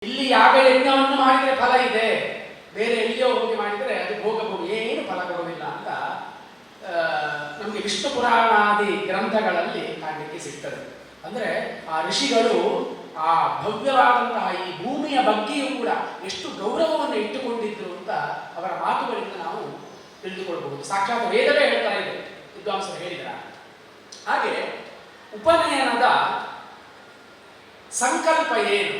ಇಲ್ಲಿ ಯಾಗ ಯಜ್ಞವನ್ನು ಮಾಡಿದರೆ ಫಲ ಇದೆ, ಬೇರೆ ಎಲ್ಲಿಯೋ ಹೋಗಿ ಮಾಡಿದರೆ ಅದು ಭೋಗಭೋಗಿ ಏನು ಫಲ ಕೊಡುವುದಿಲ್ಲ ಅಂತ ನಮಗೆ ವಿಷ್ಣು ಪುರಾಣಾದಿ ಗ್ರಂಥಗಳಲ್ಲಿ ಕಾಣಲಿಕ್ಕೆ ಸಿಗ್ತದೆ. ಅಂದರೆ ಆ ಋಷಿಗಳು ಆ ಭವ್ಯವಾದಂತಹ ಈ ಭೂಮಿಯ ಬಗ್ಗೆಯೂ ಕೂಡ ಎಷ್ಟು ಗೌರವವನ್ನು ಇಟ್ಟುಕೊಂಡಿದ್ರು ಅಂತ ಅವರ ಮಾತುಗಳಿಂದ ನಾವು ತಿಳಿದುಕೊಳ್ಳಬಹುದು. ಸಾಕ್ಷಾತ್ ವೇದವೇ ಹೇಳ್ತಾ ಇದೆ, ವಿದ್ವಾಂಸರು ಹೇಳಿದ್ರ. ಹಾಗೆ ಉಪನಯನದ ಸಂಕಲ್ಪ ಏನು?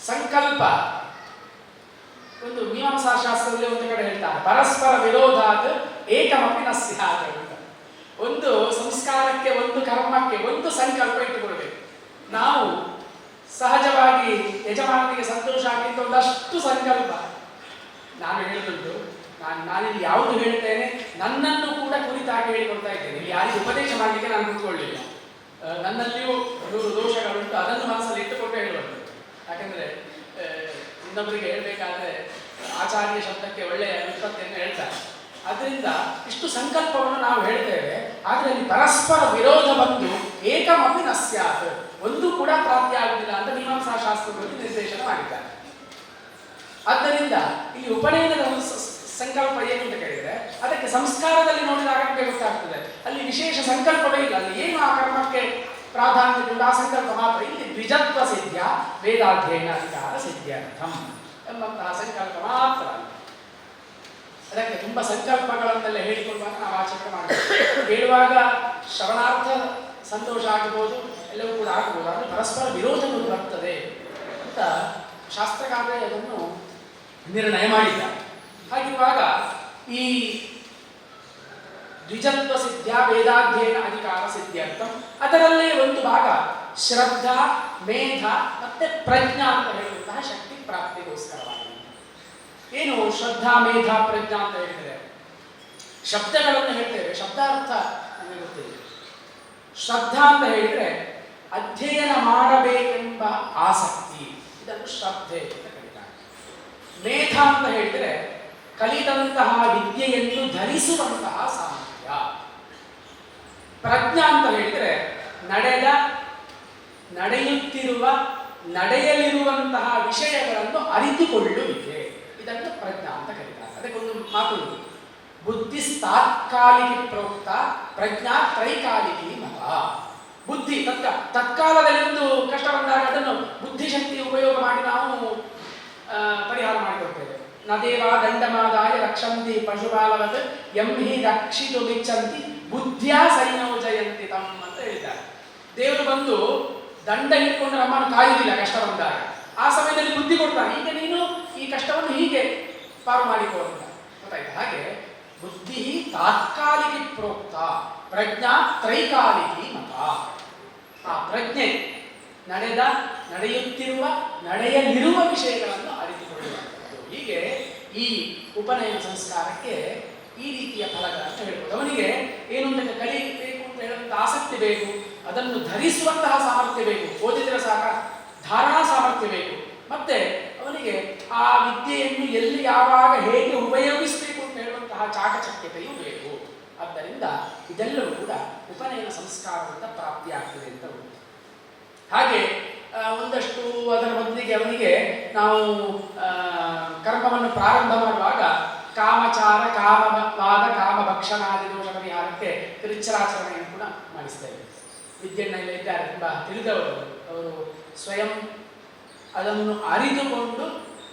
ಸಂಕಲ್ಪ ಒಂದು ಮೀಮಾಂಸಾ ಶಾಸ್ತ್ರದಲ್ಲಿ ಒಂದು ಕಡೆ ಹೇಳ್ತಾರೆ, ಪರಸ್ಪರ ವಿರೋಧಾತ್ ಏಕಮಪಿ ನ ಸ್ಯಾತ್ ಅಂತ. ಒಂದು ಸಂಸ್ಕಾರಕ್ಕೆ, ಒಂದು ಕರ್ಮಕ್ಕೆ ಒಂದು ಸಂಕಲ್ಪ ಇಟ್ಟುಕೊಳ್ಬೇಕು. ನಾವು ಸಹಜವಾಗಿ ಯಜಮಾನನಿಗೆ ಸಂತೋಷ ಆಗಿದ್ದ ಒಂದಷ್ಟು ಸಂಕಲ್ಪ ನಾನು ಹೇಳುದುಂಟು. ನಾನಿಲ್ಲಿ ಯಾವುದು ಹೇಳ್ತೇನೆ ನನ್ನನ್ನು ಕೂಡ ಕುರಿತಾಗಿ ಹೇಳಿಕೊಳ್ತಾ ಇದ್ದೇನೆ. ಇಲ್ಲಿ ಯಾರಿಗೆ ಉಪದೇಶ ಮಾಡಲಿಕ್ಕೆ ನಾನು ಕೂತ್ಕೊಳ್ಳಿಲ್ಲ. ನನ್ನಲ್ಲಿಯೂ 100 ದೋಷಗಳುಂಟು, ಅದನ್ನು ಮನಸ್ಸಲ್ಲಿ ಇಟ್ಟುಕೊಂಡು ಹೇಳುವಂಥದ್ದು. ಯಾಕಂದ್ರೆ ಇನ್ನೊಬ್ಬರಿಗೆ ಹೇಳಬೇಕಾದ್ರೆ ಆಚಾರ್ಯ ಶಬ್ದಕ್ಕೆ ಒಳ್ಳೆಯ ವ್ಯುತ್ಪತ್ತಿಯನ್ನು ಹೇಳ್ತಾರೆ. ಅದರಿಂದ ಇಷ್ಟು ಸಂಕಲ್ಪವನ್ನು ನಾವು ಹೇಳ್ತೇವೆ, ಆದರೆ ಅಲ್ಲಿ ಪರಸ್ಪರ ವಿರೋಧ ಬಂದು ಏಕಮಪಿ ನ ಸ್ಯಾತ್, ಒಂದು ಕೂಡ ಪ್ರಾಪ್ತಿ ಆಗುವುದಿಲ್ಲ ಅಂತ ಮೀಮಾಂಸಾ ಶಾಸ್ತ್ರದಲ್ಲಿ ನಿರ್ದೇಶನ ಮಾಡಿದ್ದಾರೆ. ಆದ್ದರಿಂದ ಇಲ್ಲಿ ಉಪನಯನದ ಸಂಕಲ್ಪ ಏನು ಅಂತ ಕೇಳಿದರೆ ಅದಕ್ಕೆ ಸಂಸ್ಕಾರದಲ್ಲಿ ನೋಡಿದಾಗ ನಮಗೆ ಗೊತ್ತಾಗ್ತದೆ, ಅಲ್ಲಿ ವಿಶೇಷ ಸಂಕಲ್ಪವೇ ಇಲ್ಲ. ಅಲ್ಲಿ ಏನು ಆ ಕರ್ಮಕ್ಕೆ ಪ್ರಾಧಾನ್ಯ ಆ ಸಂಕಲ್ಪ ಮಾತ್ರ. ಇಲ್ಲಿ ದ್ವಿಜತ್ವ ಸಿದ್ಧ ವೇದಾಧ್ಯಯನ ಅಧಿಕಾರ ಸಿದ್ಧಾರ್ಥಂ ಎಂಬಂತಹ ಸಂಕಲ್ಪ ಮಾತ್ರ. ಅದಕ್ಕೆ ತುಂಬ ಸಂಕಲ್ಪಗಳನ್ನೆಲ್ಲ ಹೇಳಿಕೊಳ್ಳುವಾಗ ನಾವು ಆಚರಣೆ ಮಾಡಬೇಕು. ಹೇಳುವಾಗ ಶ್ರವಣಾರ್ಥ ಸಂತೋಷ ಆಗಬಹುದು, ಎಲ್ಲವೂ ಕೂಡ ಆಗಬಹುದು, ಆದರೆ ಪರಸ್ಪರ ವಿರೋಧಗಳು ಬರ್ತದೆ ಅಂತ ಶಾಸ್ತ್ರಕಾರರೇ ಅದನ್ನು ನಿರ್ಣಯ ಮಾಡಿದ್ದಾರೆ. ಹಾಗಿರುವಾಗ ಈ ದ್ವಿಜತ್ವ ಸಿದ್ಧ ವೇದಾಧ್ಯಯನ ಅಧಿಕಾರ ಸಿದ್ಧಾರ್ಥಂ, ಅದರಲ್ಲೇ ಒಂದು ಭಾಗ ಶ್ರದ್ಧಾ, ಮೇಧ ಮತ್ತೆ ಪ್ರಜ್ಞಾ ಅಂತ ಹೇಳುವಂತಹ ಶಕ್ತಿ ಪ್ರಾಪ್ತಿಗೋಸ್ಕರವಾಗಿ. ಏನು ಶ್ರದ್ಧಾ, ಮೇಧ, ಪ್ರಜ್ಞಾ ಅಂತ ಹೇಳಿದರೆ ಶಬ್ದಗಳನ್ನು ಹೇಳ್ತೇವೆ, ಶಬ್ದಾರ್ಥ ನಮಗೆ ಗೊತ್ತಿದೆ. ಶ್ರದ್ಧಾ ಅಂತ ಹೇಳಿದರೆ ಅಧ್ಯಯನ ಮಾಡಬೇಕೆಂಬ ಆಸಕ್ತಿ, ಇದನ್ನು ಶ್ರದ್ಧೆ ಅಂತ ಕರೀತಾರೆ. ಮೇಧ ಅಂತ ಹೇಳಿದರೆ ಕಲಿತಂತಹ ವಿದ್ಯೆಯನ್ನು ಧರಿಸುವಂತಹ ಸಾಮರ್ಥ್ಯ. ಪ್ರಜ್ಞಾ ಅಂತ ಹೇಳಿದರೆ ನಡೆಯುತ್ತಿರುವ ನಡೆಯಲಿರುವಂತಹ ವಿಷಯಗಳನ್ನು ಅರಿತುಕೊಳ್ಳುವಿಕೆ, ಇದನ್ನು ಪ್ರಜ್ಞಾ ಅಂತ ಕರೀತಾರೆ. ಅದಕ್ಕೊಂದು ಮಾತು, ಬುದ್ಧಿಸ್ತಾತ್ಕಾಲಿಕ ಪ್ರೋಕ್ತ ಪ್ರಜ್ಞಾ ತ್ರೈಕಾಲಿಕಿ ಮತ. ಬುದ್ಧಿ ತತ್ಕಾಲದಲ್ಲಿ ಒಂದು ಕಷ್ಟ ಬಂದಾಗ ಅದನ್ನು ಬುದ್ಧಿಶಕ್ತಿ ಉಪಯೋಗ ಮಾಡಿ ನಾವು ಪರಿಹಾರ ಮಾಡಿಕೊಡ್ತೇವೆ. ನದೇವ ದಂಡಮಾದಾಯ ರಕ್ಷಂತಿ ಪಶುಪಾಲವತ್ ಎಂಹಿ ರಕ್ಷಿತು ಮಿಚ್ಚಂತಿ ಬುದ್ಧಿಯ ಸಂಯೋಜಯಂತಿ ತಮ್ಮ ಅಂತ ಹೇಳಿದ್ದಾರೆ. ದೇವರು ಬಂದು ದಂಡ ಹಿಡ್ಕೊಂಡು ನಮ್ಮನ್ನು ಕಾಯುವುದಿಲ್ಲ ಕಷ್ಟ ಬಂದಾಗ. ಆ ಸಮಯದಲ್ಲಿ ಬುದ್ಧಿ ಕೊಡ್ತಾನೆ, ಈಗ ನೀನು ಈ ಕಷ್ಟವನ್ನು ಹೀಗೆ ಪಾರು ಮಾಡಿಕೊಳ್ಳ. ಗೊತ್ತಾಯ್ತು? ಹಾಗೆ ಬುದ್ಧಿ ತಾತ್ಕಾಲಿಕ ಪ್ರೋಕ್ತ ಪ್ರಜ್ಞಾ ತ್ರೈಕಾಲಿಕಿ ಮತ. ಆ ಪ್ರಜ್ಞೆ ನಡೆಯುತ್ತಿರುವ ನಡೆಯಲಿರುವ ವಿಷಯಗಳನ್ನು ಅರಿತುಕೊಳ್ಳುವಂಥದ್ದು. ಹೀಗೆ ಈ ಉಪನಯನ ಸಂಸ್ಕಾರಕ್ಕೆ ಈ ರೀತಿಯ ಫಲಗಳನ್ನು ಹೇಳ್ಬೋದು. ಅವನಿಗೆ ಏನು ಅಂತ ಕಲಿಯಬೇಕು ಅಂತ ಹೇಳುವಂಥ ಆಸಕ್ತಿ ಬೇಕು, ಅದನ್ನು ಧರಿಸುವಂತಹ ಸಾಮರ್ಥ್ಯ ಬೇಕು, ಓದಿದರೆ ಸಾಕ ಧಾರಣಾ ಸಾಮರ್ಥ್ಯ ಬೇಕು, ಮತ್ತೆ ಅವನಿಗೆ ಆ ವಿದ್ಯೆಯನ್ನು ಎಲ್ಲಿ ಯಾವಾಗ ಹೇಗೆ ಉಪಯೋಗಿಸಬೇಕು ಅಂತ ಹೇಳುವಂತಹ ಚಾಕಚಕ್ಯತೆಯೂ ಬೇಕು. ಆದ್ದರಿಂದ ಇದೆಲ್ಲವೂ ಕೂಡ ಉಪನಯನ ಸಂಸ್ಕಾರದಿಂದ ಪ್ರಾಪ್ತಿಯಾಗ್ತದೆ ಅಂತ ಉಂಟು. ಹಾಗೆ ಒಂದಷ್ಟು ಅದರ ಬದಲಿಗೆ ಅವನಿಗೆ ನಾವು ಕರ್ಮವನ್ನು ಪ್ರಾರಂಭ ಮಾಡುವಾಗ ಕಾಮಚಾರ, ಕಾಮವಾದ, ಕಾಮಭಕ್ಷಣಾದಿ ದೋಷ ಪರಿಹಾರಕ್ಕೆ ಕಿರುಚ್ಛರಾಚರಣೆಯನ್ನು ಕೂಡ ಮಾಡಿಸ್ತೇವೆ. ವಿದ್ಯೆಯನ್ನೆಲ್ಲ ಇದ್ದಾರೆ ತುಂಬ ತಿಳಿದವರು, ಅವರು ಸ್ವಯಂ ಅದನ್ನು ಅರಿತುಕೊಂಡು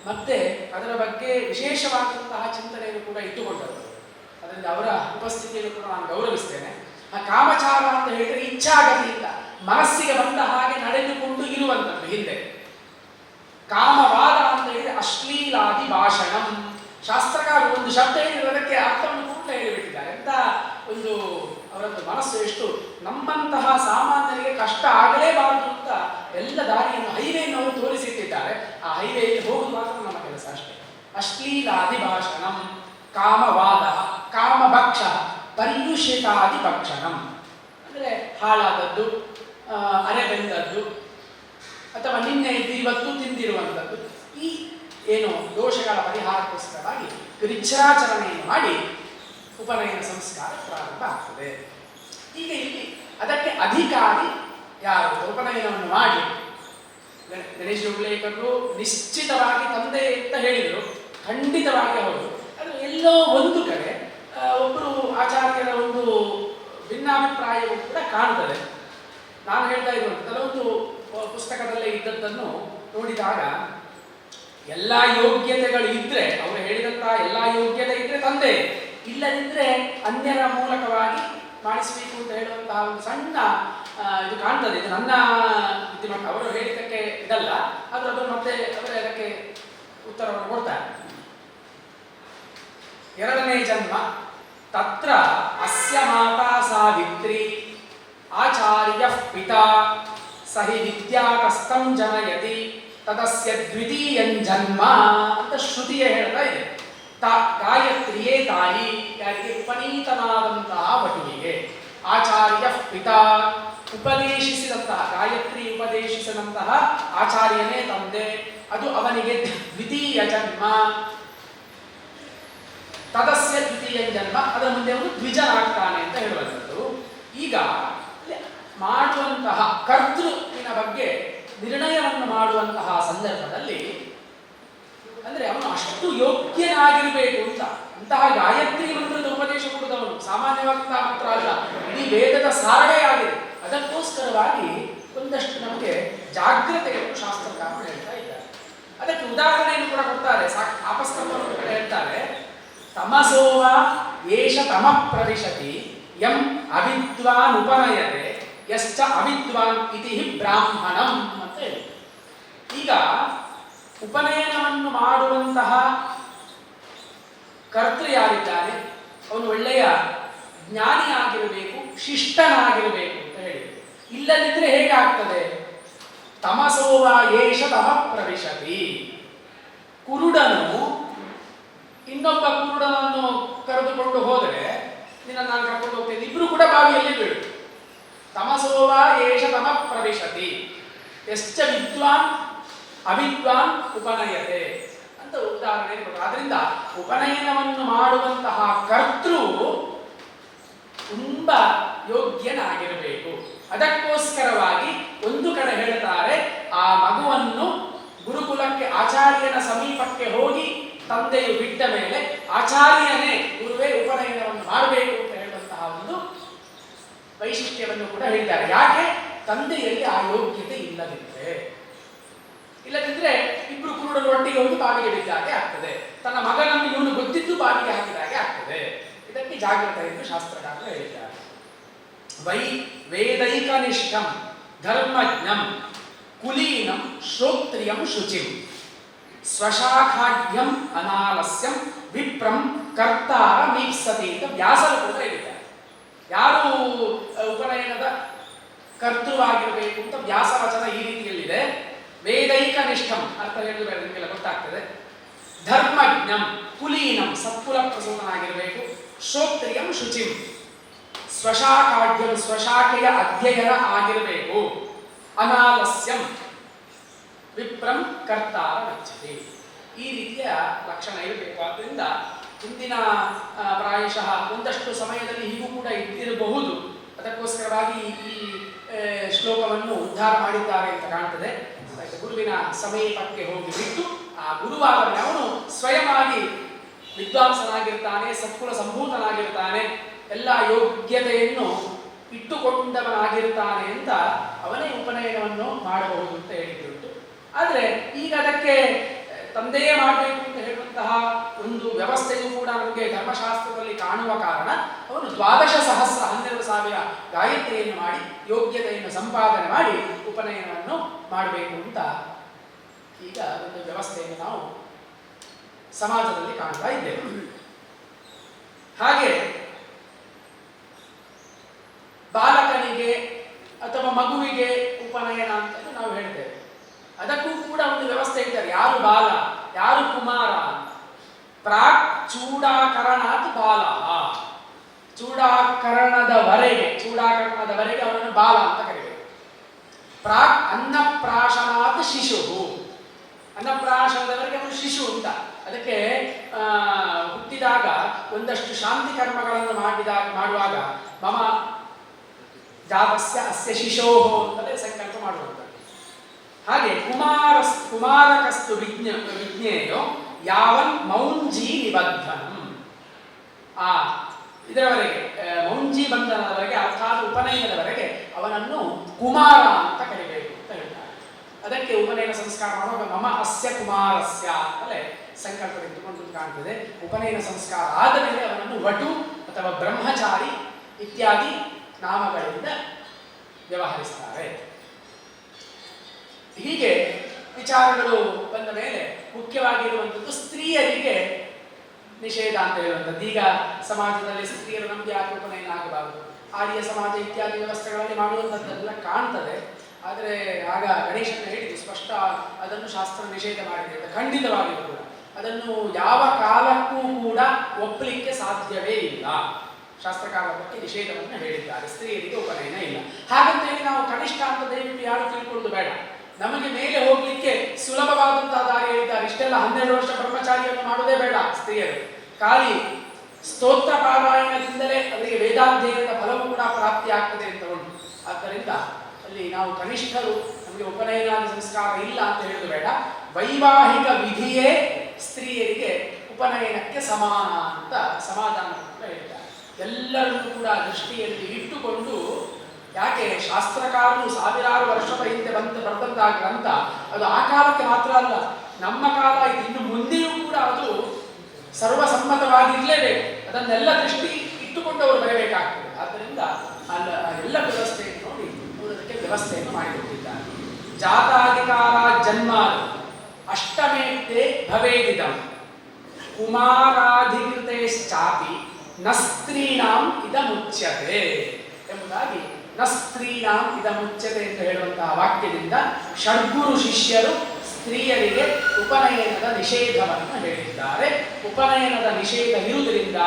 ಮತ್ತೆ ಅದರ ಬಗ್ಗೆ ವಿಶೇಷವಾದಂತಹ ಚಿಂತನೆಯನ್ನು ಕೂಡ ಇಟ್ಟುಕೊಂಡವರು. ಅದರಿಂದ ಅವರ ಉಪಸ್ಥಿತಿಯನ್ನು ಕೂಡ ನಾನು ಗೌರವಿಸ್ತೇನೆ. ಆ ಕಾಮಚಾರ ಅಂತ ಹೇಳಿದರೆ ಇಚ್ಛಾಗತಿಯಿಂದ ಮನಸ್ಸಿಗೆ ಬಂದ ಹಾಗೆ ನಡೆದುಕೊಂಡು ಇರುವಂಥದ್ದು. ಹಿಂದೆ ಕಾಮವಾದ ಅಂತ ಹೇಳಿದರೆ ಅಶ್ಲೀಲಾದಿ ಭಾಷಣಂ. ಶಾಸ್ತ್ರಕಾರರು ಒಂದು ಶಬ್ದ ಹೇಳಿದರೆ ಅದಕ್ಕೆ ಅರ್ಥವನ್ನು ಕೂಡ ಹೇಳಿಬಿಟ್ಟಿದ್ದಾರೆ. ಅಂತ ಒಂದು ಅವರದ್ದು ಮನಸ್ಸು ಎಷ್ಟು ನಮ್ಮಂತಹ ಸಾಮಾನ್ಯರಿಗೆ ಕಷ್ಟ ಆಗಲೇಬಾರದು ಅಂತ ಎಲ್ಲ ದಾರಿಯನ್ನು, ಹೈವೇಯನ್ನು ಅವರು ತೋರಿಸಿಟ್ಟಿದ್ದಾರೆ. ಆ ಹೈವೇಯಲ್ಲಿ ಹೋಗುದು ಮಾತ್ರ ನಮ್ಮ ಕೆಲಸ ಅಷ್ಟೇ. ಅಶ್ಲೀಲಾದಿ ಭಾಷಣಂ, ಕಾಮವಾದ, ಕಾಮಭಕ್ಷ, ಪರ್ಯುಷಿತಾದಿ ಭಕ್ಷಣಂ ಅಂದರೆ ಹಾಳಾದದ್ದು, ಅರೆಬೆಂದದ್ದು ಅಥವಾ ನಿನ್ನೆ ಇವತ್ತು ತಿಂದಿರುವಂಥದ್ದು. ಈ ಏನು ದೋಷಗಳ ಪರಿಹಾರಕ್ಕೋಸ್ಕರವಾಗಿ ಕಿರುಚ್ಛರಾಚರಣೆಯನ್ನು ಮಾಡಿ ಉಪನಯನ ಸಂಸ್ಕಾರ ಪ್ರಾರಂಭ ಆಗ್ತದೆ. ಈಗ ಇಲ್ಲಿ ಅದಕ್ಕೆ ಅಧಿಕಾರಿ ಯಾರು? ಉಪನಯನವನ್ನು ಮಾಡಿ ಗಣೇಶ ಹುಬ್ಳೇಕರು ನಿಶ್ಚಿತವಾಗಿ ತಂದೆ ಅಂತ ಹೇಳಿದರು. ಖಂಡಿತವಾಗಿ ಹೌದು. ಅದು ಎಲ್ಲೋ ಒಂದು ಕಡೆ ಒಬ್ಬರು ಆಚಾರ್ಯರ ಒಂದು ಭಿನ್ನಾಭಿಪ್ರಾಯವು ಕೂಡ ಕಾಣ್ತದೆ. ನಾನು ಹೇಳ್ತಾ ಇರುವಂಥ ಕೆಲವೊಂದು ಪುಸ್ತಕದಲ್ಲೇ ಇದ್ದದ್ದನ್ನು ನೋಡಿದಾಗ ಎಲ್ಲ ಯೋಗ್ಯತೆಗಳು ಇದ್ರೆ, ಅವರು ಹೇಳಿದಂತಹ ಎಲ್ಲ ಯೋಗ್ಯತೆ ಇದ್ರೆ ತಂದೆ, ಇಲ್ಲದಿದ್ರೆ ಅನ್ಯರ ಮೂಲಕವಾಗಿ ಮಾಡಿಸಬೇಕು ಅಂತ ಹೇಳುವಂತಹ ಒಂದು ಸಣ್ಣ ಇದು ಕಾಣ್ತದೆ. ಇದು ನನ್ನ ಬುದ್ಧಿಮಟ್ಟ, ಅವರು ಹೇಳಿದ್ದಕ್ಕೆ ಇದಲ್ಲ, ಆದ್ರೆ ಅದು ಮತ್ತೆ ಅವರೇ ಅದಕ್ಕೆ ಉತ್ತರವನ್ನು ಕೊಡ್ತಾರೆ. ಎರಡನೇ ಜನ್ಮ ತತ್ರ ಅಸ್ಯ ಮಾತಾ ಸಾವಿತ್ರಿ ಆಚಾರ್ಯ ಪಿತಾ ಸಹಿ ವಿದ್ಯಾಕಸ್ತಂ ಜನಯತಿ ತದಸ್ಯ ದ್ವಿತೀಯಂ ಜನ್ಮ ಅಂತ ಶ್ರುತಿಯೇ ಹೇಳ್ತಾ ಇದೆ. ಗಾಯತ್ರಿಯೇ ತಾಯಿ, ಯಾರಿಗೆ ಉಪನೀತನಾದಂತಹ ವಟುವಿಗೆ. ಆಚಾರ್ಯ ಪಿತಾ, ಉಪದೇಶಿಸಿದಂತಹ, ಗಾಯತ್ರಿ ಉಪದೇಶಿಸಿದಂತಹ ಆಚಾರ್ಯನೇ ತಂದೆ, ಅದು ಅವನಿಗೆ ದ್ವಿತೀಯ ಜನ್ಮ. ತದಸ್ಯ ದ್ವಿತೀಯ ಜನ್ಮ, ಅದರ ಮುಂದೆ ಅವನು ದ್ವಿಜನಾಗ್ತಾನೆ ಅಂತ ಹೇಳುವಂಥದ್ದು. ಈಗ ಮಾಡುವಂತಹ ಕರ್ತೃವಿನ ಬಗ್ಗೆ ನಿರ್ಣಯವನ್ನು ಮಾಡುವಂತಹ ಸಂದರ್ಭದಲ್ಲಿ ಅಂದ್ರೆ ಅವನು ಅಷ್ಟು ಯೋಗ್ಯನಾಗಿರಬೇಕು ಅಂತ. ಅಂತಹ ಗಾಯತ್ರಿ ಮಂತ್ರದ ಉಪದೇಶ ಕೊಡುವುದವನು ಸಾಮಾನ್ಯವಾಗಿ ಮಾತ್ರ ಅಲ್ಲ, ಇಡೀ ವೇದದ ಸಾರವೇ ಆಗಿದೆ. ಅದಕ್ಕೋಸ್ಕರವಾಗಿ ಒಂದಷ್ಟು ನಮಗೆ ಜಾಗ್ರತೆಯನ್ನು ಶಾಸ್ತ್ರಕಾರರು ಹೇಳ್ತಾ ಇದ್ದಾರೆ. ಅದಕ್ಕೆ ಉದಾಹರಣೆಯನ್ನು ಕೂಡ ಕೊಡ್ತಾರೆ. ಆಪಸ್ತಂಭವನ್ನು ಕೂಡ ಹೇಳ್ತಾರೆ. ತಮಸೋವ ಏಷ ತಮ ಪ್ರವಿಶತಿ ಯಂ ಅವಿದ್ವಾನ್ ಉಪನಯತೆ ಯಶ್ಚ ಅವಿದ್ವಾನ್ ಇತಿ ಬ್ರಾಹ್ಮಣಂ ಅಂತ ಹೇಳಿ. ಈಗ ಉಪನಯನವನ್ನು ಮಾಡುವಂತಹ ಕರ್ತೃ ಯಾರಿದ್ದಾನೆ ಅವನು ಒಳ್ಳೆಯ ಜ್ಞಾನಿಯಾಗಿರಬೇಕು, ಶಿಷ್ಟನಾಗಿರಬೇಕು ಅಂತ ಹೇಳಿ. ಇಲ್ಲದಿದ್ರೆ ಹೇಗೆ ಆಗ್ತದೆ? ತಮಸೋವ ಏಷ ತಮ ಪ್ರವಿಶತಿ. ಕುರುಡನು ಇನ್ನೊಬ್ಬ ಕುರುಡನನ್ನು ಕರೆದುಕೊಂಡು ಹೋದರೆ, ನಿನ್ನ ನಾನು ಕರ್ಕೊಂಡು ಹೋಗ್ತೇನೆ, ಇಬ್ರು ಕೂಡ ಬಾವಿಯಲ್ಲಿ ಬೀಳು. ತಮಸೋವ ಏಷ ತಮ ಪ್ರವಿಶತಿ ಯಶ್ಚ ವಿದ್ವಾನ್ ಅವಿದ್ವಾನ್ ಉಪನಯತೆ ಅಂತ ಉದಾಹರಣೆ ಕೊಟ್ಟರು. ಆದ್ರಿಂದ ಉಪನಯನವನ್ನು ಮಾಡುವಂತಹ ಕರ್ತೃ ತುಂಬಾ ಯೋಗ್ಯನಾಗಿರಬೇಕು. ಅದಕ್ಕೋಸ್ಕರವಾಗಿ ಒಂದು ಕಡೆ ಹೇಳ್ತಾರೆ, ಆ ಮಗುವನ್ನು ಗುರುಕುಲಕ್ಕೆ ಆಚಾರ್ಯನ ಸಮೀಪಕ್ಕೆ ಹೋಗಿ ತಂದೆಯು ಬಿಟ್ಟ ಮೇಲೆ ಆಚಾರ್ಯನೇ ಗುರುವೇ ಉಪನಯನವನ್ನು ಮಾಡಬೇಕು ಅಂತ ಹೇಳುವಂತಹ ಒಂದು ವೈಶಿಷ್ಟ್ಯವನ್ನು ಕೂಡ ಹೇಳಿದ್ದಾರೆ. ಯಾಕೆ? ತಂದೆಯಲ್ಲಿ ಆ ಯೋಗ್ಯತೆ ಇಲ್ಲದಿದ್ರೆ ಇಬ್ರು ಕುರುಡರು ಒಟ್ಟಿಗೆ ಹೋಗಿ ಬಾವಿಗೆ ಬಿದ್ದಾಗೆ ಆಗ್ತದೆ. ತನ್ನ ಮಗನನ್ನು ಇವನು ಗೊತ್ತಿದ್ದು ಬಾವಿಗೆ ಹಾಕಿದಾಗೆ ಆಗ್ತದೆ. ಇದಕ್ಕೆ ಜಾಗೃತ ಎಂದು ಶಾಸ್ತ್ರಕಾರರು ಹೇಳಿದ್ದಾರೆ. ವೇದೈಕನಿಷ್ಠಂ ಧರ್ಮಜ್ಞಂ ಕುಲೀನಂ ಶ್ರೋತ್ರಿಯಂ ಶುಚಿಂ ಸ್ವಶಾಖಾಢ್ಯಂ ಅನಾಲಸ್ಯಂ ವಿಪ್ರಂ ಕರ್ತಾರ ಮೀಪ್ಸತಿ ಅಂತ ವ್ಯಾಸರು ಕೂಡ ಹೇಳಿದ್ದಾರೆ. ಯಾರು ಉಪನಯನದ ಕರ್ತೃವಾಗಿರಬೇಕು ಅಂತ ವ್ಯಾಸ ವಚನ ಈ ರೀತಿಯಲ್ಲಿದೆ. ವೇದೈಕನಿಷ್ಠಂ ಅರ್ಥ ಹೇಳಿದ್ರೆ ನಿಮಗೆಲ್ಲ ಗೊತ್ತಾಗ್ತದೆ. ಧರ್ಮಜ್ಞಂ ಕುಲೀನಂ ಸತ್ಕುಲ ಪ್ರಸೂತನಾಗಿರಬೇಕು. ಶ್ರೋತ್ರಿಯಂ ಶುಚಿಂ ಸ್ವಶಾಖಾಢ್ಯಂ ಸ್ವಶಾಖೆಯ ಅಧ್ಯಯನ ಆಗಿರಬೇಕು. ಅನಾಲಸ್ಯಂ ವಿಪ್ರಂ ಕರ್ತಾರ ಗಚ್ಚತಿ. ಈ ರೀತಿಯ ಲಕ್ಷಣ ಇರಬೇಕು. ಆದ್ದರಿಂದ ಹಿಂದಿನ ಪ್ರಾಯಶಃ ಒಂದಷ್ಟು ಸಮಯದಲ್ಲಿ ಹೀಗೂ ಕೂಡ ಇದ್ದಿರಬಹುದು. ಅದಕ್ಕೋಸ್ಕರವಾಗಿ ಈ ಶ್ಲೋಕವನ್ನು ಉದ್ಧಾರ ಮಾಡಿದ್ದಾರೆ ಅಂತ ಕಾಣ್ತದೆ. ಗುರುವಿನ ಸಮೀಪಕ್ಕೆ ಹೋಗಿ ಬಿಟ್ಟು ಆ ಗುರುವಾದವನೇ ಅವನು ಸ್ವಯಮಾಗಿ ವಿದ್ವಾಂಸನಾಗಿರ್ತಾನೆ, ಸತ್ಕುಲ ಸಂಭೂತನಾಗಿರ್ತಾನೆ, ಎಲ್ಲ ಯೋಗ್ಯತೆಯನ್ನು ಇಟ್ಟುಕೊಂಡವನಾಗಿರ್ತಾನೆ ಅಂತ ಅವನೇ ಉಪನಯನವನ್ನು ಮಾಡಬಹುದು ಅಂತ ಹೇಳಿದ್ದುಂಟು. ಆದರೆ ಈಗ ಅದಕ್ಕೆ ತಂದೆಯೇ ಮಾಡಬೇಕು ಅಂತ ಹೇಳುವಂತಹ ಒಂದು ವ್ಯವಸ್ಥೆಯೂ ಕೂಡ ನಮಗೆ ಧರ್ಮಶಾಸ್ತ್ರದಲ್ಲಿ ಕಾಣುವ ಕಾರಣ ಅವನು 12,000 ಗಾಯತ್ರಿಯನ್ನು ಮಾಡಿ ಯೋಗ್ಯತೆಯನ್ನು ಸಂಪಾದನೆ ಮಾಡಿ ಉಪನಯನವನ್ನು ಮಾಡಬೇಕು ಅಂತ ಈಗ ಒಂದು ವ್ಯವಸ್ಥೆಯನ್ನು ನಾವು ಸಮಾಜದಲ್ಲಿ ಕಾಣ್ತಾ ಇದ್ದೇವೆ. ಹಾಗೆ ಬಾಲಕನಿಗೆ ಅಥವಾ ಮಗುವಿಗೆ ಉಪನಯನ ಅಂತ ನಾವು ಹೇಳ್ತೇವೆ. ಅದಕ್ಕೂ ಕೂಡ ಒಂದು ವ್ಯವಸ್ಥೆ ಇದ್ದಾರೆ. ಯಾರು ಬಾಲ, ಯಾರು ಕುಮಾರ? ಪ್ರಾಕ್ ಚೂಡಾಕರಣಾತ್ ಬಾಲ. ಚೂಡಾಕರಣದವರೆಗೆ ಅವನನ್ನು ಬಾಲ ಅಂತ ಕರೀಬೇಕು. ಪ್ರಾಕ್ ಅನ್ನಪ್ರಾಶನಾತ್ ಶಿಶು. ಅನ್ನಪ್ರಾಶನದವರೆಗೆ ಅವನು ಶಿಶು ಅಂತ. ಅದಕ್ಕೆ ಹುಟ್ಟಿದಾಗ ಒಂದಷ್ಟು ಶಾಂತಿ ಕರ್ಮಗಳನ್ನು ಮಾಡುವಾಗ ಮಮ ಜಾತಸ್ಯ ಅಸ್ಯ ಶಿಶೋಹೋ ಅಂತಲೇ ಸಂಕಲ್ಪ ಮಾಡುವಂಥದ್ದು. ಹಾಗೆ ಕುಮಾರಕಸ್ತು ವಿಜ್ಞೇಯೋ ಯಾವನ್ ಮೌಂಜಿ ನಿಬಂಧನಂ. ಇದರವರೆಗೆ ಮೌಂಜಿ ಬಂಧನದವರೆಗೆ ಅರ್ಥಾತ್ ಉಪನಯನದವರೆಗೆ ಅವನನ್ನು ಕುಮಾರ ಅಂತ ಕರಿಬೇಕು ಅಂತ ಹೇಳ್ತಾರೆ. ಅದಕ್ಕೆ ಉಪನಯನ ಸಂಸ್ಕಾರ ಮಾಡುವಾಗ ಮಮ ಅಸ್ಯ ಕುಮಾರಸ್ಯ ಅಂತಲೇ ಸಂಕಲ್ಪ ಇಟ್ಟುಕೊಂಡು ಕಾಣ್ತದೆ. ಉಪನಯನ ಸಂಸ್ಕಾರ ಆದ ಮೇಲೆ ಅವನನ್ನು ವಟು ಅಥವಾ ಬ್ರಹ್ಮಚಾರಿ ಇತ್ಯಾದಿ ನಾಮಗಳಿಂದ ವ್ಯವಹರಿಸ್ತಾರೆ. ಹೀಗೆ ವಿಚಾರಗಳು ಬಂದ ಮೇಲೆ ಮುಖ್ಯವಾಗಿರುವಂಥದ್ದು ಸ್ತ್ರೀಯರಿಗೆ ನಿಷೇಧ ಅಂತ ಹೇಳುವಂಥದ್ದು. ಈಗ ಸಮಾಜದಲ್ಲಿ ಸ್ತ್ರೀಯರು ನಮಗೆ ಯಾಕೆ ಉಪನಯನ ಆಗಬಾರದು, ಆರ್ಯ ಸಮಾಜ ಇತ್ಯಾದಿ ವ್ಯವಸ್ಥೆಗಳಲ್ಲಿ ಮಾಡುವಂಥದ್ದೆಲ್ಲ ಕಾಣ್ತದೆ. ಆದರೆ ಆಗ ಗಣೇಶನ ಹೇಳಿದ್ದು ಸ್ಪಷ್ಟ, ಅದನ್ನು ಶಾಸ್ತ್ರ ನಿಷೇಧ ಮಾಡಿದೆ ಅಂತ. ಖಂಡಿತವಾಗಿಯೂ ಕೂಡ ಅದನ್ನು ಯಾವ ಕಾಲಕ್ಕೂ ಕೂಡ ಒಪ್ಪಲಿಕ್ಕೆ ಸಾಧ್ಯವೇ ಇಲ್ಲ. ಶಾಸ್ತ್ರಕಾರರ ಬಗ್ಗೆ ನಿಷೇಧವನ್ನು ಹೇಳಿದ್ದಾರೆ, ಸ್ತ್ರೀಯರಿಗೆ ಉಪನಯನ ಇಲ್ಲ. ಹಾಗಂತ ಹೇಳಿ ನಾವು ಕನಿಷ್ಠ ಅಂತ ದಯವಿಟ್ಟು ಯಾರು ತಿಳ್ಕೊಳ್ಳೋದು ಬೇಡ. ನಮಗೆ ಮೇಲೆ ಹೋಗ್ಲಿಕ್ಕೆ ಸುಲಭವಾದಂತಹ ದಾರಿ ಹೇಳಿದ್ದಾರೆ. ಇಷ್ಟೆಲ್ಲ 12 ವರ್ಷ ಬ್ರಹ್ಮಚಾರಿಯನ್ನು ಮಾಡೋದೇ ಬೇಡ ಸ್ತ್ರೀಯರು. ಖಾಲಿ ಸ್ತೋತ್ರ ಪಾರಾಯಣದಿಂದಲೇ ಅವರಿಗೆ ವೇದಾಧ್ಯಯನದ ಫಲವೂ ಕೂಡ ಪ್ರಾಪ್ತಿ ಆಗ್ತದೆ ಅಂತ ಉಂಟು. ಆದ್ದರಿಂದ ಅಲ್ಲಿ ನಾವು ಕನಿಷ್ಠರು ನಮಗೆ ಉಪನಯನ ಸಂಸ್ಕಾರ ಇಲ್ಲ ಅಂತ ಹೇಳೋದು ಬೇಡ. ವೈವಾಹಿಕ ವಿಧಿಯೇ ಸ್ತ್ರೀಯರಿಗೆ ಉಪನಯನಕ್ಕೆ ಸಮಾನ ಅಂತ ಸಮಾಧಾನ ಹೇಳ್ತಾರೆ. ಎಲ್ಲರನ್ನೂ ಕೂಡ ದೃಷ್ಟಿಯಲ್ಲಿ ಇಟ್ಟುಕೊಂಡು, ಯಾಕೆ ಶಾಸ್ತ್ರಕಾರರು ಸಾವಿರಾರು ವರ್ಷದ ಹಿಂದೆ ಬರೆದಂತಹ ಗ್ರಂಥ ಅದು ಆ ಕಾಲಕ್ಕೆ ಮಾತ್ರ ಅಲ್ಲ, ನಮ್ಮ ಕಾಲ ಇದು, ಇನ್ನು ಮುಂದೆಯೂ ಕೂಡ ಅದು ಸರ್ವಸಮ್ಮತವಾಗಿರಲೇಬೇಕು. ಅದನ್ನೆಲ್ಲ ದೃಷ್ಟಿ ಇಟ್ಟುಕೊಂಡು ಅವರು ಬರಬೇಕಾಗ್ತದೆ. ಆದ್ದರಿಂದ ಎಲ್ಲ ವ್ಯವಸ್ಥೆಯನ್ನು ನೋಡಿ ಅದಕ್ಕೆ ವ್ಯವಸ್ಥೆಯನ್ನು ಮಾಡಿಕೊಟ್ಟಿದ್ದಾರೆ. ಜಾತಾಧಿಕಾರ ಜನ್ಮ ಅಷ್ಟಮೇತೆ ಭವೇದಿದಂ ಕುಮಾರಾಧಿಕೃತೇಶ್ಚಾಪಿ ನ ಸ್ತ್ರೀಣಾಂ ಇದಮುಚ್ಯತೆ ಎಂಬುದಾಗಿ ನ ಸ್ತ್ರೀಣಾಂ ಇದಮುಚ್ಯತೆ ಅಂತ ಹೇಳುವಂತಹ ವಾಕ್ಯದಿಂದ ಷಡ್ಗುರು ಶಿಷ್ಯರು ಸ್ತ್ರೀಯರಿಗೆ ಉಪನಯನದ ನಿಷೇಧವನ್ನು ಹೇಳಿದ್ದಾರೆ. ಉಪನಯನದ ನಿಷೇಧ ಇರುವುದರಿಂದ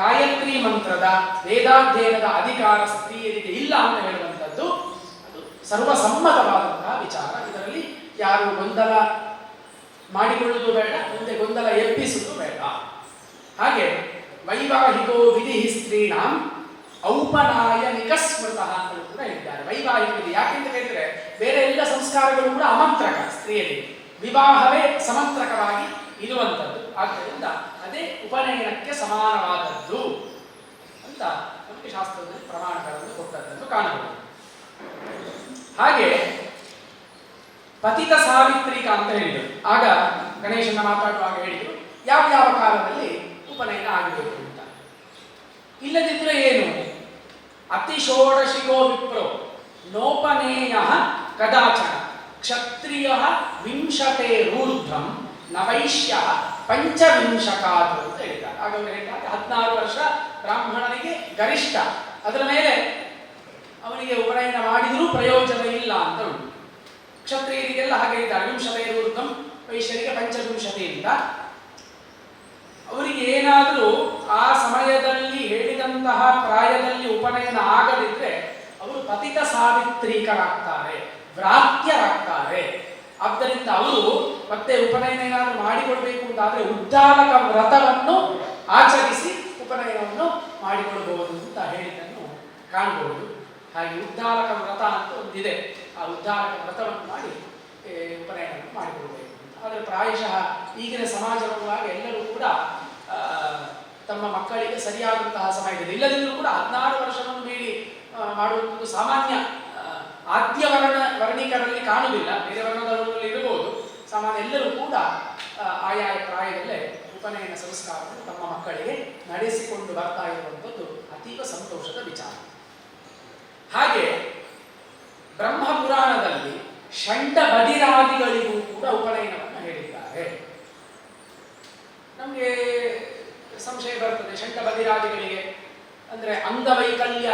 ಗಾಯತ್ರಿ ಮಂತ್ರದ ವೇದಾಧ್ಯಯನದ ಅಧಿಕಾರ ಸ್ತ್ರೀಯರಿಗೆ ಇಲ್ಲ ಅಂತ ಹೇಳುವಂಥದ್ದು ಅದು ಸರ್ವಸಮ್ಮತವಾದಂತಹ ವಿಚಾರ. ಇದರಲ್ಲಿ ಯಾರು ಗೊಂದಲ ಮಾಡಿಕೊಳ್ಳುವುದು ಬೇಡ, ಮುಂದೆ ಗೊಂದಲ ಎಬ್ಬಿಸುವುದು ಬೇಡ. ಹಾಗೆ ವೈವಾಹಿಕೋ ವಿಧಿ ಸ್ತ್ರೀಣಾಂ ಔಪನಾಯನಿಕ ಸ್ಮೃತಃ ಅಂತ ಕೂಡ ಹೇಳಿದ್ದಾರೆ. ವೈವಾಹಿಕ ವಿಧಿ ಯಾಕೆಂತ ಹೇಳಿದ್ರೆ ಬೇರೆ ಎಲ್ಲ ಸಂಸ್ಕಾರಗಳು ಕೂಡ ಅಮಂತ್ರಕ, ಸ್ತ್ರೀಯರಿಗೆ ವಿವಾಹವೇ ಸಮಂತ್ರಕವಾಗಿ ಇರುವಂಥದ್ದು. ಆದ್ದರಿಂದ ಅದೇ ಉಪನಯನಕ್ಕೆ ಸಮಾನವಾದದ್ದು ಅಂತ ನಮಗೆ ಶಾಸ್ತ್ರದಲ್ಲಿ ಪ್ರಮಾಣಗಳನ್ನು ಕೊಟ್ಟದ್ದನ್ನು ಕಾಣಬಹುದು. ಹಾಗೆ ಪತಿತ ಸಾವಿತ್ರಿಕ ಅಂತ ಹೇಳಿದರು. ಆಗ ಗಣೇಶನ ಮಾತಾಡುವಾಗ ಹೇಳಿದರು ಯಾವ ಯಾವ ಕಾಲದಲ್ಲಿ ಉಪನಯನ ಆಗಬೇಕು ಅಂತ. ಇಲ್ಲದಿದ್ರೆ ಏನು? ಅತಿಷೋಡಶಿಗೋ ವಿಪ್ರೋ ನೋಪನೇಯ ಕದಾಚನ ಕ್ಷತ್ರಿಯ ವಿಂಶತೇರೂರ್ಧ್ವಂ ನವೈಶ್ಯ ಪಂಚವಿಂಶಕಾತ್ ಅಂತ ಹೇಳಿದ್ದಾರೆ. ಆಗ ಅವರು ಹೇಳಿದಾಗ 16 ವರ್ಷ ಬ್ರಾಹ್ಮಣನಿಗೆ ಗರಿಷ್ಠ, ಅದರ ಮೇಲೆ ಅವನಿಗೆ ಉಪನಯನ ಮಾಡಿದರೂ ಪ್ರಯೋಜನ ಇಲ್ಲ ಅಂತ ಉಂಟು. ಕ್ಷತ್ರಿಯರಿಗೆಲ್ಲ ಹಾಗೆ ಇದ್ದಾರೆ, ವಿಂಶತೇರೂರ್ಧ್ವಂ, ವೈಶ್ಯರಿಗೆ ಪಂಚವಿಂಶತಿಯಿಂದ. ಅವರಿಗೆ ಏನಾದರೂ ಆ ಸಮಯದಲ್ಲಿ ಹೇಳಿದಂತಹ ಪ್ರಾಯದಲ್ಲಿ ಉಪನಯನ ಆಗದಿದ್ರೆ ಅವರು ಪತಿತ ಸಾವಿತ್ರೀಕರಾಗ್ತಾರೆ, ಭ್ರಾತ್ಯರಾಗ್ತಾರೆ. ಆದ್ದರಿಂದ ಅವರು ಮತ್ತೆ ಉಪನಯನ ಏನಾದರೂ ಮಾಡಿಕೊಳ್ಬೇಕು ಅಂತಾದ್ರೆ ಉದ್ಧಾರಕ ವ್ರತವನ್ನು ಆಚರಿಸಿ ಉಪನಯನವನ್ನು ಮಾಡಿಕೊಳ್ಬಹುದು ಅಂತ ಹೇಳಿದ್ದನ್ನು ಕಾಣಬಹುದು. ಹಾಗೆ ಉದ್ಧಾರಕ ವ್ರತ ಅಂತ ಒಂದಿದೆ, ಆ ಉದ್ಧಾರಕ ವ್ರತವನ್ನು ಮಾಡಿ ಉಪನಯನವನ್ನು ಮಾಡಿಕೊಳ್ಬೇಕು. ಆದರೆ ಪ್ರಾಯಶಃ ಈಗಿನ ಸಮಾಜವಾಗ ಎಲ್ಲರೂ ಕೂಡ ತಮ್ಮ ಮಕ್ಕಳಿಗೆ ಸರಿಯಾದಂತಹ ಸಮಯದಲ್ಲಿ ಇಲ್ಲದಿದ್ದರೂ ಕೂಡ 16 ವರ್ಷವನ್ನು ಮೀರಿ ಮಾಡುವಂಥದ್ದು ಸಾಮಾನ್ಯ ಆದ್ಯ ವರ್ಣಿಕರಲ್ಲಿ ಕಾಣುವುದಿಲ್ಲ, ಬೇರೆ ವರ್ಣದವರಲ್ಲಿ ಇರಬಹುದು. ಸಾಮಾನ್ಯ ಎಲ್ಲರೂ ಕೂಡ ಆಯಾಯ ಪ್ರಾಯದಲ್ಲೇ ಉಪನಯನ ಸಂಸ್ಕಾರವನ್ನು ತಮ್ಮ ಮಕ್ಕಳಿಗೆ ನಡೆಸಿಕೊಂಡು ಬರ್ತಾ ಇರುವಂಥದ್ದು ಅತೀವ ಸಂತೋಷದ ವಿಚಾರ. ಹಾಗೆ ಬ್ರಹ್ಮ ಪುರಾಣದಲ್ಲಿ ಷಂಡ ಬದಿರಾದಿಗಳಿಗೂ ಕೂಡ ಉಪನಯನವನ್ನು ಹೇಳಿದ್ದಾರೆ. ನಮಗೆ ಸಂಶಯ ಬರ್ತದೆ, ಷಂಡ ಬದಿರಾದಿಗಳಿಗೆ ಅಂದರೆ ಅಂಗವೈಕಲ್ಯ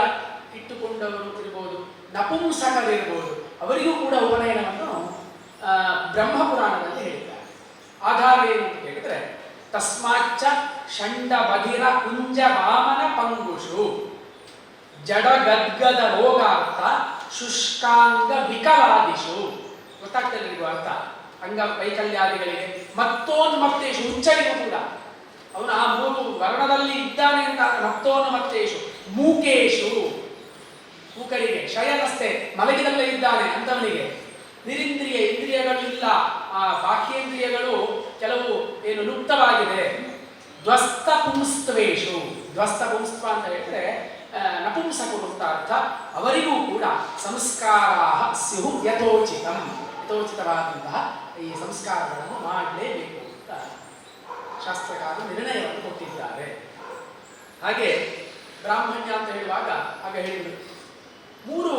ಇಟ್ಟುಕೊಂಡವರು ಇರ್ಬೋದು, ನಪುಂಸಕರಿರ್ಬೋದು, ಅವರಿಗೂ ಕೂಡ ಉಪನಯನವನ್ನು ಬ್ರಹ್ಮಪುರಾಣದಲ್ಲಿ ಹೇಳಿದ್ದಾರೆ. ಆಧಾರ ಏನು ಅಂತ ಹೇಳಿದ್ರೆ ತಸ್ಮಾಚ್ಚ ಷಂಡ ಬಧಿರ ಕುಂಜ ವಾಮನ ಪಂಗುಷು ಜಡ ಗದ್ಗದ ರೋಗಾರ್ಥ ಶುಷ್ಕಾಂಗ ವಿಕಲಾದಿಷು. ಗೊತ್ತಾಗ್ತದೆ ಇದು ಅರ್ಥ? ಅಂಗ ವೈಕಲ್ಯಾದಿಗಳಿಗೆ ಮತ್ತೋನ್ಮತ್ತೇಶು, ಹುಚ್ಚರಿಗೂ ಕೂಡ ಅವನು ಆ 3 ವರ್ಣದಲ್ಲಿ ಇದ್ದಾನೆ ಅಂತ ಮತ್ತೋನ್ಮತ್ತೇಶು, ಮೂಕೇಶು, ಮೂಕರಿಗೆ ಶಯನಸ್ಥೆ ಮಲಗಿದಲ್ಲೇ ಇದ್ದಾನೆ ಅಂತವನಿಗೆ, ನಿರಿಂದ್ರಿಯ ಇಂದ್ರಿಯಗಳು ಇಲ್ಲ, ಆ ಬಾಹ್ಯೇಂದ್ರಿಯಗಳು ಕೆಲವು ಏನು ಲುಪ್ತವಾಗಿದೆ. ಧ್ವಸ್ತ ಪುಂಸ್ತ್ವೇಷು, ಧ್ವಸ್ತ ಪುಂಸ್ತ್ವ ಅಂತ ಹೇಳಿದ್ರೆ ನಪುಂಸಕರು ಅಂತ ಅರ್ಥ. ಅವರಿಗೂ ಕೂಡ ಸಂಸ್ಕಾರ ಸ್ಯು ಯಥೋಚಿತಂ, ಯಥೋಚಿತವಾದಂತಹ ಈ ಸಂಸ್ಕಾರಗಳನ್ನು ಮಾಡಲೇಬೇಕು ಅಂತ ಶಾಸ್ತ್ರಕಾರರು ನಿರ್ಣಯವನ್ನು ಕೊಟ್ಟಿದ್ದಾರೆ. ಹಾಗೆ ಬ್ರಾಹ್ಮಣ್ಯ ಅಂತ ಹೇಳುವಾಗ ಆಗ ಹೇಳಿದರು 3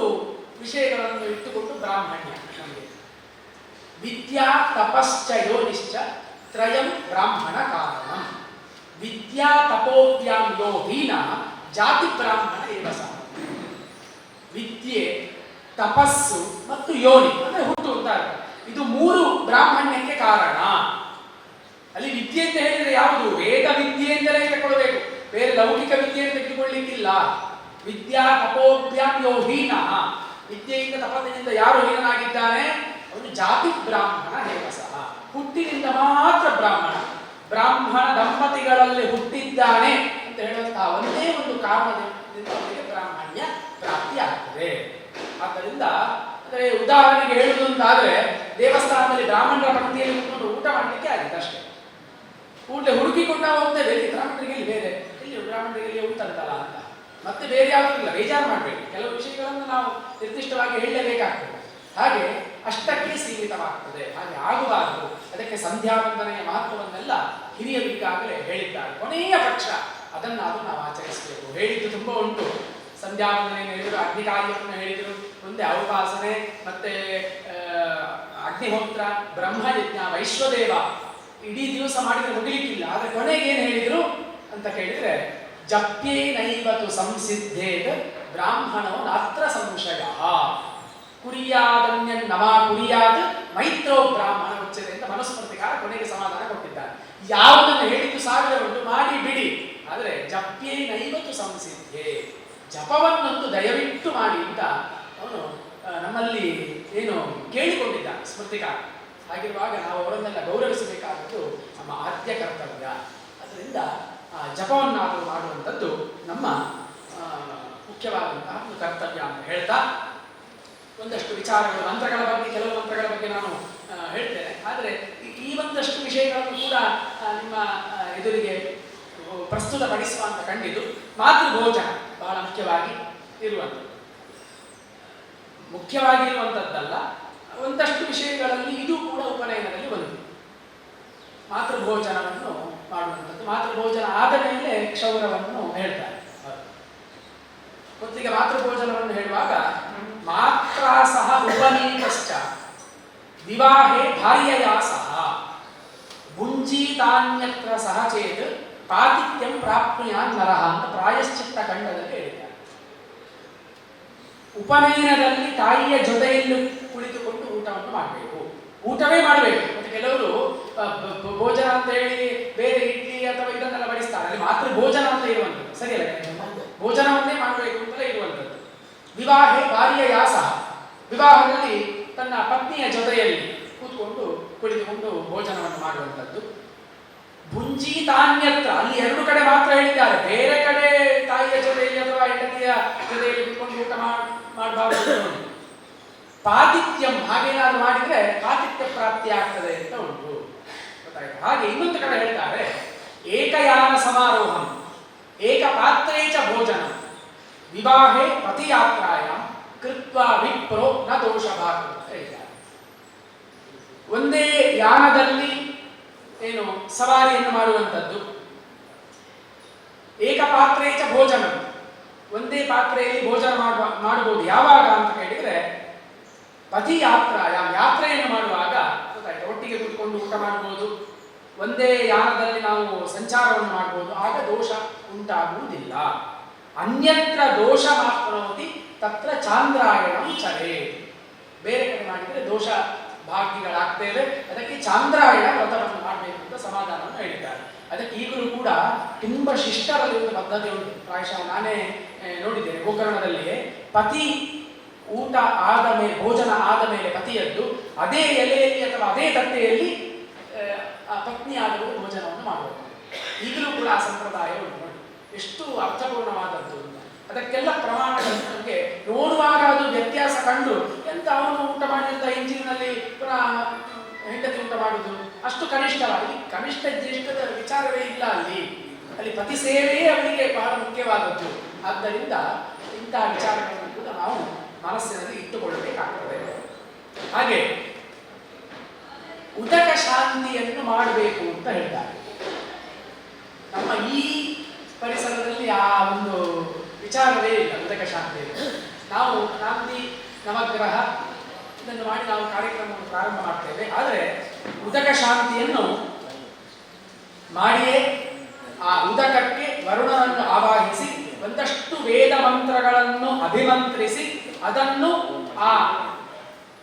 ವಿಷಯಗಳನ್ನು ಇಟ್ಟುಕೊಂಡು ಬ್ರಾಹ್ಮಣ್ಯ ನಮಗೆ. ವಿದ್ಯಾ ತಪಶ್ಚ ಯೋನಿಶ್ಚ ತ್ರಯಂ ಬ್ರಾಹ್ಮಣ ಕಾರಣಂ. ವಿದ್ಯಾ ತಪೋಭ್ಯಾಂ ಯೋ ಹೀನ ಜಾತಿ ಬ್ರಾಹ್ಮಣ ಏವ ಸಹ. ವಿದ್ಯೆ, ತಪಸ್ಸು ಮತ್ತು ಯೋನಿ ಅಂದ್ರೆ ಹುಟ್ಟು ಅಂತ ಅರ್ಥ. ಇದು 3 ಬ್ರಾಹ್ಮಣ್ಯಕ್ಕೆ ಕಾರಣ. ಅಲ್ಲಿ ವಿದ್ಯೆ ಅಂತ ಹೇಳಿದ್ರೆ ಯಾವುದು? ವೇದ ವಿದ್ಯೆ ಅಂತಲೇ ತಗೊಳ್ಬೇಕು, ಬೇರೆ ಲೌಕಿಕ ವಿದ್ಯೆಯನ್ನು ತೆಗೆದುಕೊಳ್ಳಿಕ್ಕಿಲ್ಲ. ವಿದ್ಯಾ ತಪೋಭ್ಯಾಂ ಯೋ ಹೀನ, ವಿದ್ಯೆಯಿಂದ ತಪಸ್ಸಿನಿಂದ ಯಾರು ಹೀನನಾಗಿದ್ದಾನೆ ಅವನು ಜಾತಿ ಬ್ರಾಹ್ಮಣ ಏವ ಸಹ. ಹುಟ್ಟಿನಿಂದ ಮಾತ್ರ ಬ್ರಾಹ್ಮಣ, ಬ್ರಾಹ್ಮಣ ದಂಪತಿಗಳಲ್ಲಿ ಹುಟ್ಟಿದ್ದಾನೆ ಅಂತ ಹೇಳುವಂತಹ ಒಂದೇ ಒಂದು ಕಾರಣದಿಂದ ಅವರಿಗೆ ಬ್ರಾಹ್ಮಣ್ಯ ಪ್ರಾಪ್ತಿ ಆಗ್ತದೆ. ಆದ್ದರಿಂದ ಅಂದರೆ ಉದಾಹರಣೆಗೆ ಹೇಳುವುದು ಅಂತಾದ್ರೆ, ದೇವಸ್ಥಾನದಲ್ಲಿ ಬ್ರಾಹ್ಮಣರ ಪಂಕ್ತಿಯಲ್ಲಿ ಕೂತ್ಕೊಂಡು ಊಟ ಮಾಡಲಿಕ್ಕೆ ಆಗಿದೆ ಅಷ್ಟೇ. ಊಟ ಹುಡುಕಿಕೊಂಡು ಹೋಗ್ತೇವೆ, ಇಲ್ಲಿ ಬ್ರಾಹ್ಮಣರಿಗೆ ಬೇರೆ, ಇಲ್ಲಿ ಬ್ರಾಹ್ಮಣರಿಗೆ ಉಂಟಂತಲ್ಲ ಅಂತ. ಮತ್ತೆ ಬೇರೆ ಯಾವುದೂ ಇಲ್ಲ, ಬೇಜಾರು ಮಾಡಬೇಕು. ಕೆಲವು ವಿಷಯಗಳನ್ನು ನಾವು ನಿರ್ದಿಷ್ಟವಾಗಿ ಹೇಳಲೇಬೇಕಾಗ್ತದೆ. ಹಾಗೆ ಅಷ್ಟಕ್ಕೆ ಸೀಮಿತವಾಗ್ತದೆ, ಹಾಗೆ ಆಗಬಾರದು. ಅದಕ್ಕೆ ಸಂಧ್ಯಾವಂದನೆಯ ಮಹತ್ವವನ್ನೆಲ್ಲ ಹಿರಿಯರು ಈಗಾಗಲೇ ಹೇಳಿದ್ದಾರೆ. ಕೊನೆಯ ಪಕ್ಷ ಅದನ್ನಾದರೂ ನಾವು ಆಚರಿಸಬೇಕು. ಹೇಳಿದ್ದು ತುಂಬ ಉಂಟು. ಸಂಧ್ಯಾವಂದನೆಯನ್ನು ಹೇಳಿದರು, ಅಗ್ನಿ ಕಾರ್ಯವನ್ನು ಹೇಳಿದರು, ಮುಂದೆ ಔಪಾಸನೆ, ಮತ್ತೆ ಅಗ್ನಿಹೋತ್ರ, ಬ್ರಹ್ಮಯಜ್ಞ, ವೈಶ್ವದೇವ ಇಡೀ ದಿವಸ ಮಾಡಿದರೆ ಮುಗಿಲಿಕ್ಕಿಲ್ಲ. ಆದರೆ ಕೊನೆಗೆ ಏನು ಹೇಳಿದರು ಅಂತ ಕೇಳಿದರೆ, ಜಪ್ಯೇನೈವತು ಸಂಸಿದ್ಧೇತ್ ಬ್ರಾಹ್ಮಣೋ ನಾತ್ರ ಸಂಶಯ ಕುರಿಯಾದನ್ಯನ್ ನಮಾ ಕುರಿಯಾದ ಮೈತ್ರೋ ಬ್ರಾಹ್ಮಣ ಉಚ್ಯತೆ ಅಂತ ಮನುಸ್ಮೃತಿಕಾರ ಕೊನೆಗೆ ಸಮಾಧಾನ ಕೊಟ್ಟಿದ್ದಾರೆ. ಯಾವುದನ್ನು ಹೇಳಿದ್ದು ಸಾವಿರ ಉಂಟು, ಮಾಡಿ ಬಿಡಿ, ಆದರೆ ಜಪ್ಯೇನೈವತು ಸಂಸಿದ್ಧೆ, ಜಪವನ್ನೊಂದು ದಯವಿಟ್ಟು ಮಾಡಿ ಅಂತ ಅವನು ನಮ್ಮಲ್ಲಿ ಏನು ಕೇಳಿಕೊಂಡಿದ್ದಾನೆ ಸ್ಮೃತಿಕಾರ. ಹಾಗಿರುವಾಗ ನಾವು ಅವರನ್ನೆಲ್ಲ ಗೌರವಿಸಬೇಕಾದದ್ದು ನಮ್ಮ ಆದ್ಯ ಕರ್ತವ್ಯ. ಅದರಿಂದ ಜಪವನ್ನಾದರೂ ಮಾಡುವಂಥದ್ದು ನಮ್ಮ ಮುಖ್ಯವಾದಂತಹ ಒಂದು ಕರ್ತವ್ಯ ಅಂತ ಹೇಳ್ತಾ, ಒಂದಷ್ಟು ವಿಚಾರಗಳು, ಮಂತ್ರಗಳ ಬಗ್ಗೆ, ಕೆಲವು ಮಂತ್ರಗಳ ಬಗ್ಗೆ ನಾನು ಹೇಳ್ತೇನೆ. ಆದರೆ ಈ ಒಂದಷ್ಟು ವಿಷಯಗಳನ್ನು ಕೂಡ ನಿಮ್ಮ ಎದುರಿಗೆ ಪ್ರಸ್ತುತಪಡಿಸುವ ಅಂತ ಕಂಡಿದ್ದು. ಮಾತೃಭೋಜನ ಬಹಳ ಮುಖ್ಯವಾಗಿರುವಂಥದ್ದಲ್ಲ, ಒಂದಷ್ಟು ವಿಷಯಗಳಲ್ಲಿ ಇದು ಕೂಡ ಉಪನಯನದಲ್ಲಿ ಒಂದು. ಮಾತೃಭೋಜನವನ್ನು ಮಾಡುವಂಥದ್ದು, ಮಾತೃಭೋಜನ ಆದ ಮೇಲೆ ಕ್ಷೌರವನ್ನು ಹೇಳ್ತಾರೆ. ಮೊದಲಿಗೆ ಮಾತೃಭೋಜನವನ್ನು ಹೇಳುವಾಗ, ಮಾತ್ರ ಸಹ ಉಪನೀತಶ್ಚ ವಿವಾಹೇ ಭಾರ್ಯೆಯ ಸಹ ಭುಂಜೀತಾನ್ಯತ್ರ ಸಹ ಚೇತ್ ಪಾತಿಥ್ಯಂ ಪ್ರಾಪ್ನುಯಾನ್ ನರಃ ಅಂತ ಪ್ರಾಯಶ್ಚಿತ್ತ ಖಂಡದಲ್ಲಿ ಹೇಳಿದ್ದಾರೆ. ಉಪನಯನದಲ್ಲಿ ತಾಯಿಯ ಜೊತೆಯಲ್ಲಿ ಕುಳಿತುಕೊಂಡು ಊಟವನ್ನು ಮಾಡಬೇಕು, ಊಟವೇ ಮಾಡಬೇಕು. ಮತ್ತೆ ಕೆಲವರು ಭೋಜನ ಅಂತ ಹೇಳಿ ಬೇರೆ ಇಡ್ಲಿ ಅಥವಾ ಇದನ್ನೆಲ್ಲ ಬಡಿಸ್ತಾರೆ, ಅಲ್ಲಿ ಮಾತೃ ಭೋಜನ ಅಂತ ಇರುವಂಥದ್ದು ಸರಿಯಲ್ಲ, ಭೋಜನವನ್ನೇ ಮಾಡಬೇಕು ಅಂತಲೇ ಇರುವಂಥದ್ದು. ವಿವಾಹೇ ಭಾರ್ಯೆಯ ಸಹ, ವಿವಾಹದಲ್ಲಿ ತನ್ನ ಪತ್ನಿಯ ಜೊತೆಯಲ್ಲಿ ಕುಳಿತುಕೊಂಡು ಭೋಜನವನ್ನು ಮಾಡುವಂಥದ್ದು. ಭುಂಜೀತಾನ್ಯತ್ರ, ಅಲ್ಲಿ 2 ಕಡೆ ಮಾತ್ರ ಹೇಳಿದ್ದಾರೆ, ಬೇರೆ ಕಡೆ ತಾಯಿಯ ಜೊತೆಯಲ್ಲಿ ಅಥವಾ ಹೆಂಡತಿಯ ಜೊತೆಯಲ್ಲಿ ಕುತ್ಕೊಂಡು ಊಟ ಮಾಡಬಾರದು. ಪಾತಿಥ್ಯಂ, ಹಾಗೇನಾದ್ರು ಮಾಡಿದ್ರೆ ಪಾತಿಥ್ಯ ಪ್ರಾಪ್ತಿ ಆಗ್ತದೆ ಅಂತ ಉಂಟು, ಗೊತ್ತಾಯ್ತು. ಹಾಗೆ ಇನ್ನೊಂದು ಕಡೆ ಹೇಳ್ತಾರೆ, ಏಕಯಾನ ಸಮಾರೋಹಂ ಏಕಪಾತ್ರೇ ಚ ಭೋಜನ ವಿವಾಹೇ ಪತಿಯಾತ್ರಾಯ ಕೃತ್ವಾ ವಿಪ್ರೋ ನ ದೋಷಭಾಗ್ ಅಂತ ಹೇಳಿದ್ದಾರೆ. ಒಂದೇ ಯಾನದಲ್ಲಿ ಏನು ಸವಾರಿಯನ್ನು ಮಾಡುವಂಥದ್ದು. ಏಕಪಾತ್ರೇ ಚ ಭೋಜನ, ಒಂದೇ ಪಾತ್ರೆಯಲ್ಲಿ ಭೋಜನ ಮಾಡಬಹುದು. ಯಾವಾಗ ಅಂತ ಹೇಳಿದ್ರೆ ಪತಿಯಾತ್ರಾಯ, ಯಾತ್ರೆಯನ್ನು ಮಾಡುವಾಗ ಗೊತ್ತಾಯ್ತು, ಒಟ್ಟಿಗೆ ಕೂತ್ಕೊಂಡು ಊಟ ಮಾಡಬಹುದು, ಒಂದೇ ಯಾನದಲ್ಲಿ ನಾವು ಸಂಚಾರವನ್ನು ಮಾಡಬಹುದು, ಆಗ ದೋಷ ಉಂಟಾಗುವುದಿಲ್ಲ. ಅನ್ಯತ್ರ ದೋಷ ಮಾಪ್ನೋತಿ ತತ್ರ ಚಾಂದ್ರಾಯಣಂ ಚರೇ, ಬೇರೆ ಕಡೆ ಮಾಡಿದರೆ ದೋಷ ಭಾಗ್ಯಗಳಾಗ್ತೇವೆ, ಅದಕ್ಕೆ ಚಾಂದ್ರಾಯಣ ವ್ರತವನ್ನು ಮಾಡಬೇಕು ಅಂತ ಸಮಾಧಾನವನ್ನು ಹೇಳಿದ್ದಾರೆ. ಅದಕ್ಕೆ ಈಗಲೂ ಕೂಡ ತುಂಬ ಶಿಷ್ಟರಲ್ಲಿ ಒಂದು ಪದ್ಧತಿ ಉಂಟು. ಪ್ರಾಯಶಃ ನಾನೇ ನೋಡಿದ್ದೇನೆ ಗೋಕರ್ಣದಲ್ಲಿ, ಪತಿ ಊಟ ಆದ ಮೇಲೆ, ಭೋಜನ ಆದ ಮೇಲೆ ಪತಿಯದ್ದು ಅದೇ ಎಲೆಯಲ್ಲಿ ಅಥವಾ ಅದೇ ತಟ್ಟೆಯಲ್ಲಿ ಆ ಪತ್ನಿಯಾದವರು ಭೋಜನವನ್ನು ಮಾಡಬೇಕು. ಈಗಲೂ ಕೂಡ ಆ ಸಂಪ್ರದಾಯ ಉಂಟು. ನೋಡಿ ಎಷ್ಟು ಅರ್ಥಪೂರ್ಣವಾದದ್ದು ಅಂತ. ಅದಕ್ಕೆಲ್ಲ ಪ್ರಮಾಣಗಳು ನಮಗೆ ನೋಡುವಾಗ ಅದು ವ್ಯತ್ಯಾಸ ಕಂಡು ಎಂತ ಮತ್ತು ಅವನು ಊಟ ಮಾಡಿದಂಥ ಇಂಜಿನಲ್ಲಿ ಪುನಃ ಹೆಂಡತಿ ಊಟ ಮಾಡುವುದು ಅಷ್ಟು ಕನಿಷ್ಠವಾಗಿ ಕನಿಷ್ಠ ಜ್ಯೇಷ್ಠದ ವಿಚಾರವೇ ಇಲ್ಲ ಅಲ್ಲಿ ಪತಿ ಸೇವೆಯೇ ಅವನಿಗೆ ಬಹಳ ಮುಖ್ಯವಾದದ್ದು. ಆದ್ದರಿಂದ ಇಂತಹ ವಿಚಾರಗಳನ್ನು ಕೂಡ ನಾವು ಮನಸ್ಸಿನಲ್ಲಿ ಇಟ್ಟುಕೊಳ್ಳಬೇಕಾಗ್ತದೆ. ಹಾಗೆ ಉದಕ ಶಾಂತಿಯನ್ನು ಮಾಡಬೇಕು ಅಂತ ಹೇಳ್ತಾರೆ. ನಮ್ಮ ಈ ಪರಿಸರದಲ್ಲಿ ಆ ಒಂದು ವಿಚಾರವೇ ಇಲ್ಲ ಉದಕ ಶಾಂತಿ. ನಾವು ಕ್ರಾಂತಿ ನವಗ್ರಹ ಇದನ್ನು ಮಾಡಿ ನಾವು ಕಾರ್ಯಕ್ರಮವನ್ನು ಪ್ರಾರಂಭ ಮಾಡ್ತೇವೆ. ಆದರೆ ಉದಕ ಶಾಂತಿಯನ್ನು ಮಾಡಿಯೇ ಆ ಉದಕಕ್ಕೆ ವರುಣನನ್ನು ಆವಾಹಿಸಿ ಒಂದಷ್ಟು ವೇದ ಮಂತ್ರಗಳನ್ನು ಅಭಿಮಂತ್ರಿಸಿ ಅದನ್ನು ಆ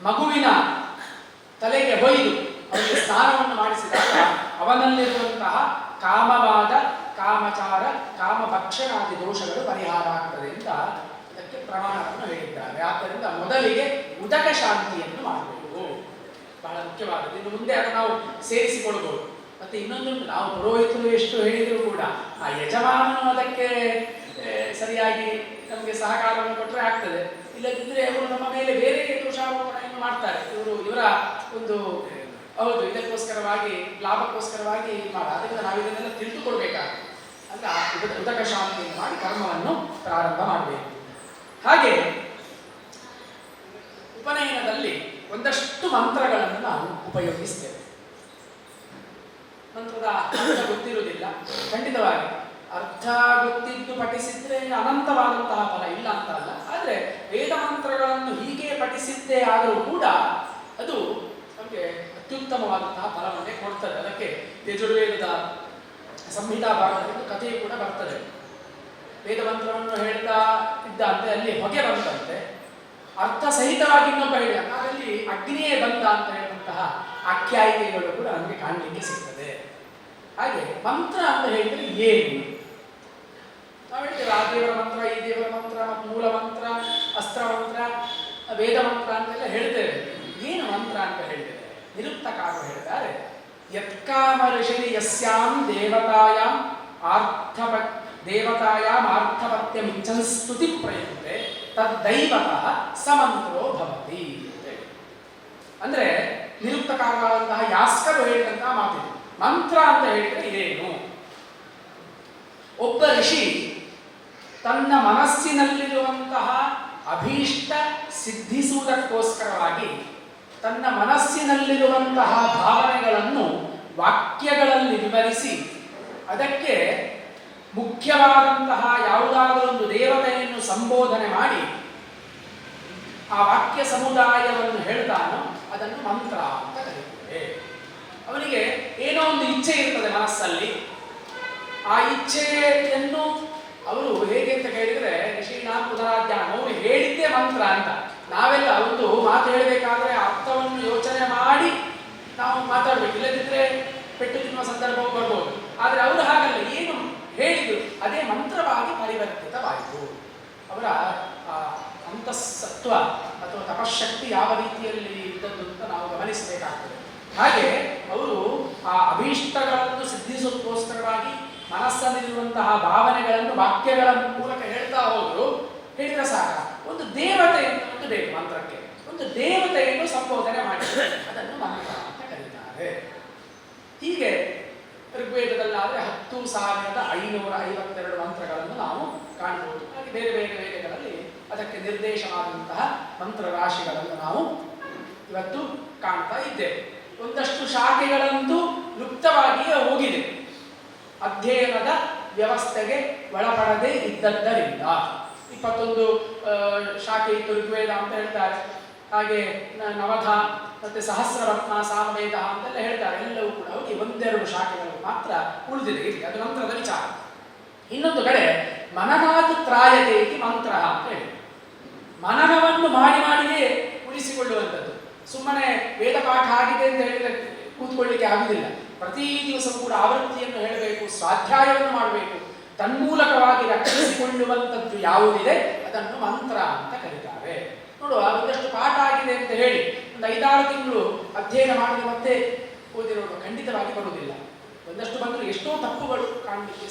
ಮಗುವಿನ ತಲೆಗೆ ಹೊಯ್ದು ಅವನಿಗೆ ಸ್ನಾನವನ್ನು ಮಾಡಿಸಿದಾಗ ಅವನಲ್ಲಿರುವಂತಹ ಕಾಮವಾದ, ಕಾಮಚಾರ, ಕಾಮಭಕ್ಷಣಾದಿ ದೋಷಗಳು ಪರಿಹಾರ ಆಗ್ತದೆ ಅಂತ ಇದಕ್ಕೆ ಪ್ರಮಾಣವನ್ನು ಹೇಳಿದ್ದಾರೆ. ಆದ್ದರಿಂದ ಮೊದಲಿಗೆ ಉದಕ ಶಾಂತಿಯನ್ನು ಮಾಡಬೇಕು, ಬಹಳ ಮುಖ್ಯವಾದದ್ದು. ಇನ್ನು ಮುಂದೆ ಅದು ನಾವು ಸೇರಿಸಿಕೊಳ್ಬಹುದು. ಮತ್ತೆ ಇನ್ನೊಂದುಂಟು, ನಾವು ಪುರೋಹಿತರು ಎಷ್ಟು ಹೇಳಿದರೂ ಕೂಡ ಆ ಯಜಮಾನನು ಅದಕ್ಕೆ ಸರಿಯಾಗಿ ನಮಗೆ ಸಹಕಾರವನ್ನು ಕೊಟ್ಟರೆ ಆಗ್ತದೆ. ಇಲ್ಲದಿದ್ದರೆ ಅವರು ನಮ್ಮ ಮೇಲೆ ಬೇರೆ ದೋಷಾರೋಪಣೆಯನ್ನು ಮಾಡ್ತಾರೆ. ಇವರ ಒಂದು ಹೌದು ಇದಕ್ಕೋಸ್ಕರವಾಗಿ ಲಾಭಕ್ಕೋಸ್ಕರವಾಗಿ ಅದರಿಂದ ನಾವು ಇದನ್ನೆಲ್ಲ ತಿಳಿದುಕೊಡ್ಬೇಕಾಗ್ತದೆ. ಅಂದ್ರೆ ಉದಕ ಶಾಂತಿಯನ್ನು ಮಾಡಿ ಕರ್ಮವನ್ನು ಪ್ರಾರಂಭ ಮಾಡಬೇಕು. ಹಾಗೆ ಉಪನಯನದಲ್ಲಿ ಒಂದಷ್ಟು ಮಂತ್ರಗಳನ್ನು ನಾವು ಉಪಯೋಗಿಸ್ತೇವೆ. ಮಂತ್ರದ ಅರ್ಥ ಗೊತ್ತಿರುವುದಿಲ್ಲ, ಖಂಡಿತವಾಗಿ ಅರ್ಥ ಗೊತ್ತಿದ್ದು ಪಠಿಸಿದ್ರೆ ಅನಂತವಾದಂತಹ ಫಲ ಇಲ್ಲ ಅಂತ ಅಲ್ಲ. ಆದರೆ ವೇದ ಮಂತ್ರಗಳನ್ನು ಹೀಗೆ ಪಠಿಸಿದ್ದೇ ಆದರೂ ಕೂಡ ಅದು ನಮಗೆ ಅತ್ಯುತ್ತಮವಾದಂತಹ ಫಲವನ್ನೇ ಕೊಡ್ತದೆ. ಅದಕ್ಕೆ ಯಜುರ್ವೇದದ ಸಂಹಿತಾ ಭಾಗದಲ್ಲಿ ಕಥೆಯು ಕೂಡ ಬರ್ತದೆ. ವೇದ ಮಂತ್ರವನ್ನು ಹೇಳ್ತಾ ಇದ್ದಂತೆ ಅಲ್ಲಿ ಹೊಗೆ ಬಂದಂತೆ ಅರ್ಥ ಸಹಿತವಾಗಿ ಇನ್ನೊಬ್ಬ ಹೇಳಿ ಅಲ್ಲಿ ಅಗ್ನಿಯೇ ಬಂದ ಅಂತ ಹೇಳುವಂತಹ ಆಖ್ಯಾಯಿಕೆಗಳು ಕೂಡ ನಮಗೆ ಕಾಣಲಿಕ್ಕೆ ಸಿಗ್ತದೆ. ಹಾಗೆ ಮಂತ್ರ ಅಂತ ಹೇಳಿದ್ರೆ ಏನು? ನಾವು ಹೇಳ್ತೇವೆ ಆ ದೇವರ ಮಂತ್ರ, ಈ ದೇವರ ಮಂತ್ರ, ಮತ್ತು ಮೂಲ ಮಂತ್ರ, ಅಸ್ತ್ರ ಮಂತ್ರ, ವೇದ ಮಂತ್ರ ಅಂತೆಲ್ಲ ಹೇಳ್ತೇವೆ. ಏನು ಮಂತ್ರ ಅಂತ ಹೇಳ್ತೇವೆ? ನಿರುಕ್ತಕಾರರು ಹೇಳ್ತಾರೆ, ಯತ್ಕಾಮ ಋಷಿ ಯಸ್ಯಾಂ ದೇವತಾಯಾಂ ಅರ್ಥಪತ್ಯಂ ಇಚ್ಛನ್ ಸ್ತುತಿ ಪ್ರಯುಕ್ತೆ ತದ್ದೈವತಃ ಸಮಂತ್ರೋ ಭವತಿ. ಅಂದ್ರೆ ನಿರುಕ್ತಕಾರರಾದಂತಹ ಯಾಸ್ಕರು ಹೇಳಿದಂತಹ ಮಾತಿದೆ. ಮಂತ್ರ ಅಂತ ಹೇಳಿದ್ರೆ ಏನು? ಒಬ್ಬ ಋಷಿ ತನ್ನ ಮನಸ್ಸಿನಲ್ಲಿರುವಂತಹ ಅಭೀಷ್ಟ ಸಿದ್ಧಿಸುವುದಕ್ಕೋಸ್ಕರವಾಗಿ ತನ್ನ ಮನಸ್ಸಿನಲ್ಲಿರುವಂತಹ ಭಾವನೆಗಳನ್ನು ವಾಕ್ಯಗಳಲ್ಲಿ ವಿವರಿಸಿ ಅದಕ್ಕೆ ಮುಖ್ಯವಾದಂತಹ ಯಾವುದಾದರೂ ಒಂದು ದೇವತೆಯನ್ನು ಸಂಬೋಧನೆ ಮಾಡಿ ಆ ವಾಕ್ಯ ಸಮುದಾಯವನ್ನು ಹೇಳ್ತಾನೋ ಅದನ್ನು ಮಂತ್ರ ಅಂತ ಕರೀತೇವೆ. ಅವನಿಗೆ ಏನೋ ಒಂದು ಇಚ್ಛೆ ಇರ್ತದೆ ಮನಸ್ಸಲ್ಲಿ. ಆ ಇಚ್ಛೆಯನ್ನು ಅವರು ಹೇಗೆ ಅಂತ ಕೇಳಿದರೆ ಶ್ರೀನಾಥ ಪುನರಾಧ್ಯಾನ ಅವರು ಹೇಳಿದ್ದೇ ಮಂತ್ರ ಅಂತ. ನಾವೆಲ್ಲ ಒಂದು ಮಾತು ಹೇಳಬೇಕಾದ್ರೆ ಅರ್ಥವನ್ನು ಯೋಚನೆ ಮಾಡಿ ನಾವು ಮಾತಾಡ್ಬೇಕು, ಇಲ್ಲದಿದ್ದರೆ ಪೆಟ್ಟು ತಿನ್ನುವ ಸಂದರ್ಭ ಬರ್ಬೋದು. ಆದರೆ ಅವರು ಹಾಗಲ್ಲ, ಏನು ಹೇಳಿದ್ರು ಅದೇ ಮಂತ್ರವಾಗಿ ಪರಿವರ್ತಿತವಾಯಿತು. ಅವರ ಅಂತಃಸತ್ವ ಅಥವಾ ತಪಶಕ್ತಿ ಯಾವ ರೀತಿಯಲ್ಲಿ ಇದ್ದದ್ದು ಅಂತ ನಾವು ಗಮನಿಸಬೇಕಾಗ್ತದೆ. ಹಾಗೆ ಅವರು ಆ ಅಭೀಷ್ಟಗಳನ್ನು ಸಿದ್ಧಿಸೋದಕ್ಕೋಸ್ಕರವಾಗಿ ಮನಸ್ಸಲ್ಲಿರುವಂತಹ ಭಾವನೆಗಳನ್ನು ವಾಕ್ಯಗಳ ಮೂಲಕ ಹೇಳ್ತಾ ಹೋದ್ರು. ಹೇಳಿದ್ರೆ ಸಾಕ, ಒಂದು ದೇವತೆಯನ್ನು ಒಂದು ಬೇಕು ಮಂತ್ರಕ್ಕೆ, ಒಂದು ದೇವತೆಯನ್ನು ಸಂಬೋಧನೆ ಮಾಡಿದರೆ ಅದನ್ನು ಮಂತ್ರ ಅಂತ ಕರೀತಾರೆ. ಹೀಗೆ ಋಗ್ವೇದದಲ್ಲಾದರೆ 10,552 ಮಂತ್ರಗಳನ್ನು ನಾವು ಕಾಣಬಹುದು. ಹಾಗೆ ಬೇರೆ ಬೇರೆ ವೇದಗಳಲ್ಲಿ ಅದಕ್ಕೆ ನಿರ್ದೇಶವಾದಂತಹ ಮಂತ್ರ ರಾಶಿಗಳನ್ನು ನಾವು ಇವತ್ತು ಕಾಣ್ತಾ ಇದ್ದೇವೆ. ಒಂದಷ್ಟು ಶಾಖೆಗಳಂತೂ ಲುಪ್ತವಾಗಿಯೇ ಹೋಗಿದೆ, ಅಧ್ಯಯನದ ವ್ಯವಸ್ಥೆಗೆ ಒಳಪಡದೇ ಇದ್ದದ್ದರಿಂದ. 21 ಶಾಖೆ ಇತ್ತು ಋಗ್ವೇದ ಅಂತ ಹೇಳ್ತಾರೆ. ಹಾಗೆ ನವಧ ಮತ್ತೆ ಸಹಸ್ರರತ್ನ ಸಾಮವೇದ ಅಂತೆಲ್ಲ ಹೇಳ್ತಾರೆ. ಎಲ್ಲವೂ ಕೂಡ ಹೋಗಿ ಒಂದೆರಡು ಶಾಖೆಗಳು ಮಾತ್ರ ಉಳಿದಿದೆ. ಇಲ್ಲಿ ಅದು ಮಂತ್ರದ ವಿಚಾರ. ಇನ್ನೊಂದು ಕಡೆ ಮನನಾತ್ ತ್ರಾಯತೆ ಇತಿ ಮಂತ್ರ ಅಂತ ಹೇಳಿ ಮನನವನ್ನು ಮಾಡಿಯೇ ಉಳಿಸಿಕೊಳ್ಳುವಂಥದ್ದು. ಸುಮ್ಮನೆ ವೇದ ಪಾಠ ಆಗಿದೆ ಅಂತ ಹೇಳಿದ್ರೆ ಕೂತ್ಕೊಳ್ಳಿಕ್ಕೆ ಆಗುವುದಿಲ್ಲ. ಪ್ರತಿ ದಿವಸ ಕೂಡ ಆವೃತ್ತಿಯನ್ನು ಹೇಳಬೇಕು, ಸ್ವಾಧ್ಯಾಯವನ್ನು ಮಾಡಬೇಕು. ತನ್ಮೂಲಕವಾಗಿ ರಕ್ಷಿಸಿಕೊಳ್ಳುವಂಥದ್ದು ಯಾವುದಿದೆ ಅದನ್ನು ಮಂತ್ರ ಅಂತ ಕರೀತಾರೆ. ನೋಡುವ, ಒಂದಷ್ಟು ಪಾಠ ಆಗಿದೆ ಅಂತ ಹೇಳಿ ಒಂದು 5-6 ತಿಂಗಳು ಅಧ್ಯಯನ ಮಾಡಿದ್ರೆ ಮತ್ತೆ ಓದಿರೋದು ಖಂಡಿತವಾಗಿ ಬರುವುದಿಲ್ಲ. ಒಂದಷ್ಟು ಬಂದರೂ ಎಷ್ಟೋ ತಪ್ಪುಗಳು ಕಾಣಲಿಕ್ಕೆ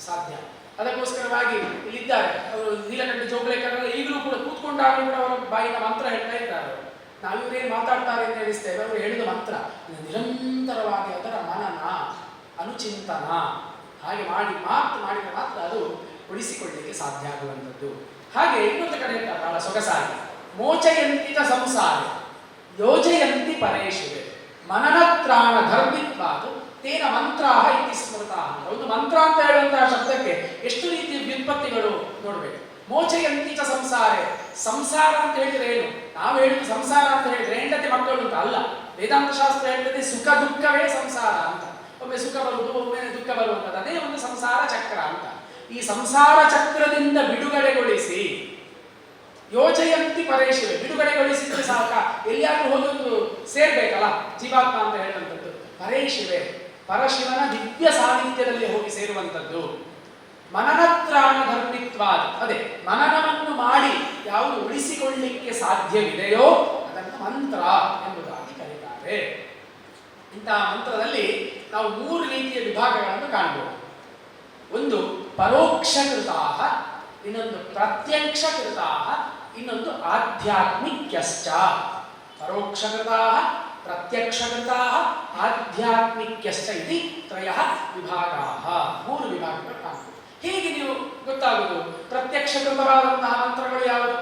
ಸಾಧ್ಯ. ಅದಕ್ಕೋಸ್ಕರವಾಗಿ ಇಲ್ಲಿದ್ದಾರೆ ಅವರು ನೀಲಕಂಠ ಜೋಗುಲೇಕರೆಲ್ಲ ಈಗಲೂ ಕೂಡ ಕೂತ್ಕೊಂಡಾಗಲೂ ಕೂಡ ಅವರ ಬಾಯಿನ ಮಂತ್ರ ಹೇಳ್ತಾ ಇದ್ದಾರೆ ಅವರು. ನಾವಿವರೇನು ಮಾತಾಡ್ತಾರೆ ಅಂತ ಹೇಳಿಸ್ತೇವೆ, ಅವರು ಹೇಳಿದ ಮಂತ್ರ ನಿರಂತರವಾಗಿ ಅದರ ಮನನ ಅನುಚಿಂತನ ಹಾಗೆ ಮಾಡಿದ್ರೆ ಮಾತ್ರ ಅದು ಉಳಿಸಿಕೊಳ್ಳಲಿಕ್ಕೆ ಸಾಧ್ಯ ಆಗುವಂಥದ್ದು. ಹಾಗೆ ಇನ್ನೊಂದು ಕಡೆ ಹೇಳ್ತಾರೆ ಬಹಳ ಸೊಗಸಾಗಿ, ಮೋಚಯಂತಿತ ಸಂಸಾರ ಯೋಜಯಂತಿ ಪರೇಶಿವೆ ಮನನತ್ರಾಣ ಧರ್ಮಿತ್ವಾದು ತೇನ ಮಂತ್ರಾಹ ಇತಿ ಸ್ಮೃತ. ಒಂದು ಮಂತ್ರ ಅಂತ ಹೇಳುವಂತಹ ಶಬ್ದಕ್ಕೆ ಎಷ್ಟು ರೀತಿಯ ವ್ಯುತ್ಪತ್ತಿಗಳು ನೋಡ್ಬೇಕು. ಮೋಚಯಂತಿ ಚ ಸಂಸಾರೆ, ಸಂಸಾರ ಅಂತ ಹೇಳಿದ್ರೆ ಏನು? ನಾವು ಹೇಳುದು ಸಂಸಾರ ಅಂತ ಹೇಳಿದ್ರೆ ಹೆಂಡತಿ ಮಕ್ಕಳು ಅಂತ ಅಲ್ಲ. ವೇದಾಂತ ಶಾಸ್ತ್ರ ಹೇಳ್ತದೆ ಸುಖ ದುಃಖವೇ ಸಂಸಾರ ಅಂತ. ಒಮ್ಮೆ ಸುಖ ಬರುವುದು, ಒಮ್ಮೆ ದುಃಖ ಬರುವಂಥದ್ದು, ಅದೇ ಒಂದು ಸಂಸಾರ ಚಕ್ರ ಅಂತ. ಈ ಸಂಸಾರ ಚಕ್ರದಿಂದ ಬಿಡುಗಡೆಗೊಳಿಸಿ ಯೋಜಯಂತಿ ಪರೇಶಿವೆ, ಬಿಡುಗಡೆಗೊಳಿಸಿದ್ರೆ ಸಾಕ, ಎಲ್ಲಿಯಾದ್ರೂ ಹೋದೊಂದು ಸೇರ್ಬೇಕಲ್ಲ ಜೀವಾತ್ಮ ಅಂತ ಹೇಳುವಂಥದ್ದು. ಪರೇಶಿವೆ, ಪರಶಿವನ ದಿವ್ಯ ಸಾನ್ನಿಧ್ಯದಲ್ಲಿ ಹೋಗಿ ಸೇರುವಂಥದ್ದು. ಮನನತ್ರಾಣ ಧರ್ಮಿತ್ವ, ಅದೇ ಮನನವನ್ನು ಮಾಡಿ ಯಾವುದು ಉಳಿಸಿಕೊಳ್ಳಿಕ್ಕೆ ಸಾಧ್ಯವಿದೆಯೋ ಅದನ್ನು ಮಂತ್ರ ಎಂಬುದಾಗಿ ಕರೀತಾರೆ. ಇಂತಹ ಮಂತ್ರದಲ್ಲಿ ನಾವು 3 ರೀತಿಯ ವಿಭಾಗಗಳನ್ನು ಕಾಣಬಹುದು. ಒಂದು ಪರೋಕ್ಷಕೃತಾಹ, ಇನ್ನೊಂದು ಪ್ರತ್ಯಕ್ಷಕೃತಾಹ, ಇನ್ನೊಂದು ಆಧ್ಯಾತ್ಮಿಕ್ಯಶ್ಚ. ಪರೋಕ್ಷಕೃತಾಹ, ಪ್ರತ್ಯಕ್ಷಕೃತಾಹ, ಆಧ್ಯಾತ್ಮಿಕ್ಯಶ್ಚ ಇತಿ ತ್ರಯಃ ವಿಭಾಗಾಃ. 3 ವಿಭಾಗಗಳು ಕಾಣಬಹುದು. ಹೇಗೆ ನೀವು ಗೊತ್ತಾಗುವುದು ಪ್ರತ್ಯಕ್ಷಕೃತವಾದಂತಹ ಮಂತ್ರಗಳು ಯಾವುದು,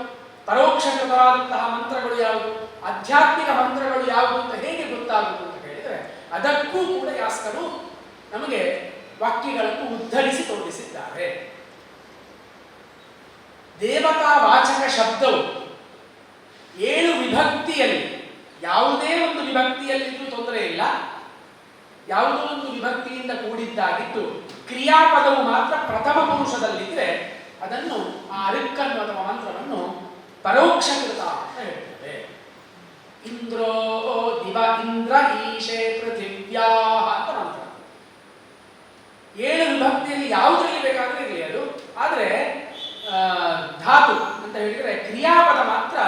ಪರೋಕ್ಷಕೃತವಾದಂತಹ ಮಂತ್ರಗಳು ಯಾವುದು, ಆಧ್ಯಾತ್ಮಿಕ ಮಂತ್ರಗಳು ಯಾವುದು ಅಂತ ಹೇಗೆ ಗೊತ್ತಾಗುವುದು ಅಂತ ಹೇಳಿದರೆ, ಅದಕ್ಕೂ ಕೂಡ ಯಾಸ್ಕರು ನಮಗೆ ವಾಕ್ಯಗಳನ್ನು ಉದ್ಧರಿಸಿ ತೋರಿಸಿದ್ದಾರೆ. ದೇವತಾ ವಾಚಕ ಶಬ್ದವು 7 ವಿಭಕ್ತಿಯಲ್ಲಿ, ಯಾವುದೇ ಒಂದು ವಿಭಕ್ತಿಯಲ್ಲಿದ್ರೂ ತೊಂದರೆ ಇಲ್ಲ, ಯಾವುದೋ ಒಂದು ವಿಭಕ್ತಿಯಿಂದ ಕೂಡಿದ್ದಾಗಿದ್ದು ಕ್ರಿಯಾಪದವು ಮಾತ್ರ ಪ್ರಥಮ ಪುರುಷದಲ್ಲಿದ್ದರೆ ಅದನ್ನು ಆ ಅರಿಕ್ಕನ್ನು ಅಥವಾ ಮಂತ್ರವನ್ನು ಪರೋಕ್ಷಕೃತ ಅಂತ ಹೇಳ್ತೇವೆ. ಇಂದ್ರೋ ದಿವ ಇಂದ್ರ ಈಶೆ ಪೃಥಿವ್ಯಾ ಅಂತ ಮಂತ್ರ. 7 ವಿಭಕ್ತಿಯಲ್ಲಿ ಯಾವುದರಲ್ಲಿ ಬೇಕಾದ್ರೆ ಇರಲಿ ಅದು, ಆದರೆ ಧಾತು ಅಂತ ಹೇಳಿದರೆ ಕ್ರಿಯಾಪದ ಮಾತ್ರ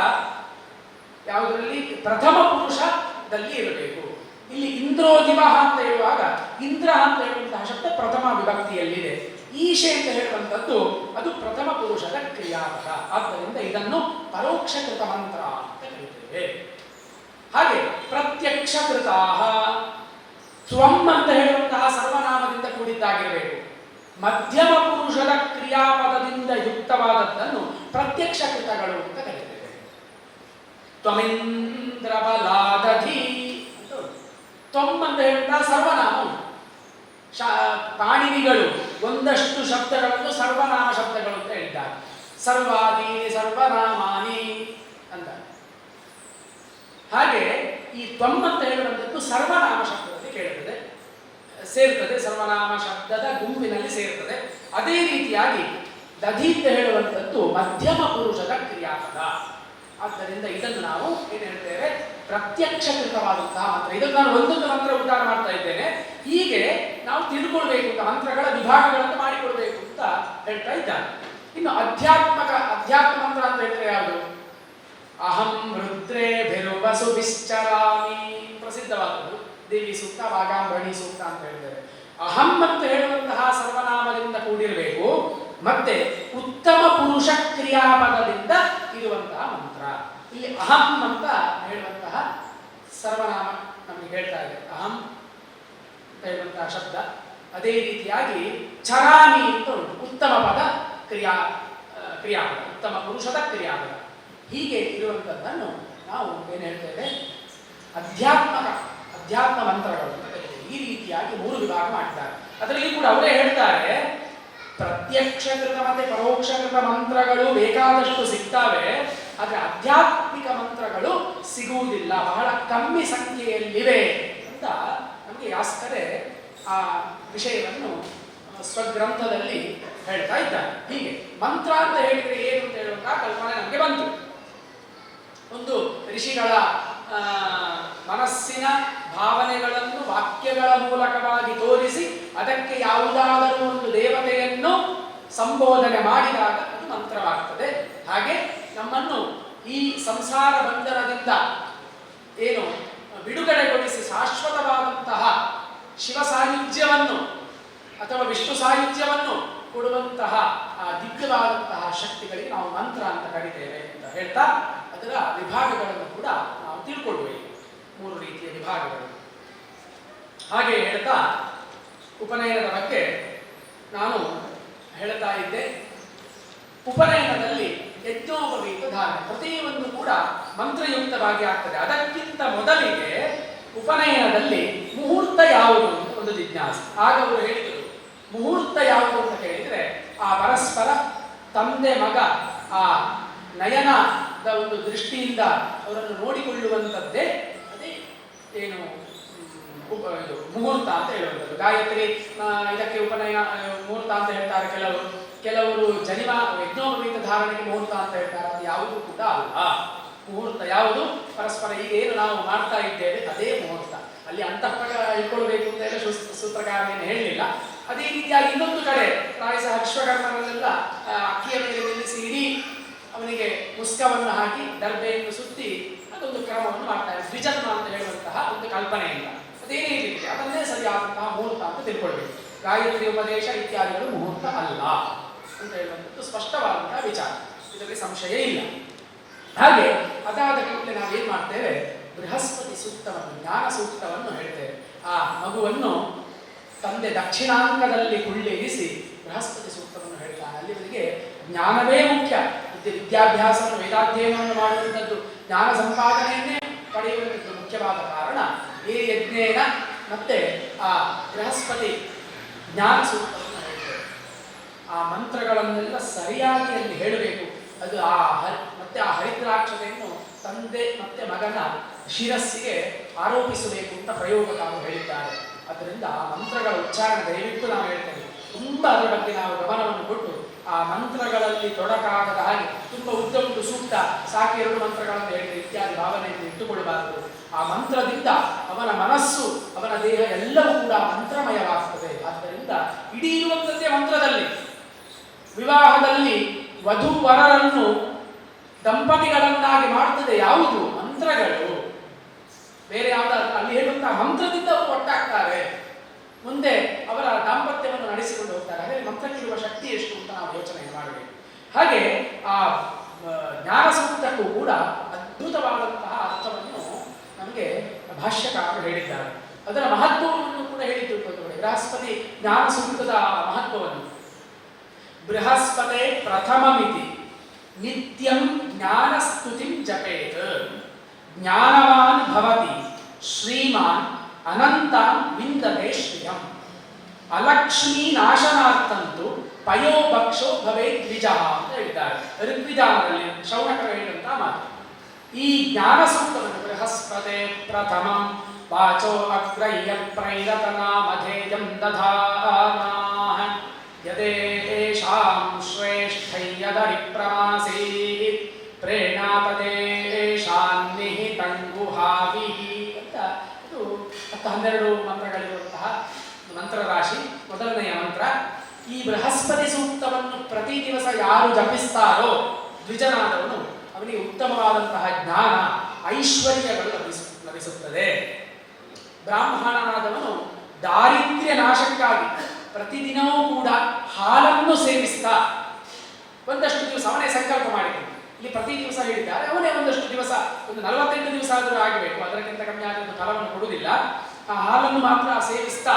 ಯಾವುದರಲ್ಲಿ ಪ್ರಥಮ ಪುರುಷದಲ್ಲಿ ಇರಬೇಕು. ಇಲ್ಲಿ ಇಂದ್ರೋದಿವ ಅಂತ ಹೇಳುವಾಗ ಇಂದ್ರ ಅಂತ ಹೇಳುವಂತಹ ಶಬ್ದ ಪ್ರಥಮ ವಿಭಕ್ತಿಯಲ್ಲಿದೆ, ಈಶೆ ಅಂತ ಹೇಳುವಂಥದ್ದು ಅದು ಪ್ರಥಮ ಪುರುಷದ ಕ್ರಿಯಾಪದ. ಆದ್ದರಿಂದ ಇದನ್ನು ಪರೋಕ್ಷಕೃತ ಮಂತ್ರ ಅಂತ ಕರೀತೇವೆ. ಹಾಗೆ ಪ್ರತ್ಯಕ್ಷಕೃತಾಹ, ತ್ವಂ ಅಂತ ಹೇಳುವಂತಹ ಸರ್ವನಾಮದಿಂದ ಕೂಡಿದ್ದಾಗಿರಬೇಕು. ಮಧ್ಯಮ ಪುರುಷದ ಕ್ರಿಯಾಪದದಿಂದ ಯುಕ್ತವಾದದ್ದನ್ನು ಪ್ರತ್ಯಕ್ಷಕೃತಗಳು ಅಂತ ಕರೀತೇವೆ. ತ್ವಮಿಂದ್ರ ಬಲಾದಧಿ ಅಂತ. ತ್ವಂ ಅಂತ ಹೇಳುವಂತಹ ಸರ್ವನಾಮ. ಪಾಣಿನಿಗಳು ಒಂದಷ್ಟು ಶಬ್ದಗಳನ್ನು ಸರ್ವನಾಮ ಶಬ್ದಗಳು ಅಂತ ಹೇಳಿದ್ದಾರೆ. ಸರ್ವಾದಿ ಸರ್ವನಾಮಾನಿ ಅಂತ. ಹಾಗೆ ಈ ತ್ವಂ ಅಂತ ಹೇಳುವಂಥದ್ದು ಸರ್ವನಾಮ ಶಬ್ದದಲ್ಲಿ ಕೇಳುತ್ತದೆ, ಸೇರ್ತದೆ, ಸರ್ವನಾಮ ಶಬ್ದದ ಗುಂಪಿನಲ್ಲಿ ಸೇರ್ತದೆ. ಅದೇ ರೀತಿಯಾಗಿ ದಧಿ ಅಂತ ಹೇಳುವಂಥದ್ದು ಮಧ್ಯಮ ಪುರುಷದ ಕ್ರಿಯಾಪದ. ಆದ್ದರಿಂದ ಇದನ್ನು ನಾವು ಏನು ಹೇಳ್ತೇವೆ, ಪ್ರತ್ಯಕ್ಷಕೃತವಾದಂತಹ ಮಂತ್ರ. ಇದನ್ನು ನಾನು ಒಂದೊಂದು ಮಂತ್ರ ಉದ್ಧಾರ ಮಾಡ್ತಾ ಇದ್ದೇನೆ. ಹೀಗೆ ನಾವು ತಿಳ್ಕೊಳ್ಬೇಕು ಅಂತ, ಮಂತ್ರಗಳ ವಿಭಾಗಗಳನ್ನು ಮಾಡಿಕೊಳ್ಬೇಕು ಅಂತ ಹೇಳ್ತಾ ಇದ್ದಾನೆ. ಇನ್ನು ಅಧ್ಯಾತ್ಮ ಮಂತ್ರ ಅಂತ ಹೇಳಿದ್ರೆ ಯಾವುದು? ಅಹಂ ರುದ್ರೇ ಭಿರುವಸು ಬಿಶ್ಚರಾಮಿ, ಪ್ರಸಿದ್ಧವಾದದ್ದು ದೇವಿ ಸೂಕ್ತ, ವಾಗಾಂಬರಣಿ ಸೂಕ್ತ ಅಂತ ಹೇಳಿದ್ದಾರೆ. ಅಹಂ ಅಂತ ಹೇಳುವಂತಹ ಸರ್ವನಾಮದಿಂದ ಕೂಡಿರಬೇಕು, ಮತ್ತೆ ಉತ್ತಮ ಪುರುಷ ಕ್ರಿಯಾಪದದಿಂದ ಇರುವಂತಹ ಮಂತ್ರ. ಇಲ್ಲಿ ಅಹಂ ಅಂತ ಹೇಳುವಂತಹ ಸರ್ವನಾಮ ನಮಗೆ ಹೇಳ್ತಾ ಇದೆ, ಅಹಂ ಅಂತ ಹೇಳುವಂತಹ ಶಬ್ದ. ಅದೇ ರೀತಿಯಾಗಿ ಚರಾಮಿ ಅಂತ ಉಂಟು, ಉತ್ತಮ ಪದ ಕ್ರಿಯಾಪದ, ಉತ್ತಮ ಪುರುಷದ ಕ್ರಿಯಾಪದ. ಹೀಗೆ ಇರುವಂಥದ್ದನ್ನು ನಾವು ಏನು ಹೇಳ್ತೇವೆ, ಅಧ್ಯಾತ್ಮ ಮಂತ್ರಗಳು ಅಂತ ಕರೀತೇವೆ. ಈ ರೀತಿಯಾಗಿ 3 ವಿಭಾಗ ಮಾಡಿದ್ದಾರೆ. ಅದರಲ್ಲಿ ಕೂಡ ಅವರೇ ಹೇಳ್ತಾರೆ, ಪ್ರತ್ಯಕ್ಷಕೃತ ಮತ್ತೆ ಪರೋಕ್ಷಕೃತ ಮಂತ್ರಗಳು ಬೇಕಾದಷ್ಟು ಸಿಗ್ತವೆ, ಆದರೆ ಆಧ್ಯಾತ್ಮಿಕ ಮಂತ್ರಗಳು ಸಿಗುವುದಿಲ್ಲ, ಬಹಳ ಕಮ್ಮಿ ಸಂಖ್ಯೆಯಲ್ಲಿವೆ ಅಂತ ನಮಗೆ ಯಾಸ್ಕರೇ ಆ ವಿಷಯವನ್ನು ಸ್ವಗ್ರಂಥದಲ್ಲಿ ಹೇಳ್ತಾ ಇದ್ದಾರೆ. ಹೀಗೆ ಮಂತ್ರ ಅಂತ ಹೇಳಿದ್ರೆ ಏನು ಅಂತ ಹೇಳುವಂತಹ ಕಲ್ಪನೆ ನಮಗೆ ಬಂತು. ಒಂದು ಋಷಿಗಳ ಮನಸ್ಸಿನ ಭಾವನೆಗಳನ್ನು ವಾಕ್ಯಗಳ ಮೂಲಕವಾಗಿ ತೋರಿಸಿ ಅದಕ್ಕೆ ಯಾವುದಾದರೂ ಒಂದು ದೇವತೆಯನ್ನು ಸಂಬೋಧನೆ ಮಾಡಿದಾಗ ಅದು ಮಂತ್ರವಾಗ್ತದೆ. ಹಾಗೆ ನಮ್ಮನ್ನು ಈ ಸಂಸಾರ ಬಂಧನದಿಂದ ಏನು ಬಿಡುಗಡೆಗೊಳಿಸಿ ಶಾಶ್ವತವಾದಂತಹ ಶಿವ ಸಾಯುಜ್ಯವನ್ನು ಅಥವಾ ವಿಷ್ಣು ಸಾಯುಜ್ಯವನ್ನು ಕೊಡುವಂತಹ ದಿವ್ಯವಾದಂತಹ ಶಕ್ತಿಗಳಿಗೆ ನಾವು ಮಂತ್ರ ಅಂತ ಕರಿತೇವೆ ಅಂತ ಹೇಳ್ತಾ ಅದರ ವಿಭಾಗಗಳನ್ನು ಕೂಡ ನಾವು ತಿಳ್ಕೊಳ್ಳುವೆ. 3 ರೀತಿಯ ವಿಭಾಗಗಳು. ಹಾಗೆ ಹೇಳ್ತಾ ಉಪನಯನದ ಬಗ್ಗೆ ನಾನು ಹೇಳ್ತಾ ಇದ್ದೆ. ಉಪನಯನದಲ್ಲಿ ಯಜ್ಞೋಪವೀತ ಧಾರಣೆ ಪ್ರತಿಯೊಂದು ಕೂಡ ಮಂತ್ರಯುಕ್ತವಾಗಿ ಆಗ್ತದೆ. ಅದಕ್ಕಿಂತ ಮೊದಲಿಗೆ ಉಪನಯನದಲ್ಲಿ ಮುಹೂರ್ತ ಯಾವುದು ಅಂತ ಒಂದು ಜಿಜ್ಞಾಸೆ. ಆಗ ಅವರು ಹೇಳಿದರು, ಮುಹೂರ್ತ ಯಾವುದು ಅಂತ ಕೇಳಿದರೆ ಆ ಪರಸ್ಪರ ತಂದೆ ಮಗ ಆ ನಯನದ ಒಂದು ದೃಷ್ಟಿಯಿಂದ ಅವರನ್ನು ನೋಡಿಕೊಳ್ಳುವಂಥದ್ದೇ ಅದೇ ಏನು ಇದು ಮುಹೂರ್ತ ಅಂತ ಹೇಳುವಂಥದ್ದು. ಗಾಯತ್ರಿ ಇದಕ್ಕೆ ಉಪನಯನ ಮುಹೂರ್ತ ಅಂತ ಹೇಳ್ತಾರೆ ಕೆಲವರು ಜನಿಮ ಯಜ್ಞೋಪವೀತ ಧಾರಣೆಗೆ ಮುಹೂರ್ತ ಅಂತ ಹೇಳ್ತಾರೆ. ಅದು ಯಾವುದೂ ಕೂಡ ಅಲ್ಲ. ಮುಹೂರ್ತ ಯಾವುದು ಪರಸ್ಪರ ಈಗ ಏನು ನಾವು ಮಾಡ್ತಾ ಇದ್ದೇವೆ ಅದೇ ಮುಹೂರ್ತ. ಅಲ್ಲಿ ಅಂತಃಪಟ ಇಟ್ಕೊಳ್ಬೇಕು ಅಂತ ಎಲ್ಲ ಸೂತ್ರಕಾರ ಏನು ಹೇಳಲಿಲ್ಲ. ಅದೇ ರೀತಿಯಾಗಿ ಇನ್ನೊಂದು ಕಡೆ ಪ್ರಾಯಶಃ ವಿಶ್ವಕರ್ಮರಲ್ಲೆಲ್ಲ ಅಕ್ಕಿಯ ಮೇಲೆ ನಿಲ್ಲಿಸಿ ಇಡೀ ಅವನಿಗೆ ಮುಸ್ಕವನ್ನು ಹಾಕಿ ದರ್ಬೆಯನ್ನು ಸುತ್ತಿ ಅದೊಂದು ಕ್ರಮವನ್ನು ಮಾಡ್ತಾರೆ. ದ್ವಿಜನ್ಮ ಅಂತ ಹೇಳುವಂತಹ ಒಂದು ಕಲ್ಪನೆಯಿಂದ ಅದೇನೇ ಇರಲಿಕ್ಕೆ ಅದನ್ನೇ ಸರಿಯಾದಂತಹ ಮುಹೂರ್ತ ಅಂತ ತಿಳ್ಕೊಳ್ಬೇಕು. ಗಾಯತ್ರಿ ಉಪದೇಶ ಇತ್ಯಾದಿಗಳು ಮುಹೂರ್ತ ಅಲ್ಲ ಅಂತ ಹೇಳುವಂಥದ್ದು ಸ್ಪಷ್ಟವಾದಂತಹ ವಿಚಾರ, ಇದರಲ್ಲಿ ಸಂಶಯ ಇಲ್ಲ. ಹಾಗೆ ಅದಾದ ಕೂಡಲೇ ನಾವೇನ್ ಮಾಡ್ತೇವೆ, ಬೃಹಸ್ಪತಿ ಸೂಕ್ತವನ್ನು, ಜ್ಞಾನ ಸೂಕ್ತವನ್ನು ಹೇಳ್ತೇವೆ. ಆ ಮಗುವನ್ನು ತಂದೆ ದಕ್ಷಿಣಾಂಕದಲ್ಲಿ ಕುಳ್ಳಿರಿಸಿ ಬೃಹಸ್ಪತಿ ಸೂಕ್ತವನ್ನು ಹೇಳ್ತಾನೆ. ಅಲ್ಲಿವರೆಗೆ ಜ್ಞಾನವೇ ಮುಖ್ಯ. ವಿದ್ಯಾಭ್ಯಾಸವನ್ನು ವೇದಾಧ್ಯಯನವನ್ನು ಮಾಡುವಂಥದ್ದು, ಜ್ಞಾನ ಸಂಪಾದನೆಯನ್ನೇ ಪಡೆಯುವಂಥದ್ದು ಮುಖ್ಯವಾದ ಕಾರಣ ಈ ಯಜ್ಞೇನ ಮತ್ತೆ ಆ ಬೃಹಸ್ಪತಿ ಜ್ಞಾನ ಸೂಕ್ತವನ್ನು ಹೇಳ್ತೇವೆ. ಆ ಮಂತ್ರಗಳನ್ನೆಲ್ಲ ಸರಿಯಾಗಿ ಅಲ್ಲಿ ಹೇಳಬೇಕು. ಅದು ಮತ್ತೆ ಆ ಹರಿದ್ರಾಕ್ಷತೆಯನ್ನು ತಂದೆ ಮತ್ತೆ ಮಗನ ಶಿರಸ್ಸಿಗೆ ಆರೋಪಿಸಬೇಕು ಅಂತ ಪ್ರಯೋಗಕಾರರು ಹೇಳಿದ್ದಾರೆ. ಅದರಿಂದ ಆ ಮಂತ್ರಗಳ ಉಚ್ಚಾರಣೆ ದಯವಿಟ್ಟು ನಾವು ಹೇಳ್ತೇವೆ, ತುಂಬ ಅದರ ಬಗ್ಗೆ ನಾವು ಗಮನವನ್ನು ಕೊಟ್ಟು ಆ ಮಂತ್ರಗಳಲ್ಲಿ ತೊಡಕಾಗದ ಹಾಗೆ ತುಂಬ ಉದ್ದ ಸೂಕ್ತ ಸಾಕಿ 2 ಮಂತ್ರಗಳನ್ನು ಹೇಳಿದ್ರೆ ಇತ್ಯಾದಿ ಭಾವನೆಯನ್ನು ಇಟ್ಟುಕೊಳ್ಳಬಾರದು. ಆ ಮಂತ್ರದಿಂದ ಅವನ ಮನಸ್ಸು ಅವನ ದೇಹ ಎಲ್ಲವೂ ಕೂಡ ಮಂತ್ರಮಯವಾಗ್ತದೆ. ಆದ್ದರಿಂದ ಇಡೀ ಇರುವಂಥದ್ದೇ ಮಂತ್ರದಲ್ಲಿ. ವಿವಾಹದಲ್ಲಿ ವಧು ವರರನ್ನು ದಂಪತಿಗಳನ್ನಾಗಿ ಮಾಡುತ್ತದೆ ಯಾವುದು? ಮಂತ್ರಗಳು. ಬೇರೆ ಯಾವುದಾದ್ರು ಅಲ್ಲಿ ಹೇಳುವಂತಹ ಮಂತ್ರದಿಂದ ಅವರು ಒಟ್ಟಾಗ್ತಾರೆ, ಮುಂದೆ ಅವರ ದಾಂಪತ್ಯವನ್ನು ನಡೆಸಿಕೊಂಡು ಹೋಗ್ತಾರೆ. ಹಾಗೆ ಮಂತ್ರಕ್ಕಿರುವ ಶಕ್ತಿ ಎಷ್ಟು ಅಂತ ನಾವು ಯೋಚನೆ ಮಾಡಬೇಕು. ಹಾಗೆ ಆ ಜ್ಞಾನ ಸೂಕ್ತಕ್ಕೂ ಕೂಡ ಅದ್ಭುತವಾದಂತಹ ಅರ್ಥವನ್ನು ನಮಗೆ ಭಾಷ್ಯಕಾರರು ಹೇಳಿದ್ದಾರೆ. ಅದರ ಮಹತ್ವವನ್ನು ಕೂಡ ಹೇಳಿದ್ದು ಬೃಹಸ್ಪತಿ ಜ್ಞಾನ ಸೂಕ್ತದ ಮಹತ್ವವನ್ನು. ಬೃಹಸ್ಪತಿ ಪ್ರಥಮಮಿತಿ ನಿತ್ಯಂ ಜ್ಞಾನಸ್ತುತಿಂ ಜಪೇತ್ ಜ್ಞಾನವಾನ್ ಭವತಿ ಶ್ರೀಮಾನ್ ಅನಂತಾನ್ ವಿಂದತೆ ಶ್ರಿಯಂ ಅಲಕ್ಷ್ಮೀ ನಾಶನಾರ್ಥಂತು ಪಯೋಭಕ್ಷೋ ಭವೇತ್ ದ್ವಿಜಃ ಅಂತ ಹೇಳಿದ್ದಾರೆ ಋಗ್ವಿಧಾನದಲ್ಲಿ ಶೌನಕರು ಹೇಳಿದಂತಹ ಮಾತು. ಈ ಜ್ಞಾನ ಸೂಕ್ತವನ್ನು ಬೃಹಸ್ಪತಿ ಪ್ರಥಮಂ ವಾಚೋ ಅಗ್ರಹ್ಯ ಪ್ರೈರತನಾಮಧೇಯಂ ದಧಾನಾಃ ಯದೇಷಾಂ ಶ್ರೇಷ್ಠಯ್ಯದರಿಪ್ರಮಾಸೀತ್ ಪ್ರೇಣಾತದೇಶಾನ್ ನಿಹಿತಂಗುಹಾವಿಃ ಅಂತ ಇದು 12 ಮಂತ್ರಗಳಿರುವಂತಹ ಮಂತ್ರರಾಶಿ. ಮೊದಲನೆಯ ಮಂತ್ರ, ಈ ಬೃಹಸ್ಪತಿ ಸೂಕ್ತವನ್ನು ಪ್ರತಿ ದಿವಸ ಯಾರು ಜಪಿಸ್ತಾರೋ ದ್ವಿಜನಾದವನು ಅವನಿಗೆ ಉತ್ತಮವಾದಂತಹ ಜ್ಞಾನ ಐಶ್ವರ್ಯಗಳು ಲಭಿಸುತ್ತದೆ. ಬ್ರಾಹ್ಮಣನಾದವನು ದಾರಿದ್ರ್ಯ ನಾಶಕ್ಕಾಗಿ ಪ್ರತಿದಿನವೂ ಕೂಡ ಹಾಲನ್ನು ಸೇವಿಸ್ತಾ ಒಂದಷ್ಟು ದಿವಸ ಅವನೇ ಸಂಕಲ್ಪ ಮಾಡಿದ್ದಾನೆ. ಇಲ್ಲಿ ಪ್ರತಿ ದಿವಸ ಹೇಳಿದ್ದಾರೆ, ಅವನೇ ಒಂದಷ್ಟು ದಿವಸ, ಒಂದು 48 ದಿವಸ ಆದರೂ ಆಗಬೇಕು, ಅದಕ್ಕಿಂತ ಕಮ್ಮಿ ಆದರೂ ಫಲವನ್ನು ಕೊಡುವುದಿಲ್ಲ. ಆ ಹಾಲನ್ನು ಮಾತ್ರ ಸೇವಿಸ್ತಾ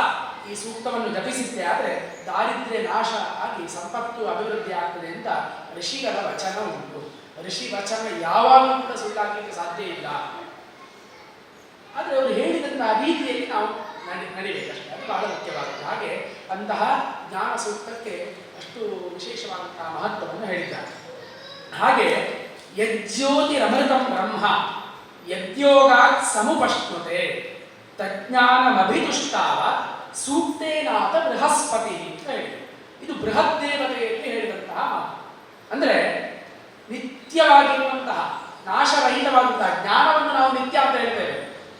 ಈ ಸೂಕ್ತವನ್ನು ಜಪಿಸಿದ್ದೆ ಆದರೆ ದಾರಿದ್ರ್ಯ ನಾಶ ಆಗಿ ಸಂಪತ್ತು ಅಭಿವೃದ್ಧಿ ಆಗ್ತದೆ ಅಂತ ಋಷಿಗಳ ವಚನ ಉಂಟು. ಋಷಿ ವಚನ ಯಾವಾಗಲೂ ಕೂಡ ಸುಳ್ಳಾಗಲಿಕ್ಕೆ ಸಾಧ್ಯ ಇಲ್ಲ. ಆದರೆ ಅವರು ಹೇಳಿದಂತಹ ರೀತಿಯಲ್ಲಿ ನಾವು ನಡಿಬೇಕಷ್ಟೇ, ಅದು ಬಹಳ ಮುಖ್ಯವಾಗುತ್ತೆ. ಹಾಗೆ ಅಂತಹ ಜ್ಞಾನ ಸೂಕ್ತಕ್ಕೆ ಅಷ್ಟು ವಿಶೇಷವಾದಂತಹ ಮಹತ್ವವನ್ನು ಹೇಳಿದ್ದಾರೆ. ಹಾಗೆ ಯಜ್ಯೋತಿರಮೃತಂ ಬ್ರಹ್ಮ ಯದ್ಯೋಗಾತ್ ಸಮುಪಶ್ನುತೆ ತಜ್ಞಾನಮಭಿತುಷ್ಟಾವ ಸೂಕ್ತೇನಾಥ ಬೃಹಸ್ಪತಿ ಅಂತ ಹೇಳಿದೆ. ಇದು ಬೃಹತ್ ದೇವತೆಯಲ್ಲಿ ಹೇಳಿದಂತಹ ಮಾತು. ಅಂದರೆ ನಿತ್ಯವಾಗಿರುವಂತಹ ನಾಶರಹಿತವಾದಂತಹ ಜ್ಞಾನವನ್ನು ನಾವು ನಿತ್ಯ ಅಂತ ಹೇಳ್ತೇವೆ.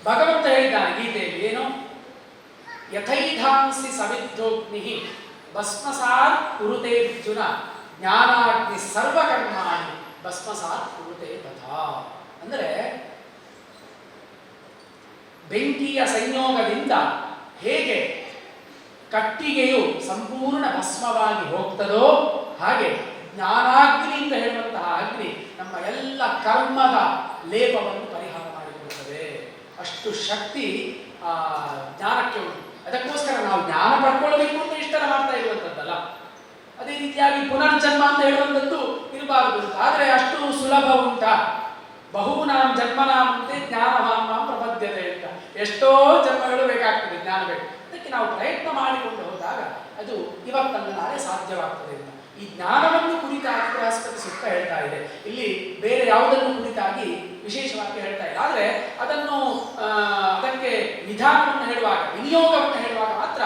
ಭಗವಂತ ಹೇಳಿದ್ದಾನೆ ಗೀತೆಯಲ್ಲಿ, ಏನು? ಯಥೈಧಾಂಸಿ ಸವಿದ್ರೋಗ್ನಿ ಭಸ್ಮಸಾತ್ ಕುರುತೆ ಅರ್ಜುನ ಜ್ಞಾನಾಗ್ನಿ ಸರ್ವಕರ್ಮಾಣಿ ಭಸ್ಮಸಾತ್ ಕುರುತೆ ತಥಾ. ಅಂದರೆ ಬೆಂಕಿಯ ಸಂಯೋಗದಿಂದ ಹೇಗೆ ಕಟ್ಟಿಗೆಯು ಸಂಪೂರ್ಣ ಭಸ್ಮವಾಗಿ ಹೋಗ್ತದೋ ಹಾಗೆ ಜ್ಞಾನಾಗ್ನಿ ಅಂತ ಹೇಳುವಂತಹ ಅಗ್ನಿ ನಮ್ಮ ಎಲ್ಲ ಕರ್ಮದ ಲೇಪವನ್ನು ಪರಿಹಾರ ಮಾಡಿಕೊಡುತ್ತದೆ. ಅಷ್ಟು ಶಕ್ತಿ ಜ್ಞಾನಕ್ಕೆ ಉಂಟು. ಅದಕ್ಕೋಸ್ಕರ ನಾವು ಜ್ಞಾನ ಪಡ್ಕೊಳ್ಬೇಕು ಅಂತ ಇಷ್ಟರ ಮಾಡ್ತಾ ಇರುವಂಥದ್ದಲ್ಲ. ಅದೇ ರೀತಿಯಾಗಿ ಪುನರ್ಜನ್ಮ ಅಂತ ಹೇಳುವಂಥದ್ದು ಇರಬಾರದು. ಆದರೆ ಅಷ್ಟು ಸುಲಭ ಉಂಟ. ಬಹುನಾಂ ಜನ್ಮನಾಮಂತೆ ಜ್ಞಾನವಾನ್ ಮಾಂ ಪ್ರಪದ್ಯತೆ ಅಂತ. ಎಷ್ಟೋ ಜನ್ಮಗಳು ಬೇಕಾಗ್ತದೆ, ಜ್ಞಾನ ಬೇಕು. ಅದಕ್ಕೆ ನಾವು ಪ್ರಯತ್ನ ಮಾಡಿಕೊಂಡು ಹೋದಾಗ ಅದು ಇವತ್ತಲ್ಲ ನಾಳೆ ಸಾಧ್ಯವಾಗ್ತದೆ ಅಂತ ಈ ಜ್ಞಾನವನ್ನು ಕುರಿತಾಗಿ ಬೃಹಸ್ಪತಿ ಸೂಕ್ತ ಹೇಳ್ತಾ ಇದೆ. ಇಲ್ಲಿ ಬೇರೆ ಯಾವುದನ್ನು ಕುರಿತಾಗಿ ವಿಶೇಷವಾಗಿ ಹೇಳ್ತಾ ಇಲ್ಲ. ಆದರೆ ಅದನ್ನು ಅದಕ್ಕೆ ವಿಧಾನವನ್ನು ಹೇಳುವಾಗ, ವಿನಿಯೋಗವನ್ನು ಹೇಳುವಾಗ ಮಾತ್ರ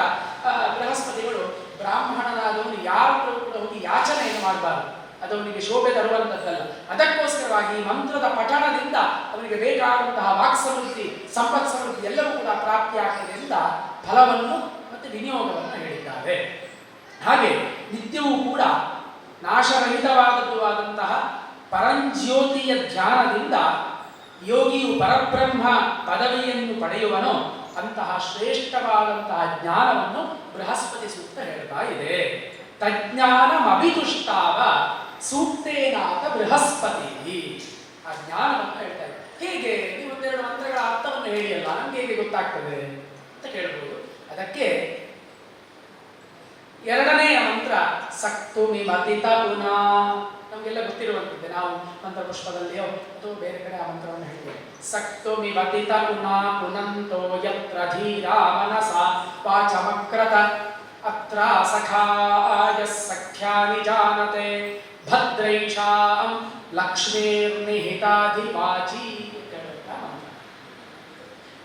ಬೃಹಸ್ಪತಿಗಳು ಬ್ರಾಹ್ಮಣನಾದವನು ಯಾರನ್ನು ಕೂಡ ಹೋಗಿ ಯಾಚನೆಯನ್ನು ಮಾಡಬಾರದು. ಅದು ಅವನಿಗೆ ಶೋಭೆ ತರುವಂಥದ್ದಲ್ಲ. ಅದಕ್ಕೋಸ್ಕರವಾಗಿ ಮಂತ್ರದ ಪಠಣದಿಂದ ಅವನಿಗೆ ಬೇಕಾದಂತಹ ವಾಕ್ ಸಮೃದ್ಧಿ, ಸಂಪತ್ ಸಮೃದ್ಧಿ ಎಲ್ಲವೂ ಕೂಡ ಪ್ರಾಪ್ತಿಯಾಗ್ತದೆ ಅಂತ ಫಲವನ್ನು ಮತ್ತು ವಿನಿಯೋಗವನ್ನು ಹೇಳಿದ್ದಾರೆ. ಹಾಗೆ ನಿತ್ಯವೂ ಕೂಡ ನಾಶರಹಿತವಾದದ್ದು ಆದಂತಹ ಪರಂಜ್ಯೋತಿಯ ಧ್ಯಾನದಿಂದ ಯೋಗಿಯು ಪರಬ್ರಹ್ಮ ಪದವಿಯನ್ನು ಪಡೆಯುವನೋ ಅಂತಹ ಶ್ರೇಷ್ಠವಾದಂತಹ ಜ್ಞಾನವನ್ನು ಬೃಹಸ್ಪತಿ ಸೂಕ್ತ ಹೇಳ್ತಾ ಇದೆ. ತಜ್ಞಾನಮಭಿತುಷ್ಟಾವ ಸೂಕ್ತೇನಾಥ ಬೃಹಸ್ಪತಿ. ಆ ಜ್ಞಾನವನ್ನು ಹೇಳ್ತಾ ಇದೆ. ಹೇಗೆ ನೀವು ಒಂದೆರಡು ಮಂತ್ರಗಳ ಅರ್ಥವನ್ನು ಹೇಳಿಯಲ್ಲ, ನಮ್ಗೆ ಹೇಗೆ ಗೊತ್ತಾಗ್ತದೆ ಅಂತ ಕೇಳಬಹುದು. ಅದಕ್ಕೆ ಎರಡನೆಯ ಮಂತ್ರ ಸಕ್ತು ಮಿಮತಿತ ಪುನಃ. ನಮಗೆಲ್ಲ ಗೊತ್ತಿರುವಂಥದ್ದೇ, ನಾವು ಮಂತ್ರ ಪುಷ್ಪದಲ್ಲಿಯೋ ಅಥವಾ ಬೇರೆ ಕಡೆ ಆ ಮಂತ್ರವನ್ನು ಹೇಳ್ತೇವೆ. ಸಕ್ತು ಮಿಮತಿತ ಪುನಃ ಪುನಂತೋ ಯತ್ರ ಧೀರಾ ಮನಸ ವಾಚಮಕ್ರತ ಅತ್ರ ಸಖಾಯ ಸಖ್ಯಾನಿ ಜಾನತೆ ಭದ್ರೈಷಾಂ ಲಕ್ಷ್ಮೀರ್ನಿಹಿತಾಧಿವಾಚಿ.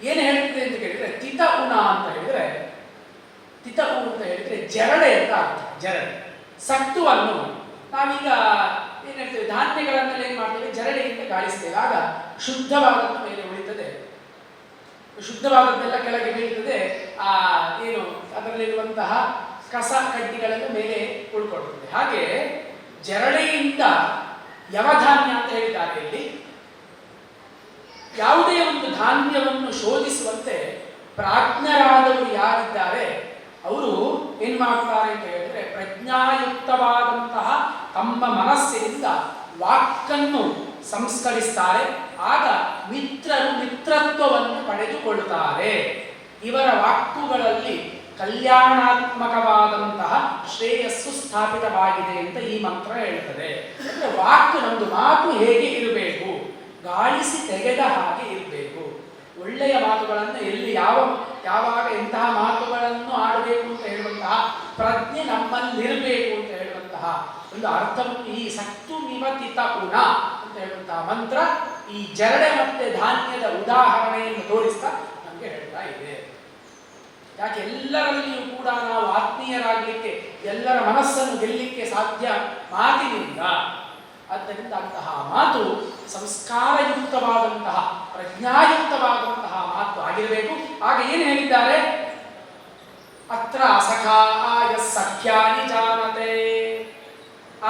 ಏನು ಹೇಳ್ತಿದೆ ಅಂತ ಕೇಳಿದ್ರೆ, ತಿತ ಉನ ಅಂತ ಹೇಳಿದ್ರೆ, ತಿತ ಉ ಅಂತ ಹೇಳಿದ್ರೆ ಜರಡೆ ಅಂತ ಅರ್ಥ. ಜರಡೆ ಸಕ್ತುವನ್ನು ನಾವೀಗ ಏನ್ ಹೇಳ್ತೇವೆ, ಧಾನ್ಯಗಳನ್ನೆಲ್ಲ ಏನ್ ಮಾಡ್ತೇವೆ, ಜರಡೆಯಿಂದ ಗಾಳಿಸ್ತೇವೆ. ಆಗ ಶುದ್ಧವಾದದ್ದು ಮೇಲೆ ಉಳಿತದೆ, ಶುದ್ಧವಾದದ್ದೆಲ್ಲ ಕೆಳಗೆ ಬೀಳ್ತದೆ. ಆ ಏನು ಅದರಲ್ಲಿರುವಂತಹ ಕಸ ಕಡ್ಡಿಗಳೆಲ್ಲ ಮೇಲೆ ಉಳ್ಕೊಳ್ತದೆ. ಹಾಗೆ ಜರಡೆಯಿಂದ ಯವಧಾನ್ಯ ಅಂತ ಹೇಳಿದ್ದಾರೆ. ಇಲ್ಲಿ ಯಾವುದೇ ಒಂದು ಧಾನ್ಯವನ್ನು ಶೋಧಿಸುವಂತೆ ಪ್ರಾಜ್ಞರಾದವರು ಯಾರಿದ್ದಾರೆ ಅವರು ಏನ್ ಮಾಡ್ತಾರೆ ಅಂತ ಹೇಳಿದ್ರೆ, ಪ್ರಜ್ಞಾಯುಕ್ತವಾದಂತಹ ತಮ್ಮ ಮನಸ್ಸಿನಿಂದ ವಾಕ್ಕನ್ನು ಸಂಸ್ಕರಿಸ್ತಾರೆ. ಆಗ ಮಿತ್ರರು ಮಿತ್ರತ್ವವನ್ನು ಪಡೆದುಕೊಳ್ಳುತ್ತಾರೆ. ಇವರ ವಾಕ್ಕುಗಳಲ್ಲಿ ಕಲ್ಯಾಣಾತ್ಮಕವಾದಂತಹ ಶ್ರೇಯಸ್ಸು ಸ್ಥಾಪಿತವಾಗಿದೆ ಅಂತ ಈ ಮಂತ್ರ ಹೇಳ್ತದೆ. ಅಂದ್ರೆ ವಾಕ್, ನಮ್ದು ಮಾತು ಹೇಗೆ ಇರಬೇಕು, ಗಾಳಿಸಿ ತೆಗೆದ ಹಾಗೆ ಇರಬೇಕು. ಒಳ್ಳೆಯ ಮಾತುಗಳನ್ನು ಎಲ್ಲಿ ಯಾವಾಗ ಎಂತಹ ಮಾತುಗಳನ್ನು ಆಡಬೇಕು ಅಂತ ಹೇಳುವಂತಹ ಪ್ರಜ್ಞೆ ನಮ್ಮಲ್ಲಿರಬೇಕು ಅಂತ ಹೇಳುವಂತಹ ಒಂದು ಅರ್ಥವನ್ನು ಈ ಸಕ್ತು ನಿವತಿತ ಪುನ ಅಂತ ಹೇಳುವಂತಹ ಮಂತ್ರ ಈ ಜರಡೆ ಮತ್ತೆ ಧಾನ್ಯದ ಉದಾಹರಣೆಯನ್ನು ತೋರಿಸ್ತಾ ನಮಗೆ ಹೇಳ್ತಾ ಇದೆ. ಯಾಕೆ ಎಲ್ಲರಲ್ಲಿಯೂ ಕೂಡ ನಾವು ಆತ್ಮೀಯರಾಗಲಿಕ್ಕೆ, ಎಲ್ಲರ ಮನಸ್ಸನ್ನು ಗೆಲ್ಲಲಿಕ್ಕೆ ಸಾಧ್ಯ ಮಾತಿನಿಂದ. ಆದ್ದರಿಂದ ಅಂತಹ ಮಾತು ಸಂಸ್ಕಾರಯುಕ್ತವಾದಂತಹ ಪ್ರಜ್ಞಾಯುಕ್ತವಾದಂತಹ ಮಾತು ಆಗಿರಬೇಕು. ಆಗ ಏನು ಹೇಳಿದ್ದಾರೆ, ಅತ್ರ ಸಖಾಯ ಸಖ್ಯಾನಿ ಜಾನತೆ.